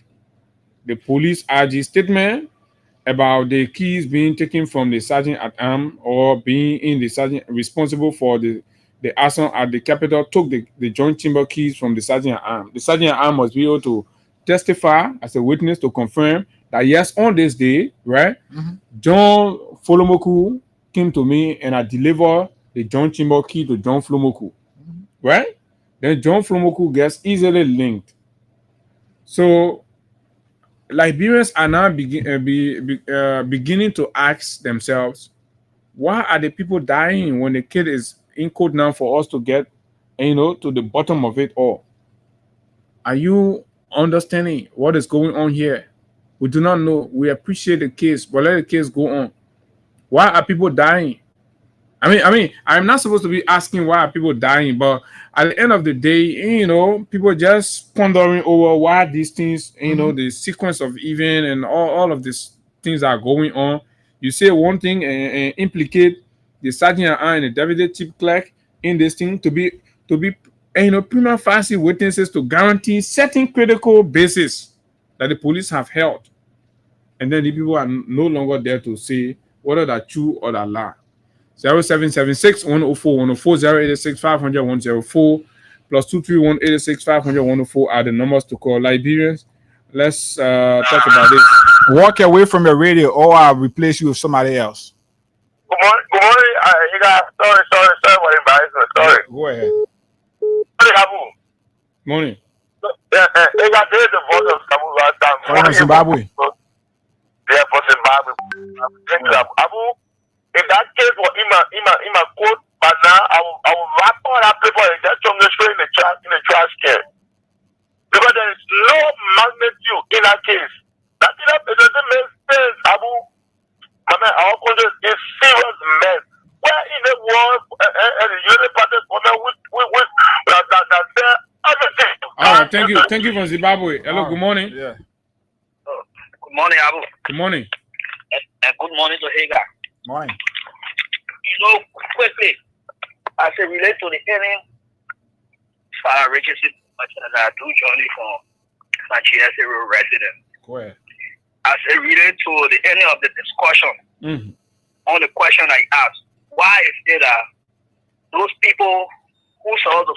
the police RG statement about the keys being taken from the sergeant at arms or being in the sergeant responsible for the arson at the Capitol took the joint chamber keys from the sergeant at arms? The sergeant at arms must be able to testify as a witness to confirm that yes, on this day, right, John Folomoku came to me and I delivered the joint chamber key to John Folomoku, right? Then John Folomoku gets easily linked. So Liberians are now beginning to ask themselves, why are the people dying when the kid is in code now for us to get, to the bottom of it all? Are you understanding what is going on here? We do not know. We appreciate the case, but let the case go on. Why are people dying? I mean, I'm not supposed to be asking why are people dying, but at the end of the day, people just pondering over why these things, the sequence of events and all of these things are going on. You say one thing and implicate the sergeant and the deputy chief clerk in this thing to be prima facie witnesses to guarantee certain critical bases that the police have held, and then the people are no longer there to say whether they're true or they're lie. 0776 104 104 086 500 104 plus 231 86 500 104 are the numbers to call. Liberians, let's talk about this. Walk away from your radio or I'll replace you with somebody else. Good morning. You got sorry for embarrassment. Sorry. Go ahead. Morning. Yeah, they got the vote of Kamu last time. From Zimbabwe. Yeah, for Zimbabwe. Thank you, Abu. In that case, what Ima quote, but now I will wrap all that paper and just throw it straight in the trash can. Because there is no magnitude in that case. That doesn't make sense, Abu. I mean, our country is serious mess. Where in the world and the unit parties with that everything. All right, thank you from Zimbabwe. Hello, good morning. Yeah. Good morning, Abu. Good morning. And good morning to Hagar. Morning. Quickly, as it relates to the hearing, Father Richardson, I do journey from Sanchez resident. Go ahead. As it relates to the ending of the discussion, on the question I asked, why is it that those people who saw the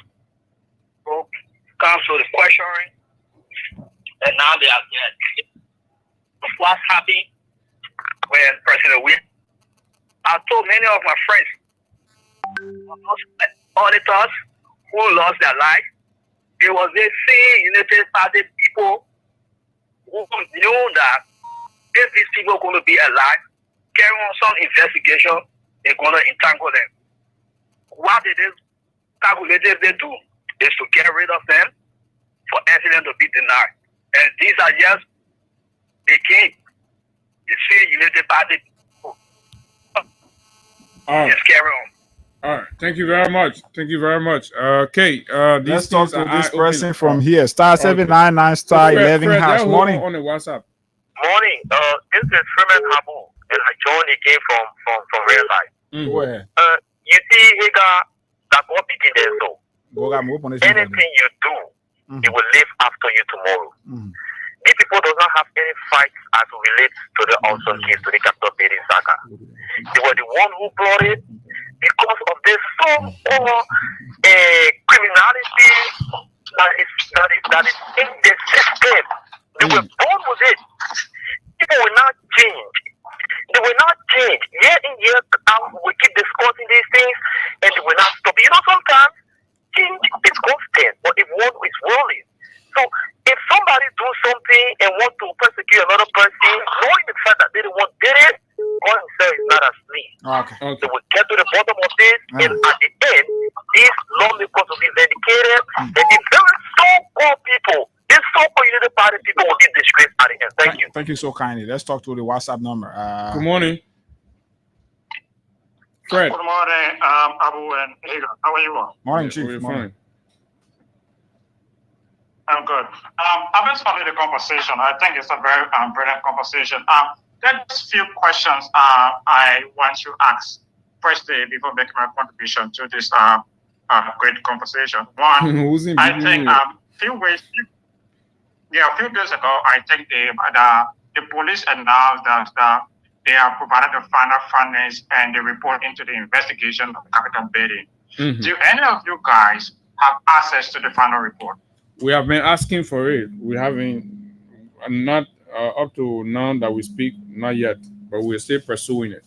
come to the questioning and now they are dead? Was happy when President Williams, I told many of my friends, auditors who lost their life, it was the same United Party people who knew that if these people are going to be alive, carry on some investigation, they're going to entangle them. What it is calculated they do is to get rid of them for evidence to be denied. And these are just, again, the same United Party people. All right. Just carry on. All right. Thank you very much. Thank you very much. Okay. Let's talk to this person from here. Star 799 star 11 hash. Morning. On the WhatsApp. Morning. This is Freeman Habu, and I joined again from real life. Go ahead. You see, Higa, that what begin there so. Anything you do, it will live after you tomorrow. These people do not have any fights as it relates to the awesome case, to the capital building saga. They were the one who brought it because of this so-called criminality that is in the system. They were born with it. People will not change. They will not change. Year in, year out, we keep discussing these things and they will not stop. You know, sometimes change is constant, but if one is rolling. So if somebody do something and want to persecute another person, knowing the fact that they the one did it, God himself is not asleep. Okay. So we get to the bottom of this, and at the end, these lawmakers will be vindicated, and the very so-called people, these so-called Unity Party people will be disgraced at the end. Thank you. Thank you so kindly. Let's talk to the WhatsApp number. Good morning. Fred. Good morning, Abu and Higa. How are you all? Morning, Chief. Morning. I'm good. I've been following the conversation. I think it's a very brilliant conversation. There's a few questions I want to ask firstly before making my contribution to this great conversation. One, I think a few days ago, I think the police announced that they have provided the final findings and the report into the investigation of Capitol building. Do any of you guys have access to the final report? We have been asking for it. We haven't, not up to now that we speak, not yet, but we're still pursuing it.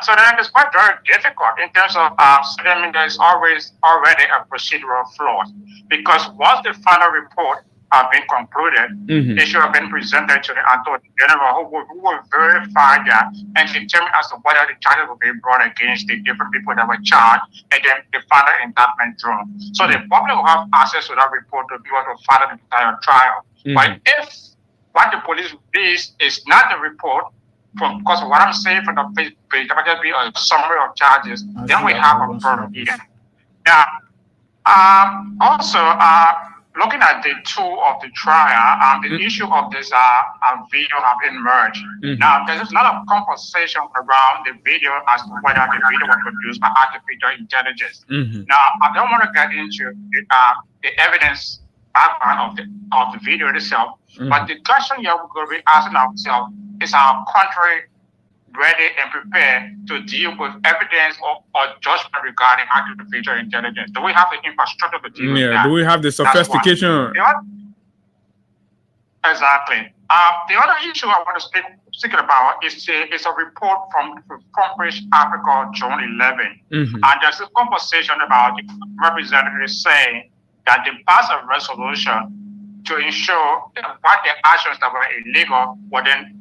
So then it's quite very difficult in terms of, I mean, there's always already a procedural flaw because once the final report have been concluded, it should have been presented to the Attorney General who will verify that and determine as to whether the charges will be brought against the different people that were charged and then the final indictment drawn. So the public will have access to that report to be able to follow the entire trial. But if what the police release is not the report, because what I'm saying from the page, there might just be a summary of charges, then we have a problem here. Now, also, looking at the tool of the trial, the issue of this video have been merged. Now, there's a lot of conversation around the video as to whether the video was produced by artificial intelligence. Now, I don't want to get into the evidence background of the video itself, but the question here we're going to be asking ourselves is our country ready and prepared to deal with evidence or judgment regarding artificial intelligence? Do we have the infrastructure to deal with that? Do we have the sophistication? Exactly. The other issue I want to speak about is a report from Page Africa, June 11. And there's a conversation about the representatives saying that they passed a resolution to ensure that what the actions that were illegal were then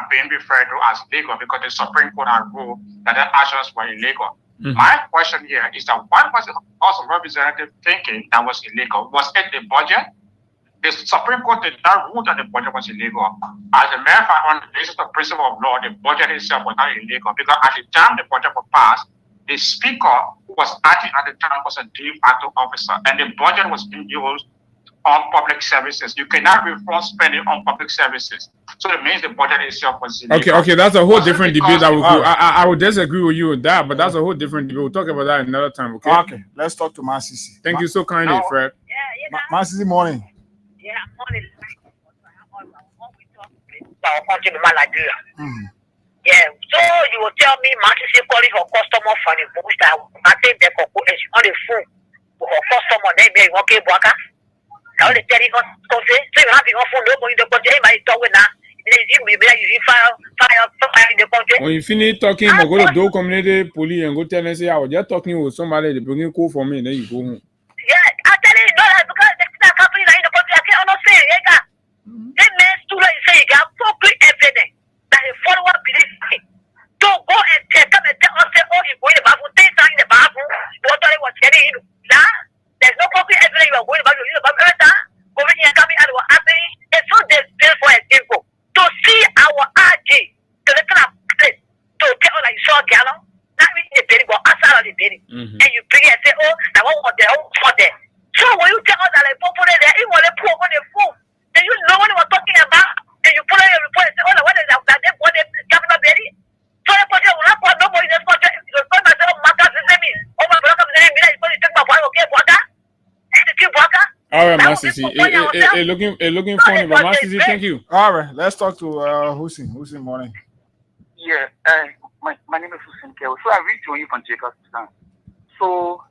being referred to as legal because the Supreme Court had ruled that the actions were illegal. My question here is that what was the House of Representatives thinking that was illegal? Was it the budget? The Supreme Court did not rule that the budget was illegal. As a matter of fact, on the basis of principle of law, the budget itself was not illegal because at the time the budget was passed, the Speaker who was acting at the time was a de facto officer, and the budget was being used on public services. You cannot reform spending on public services. So it means the budget itself was illegal. Okay, that's a whole different debate. I would disagree with you with that, but that's a whole different debate. We'll talk about that another time, okay? Let's talk to Masisi. Thank you so kindly, Fred. Masisi, morning. Yeah, morning. Yeah, so you will tell me Masisi calling her customer for the boost that I think they on the phone with her customer, they may walk in Waka. Now they tell you so you have your phone open in the country, but it's talking now. When you finish talking, I go to do community police and go tell them say I was just talking with somebody, they bring a call for me, and then you go home. Yeah, I tell you no, because the company in the country, I cannot say it. They meant to say you got concrete evidence that a follower believes me. Don't go and come and tell us oh you go in the Bible, things are in the Bible, what they was telling you. Nah, there's no concrete evidence you are going about you about going here coming and what happening. It's so there's for example to see our RG to the kind of place to get the baby, but outside of the baby. And you bring it and say, oh, I want there, for there. So when you tell us that like people there, even when they put on the phone, then you know what they were talking about, and you put on your report and say, oh, what is that? They bought the capital baby. So the project will not put nobody in this project. Because myself, Marcus, the same is, oh, my brother, the same is, you take my boy, okay, Bwaka? All right, Master C. Looking funny, but Master C, thank you. All right, let's talk to Hussein. Hussein, morning. Yeah, my name is Hussein Kew. So I read to you from Jacobstan. So,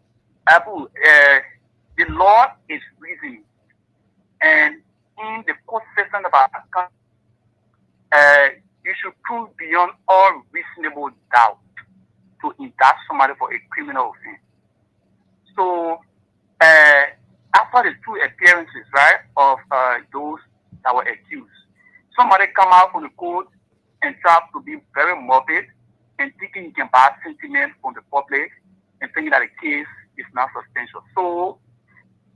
Abu, the law is reasoning, and in the court system of our country, you should prove beyond all reasonable doubt to indict somebody for a criminal offense. So, after the two appearances, right, of those that were accused, somebody come out from the court and try to be very morbid and thinking he can buy sentiment from the public and thinking that the case is not substantial. So,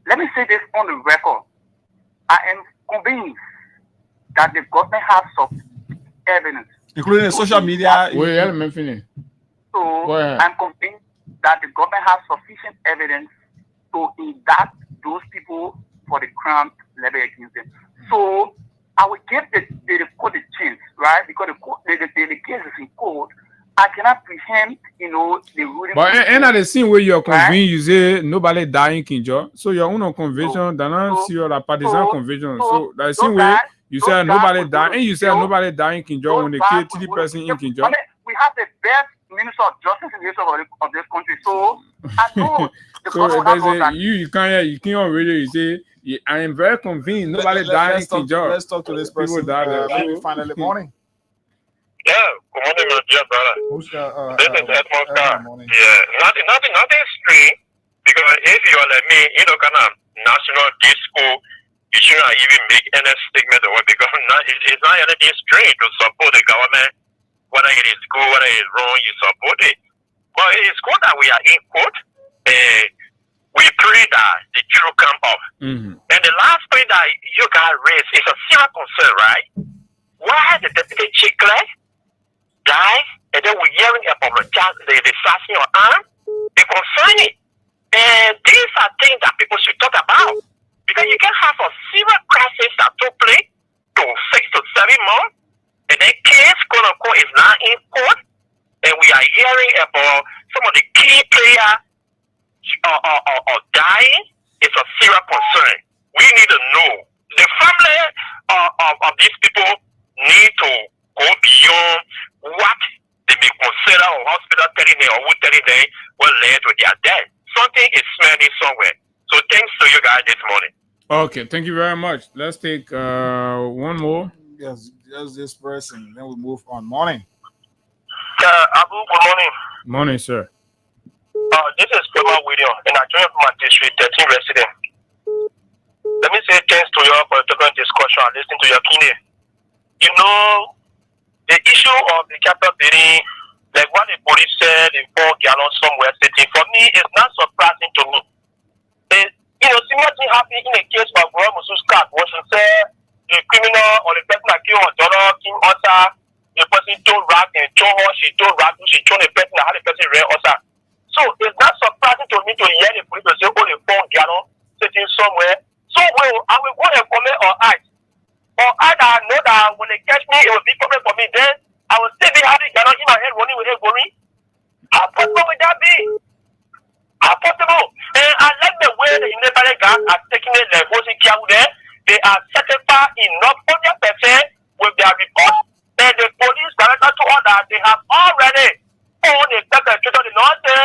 let me say this on the record. I am convinced that the government has some evidence, including the social media. So, I'm convinced that the government has sufficient evidence to indict those people for the crime level against them. So I will give the court a chance, right? Because the case is in court. I cannot preempt, the ruling. But and at the same way you're convinced, you say nobody dying Kinjo. So your own conviction, see your partisan conviction. So that same way you say nobody dying, and you say nobody dying Kinjo when they kill 3 person in Kinjo. We have the best Minister of Justice in the history of this country. So I know you can't really say I am very convinced nobody dying Kinjo. Let's talk to this person. Finally, morning. Yeah, good morning, my dear brother. This is Edmond Carr. Yeah, nothing strange, because if you are like me, kind of national disco, you shouldn't even make any statement or what, because it's not anything strange to support the government, whether it is good, whether it is wrong, you support it. But it is good that we are in court, and we pray that the truth come up. And the last point that you guys raised is a serious concern, right? Why the deputy chief clerk die, and then we're hearing apologize, the assassin or arm, they concern it. And these are things that people should talk about. Because you can have a serious crisis that took place to 6 to 7 months, and then case, quote unquote, is not in court, and we are hearing about some of the key players are dying. It's a serious concern. We need to know. The family of these people need to go beyond what they may consider a hospital telling them or who telling them what led to their death. Something is smelling somewhere. So thanks to you guys this morning. Okay, thank you very much. Let's take one more. Yes, just this person. Then we move on. Morning. Abu, good morning. Morning, sir. This is Pema William, and I join from my district 13 resident. Let me say thanks to you for the discussion and listening to your opinion. The issue of the capital building, like what the police said in 4 gallons somewhere sitting, for me, it's not surprising to me. Similar thing happened in a case of Roy Musu's cat, was to say the criminal or the person that killed Odoro, King Osa, the person told rat and told her, she told rat, she told the person that had the person read Osa. So it's not surprising to me to hear the police say, oh, the 4 gallons sitting somewhere. So I will go and comment on act. Or I know that when they catch me, it will be a problem for me. Then I will still be having gallon in my head running with it going. How possible would that be? How possible? And I like the way the Nepali guys are taking it like what's in there. They are certified enough 100% with their report. And the police director told us that they have already found the perpetrator. They not say,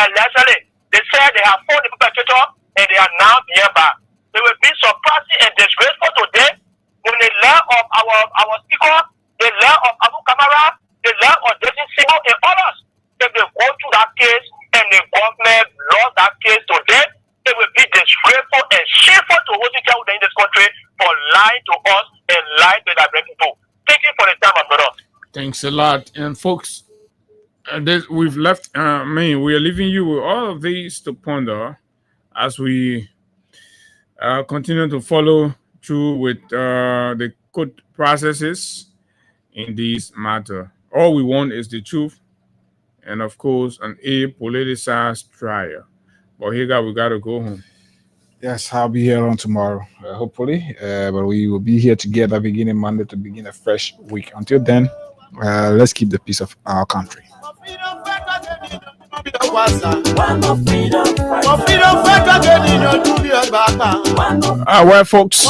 allegedly. They said they have found the perpetrator and they are now nearby. They will be surprising and disgraceful today when they learn of our speaker, they learn of Abu Kamara, they learn of Jason Singo and others. If they go through that case and the government lost that case to them, it will be disgraceful and shameful to Hosika in this country for lying to us and lying to the black people. Thank you for the time, my brother. Thanks a lot. And folks, we've left, we are leaving you with all of these to ponder as we continue to follow through with the court processes in this matter. All we want is the truth, and of course an apoliticized trial. But here we gotta go home. Yes, I'll be here on tomorrow, hopefully. But we will be here together beginning Monday to begin a fresh week. Until then, let's keep the peace of our country. Well, folks,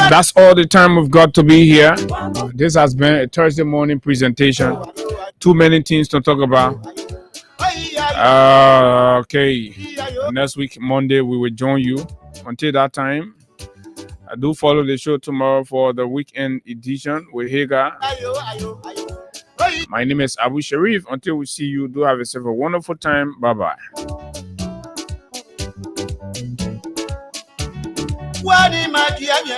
that's all the time we've got to be here. This has been a Thursday morning presentation. Too many things to talk about. Okay, next week, Monday, we will join you. Until that time, I do follow the show tomorrow for the weekend edition with Hagar. My name is Abu Sharif. Until we see you, do have yourself a wonderful time. Bye-bye.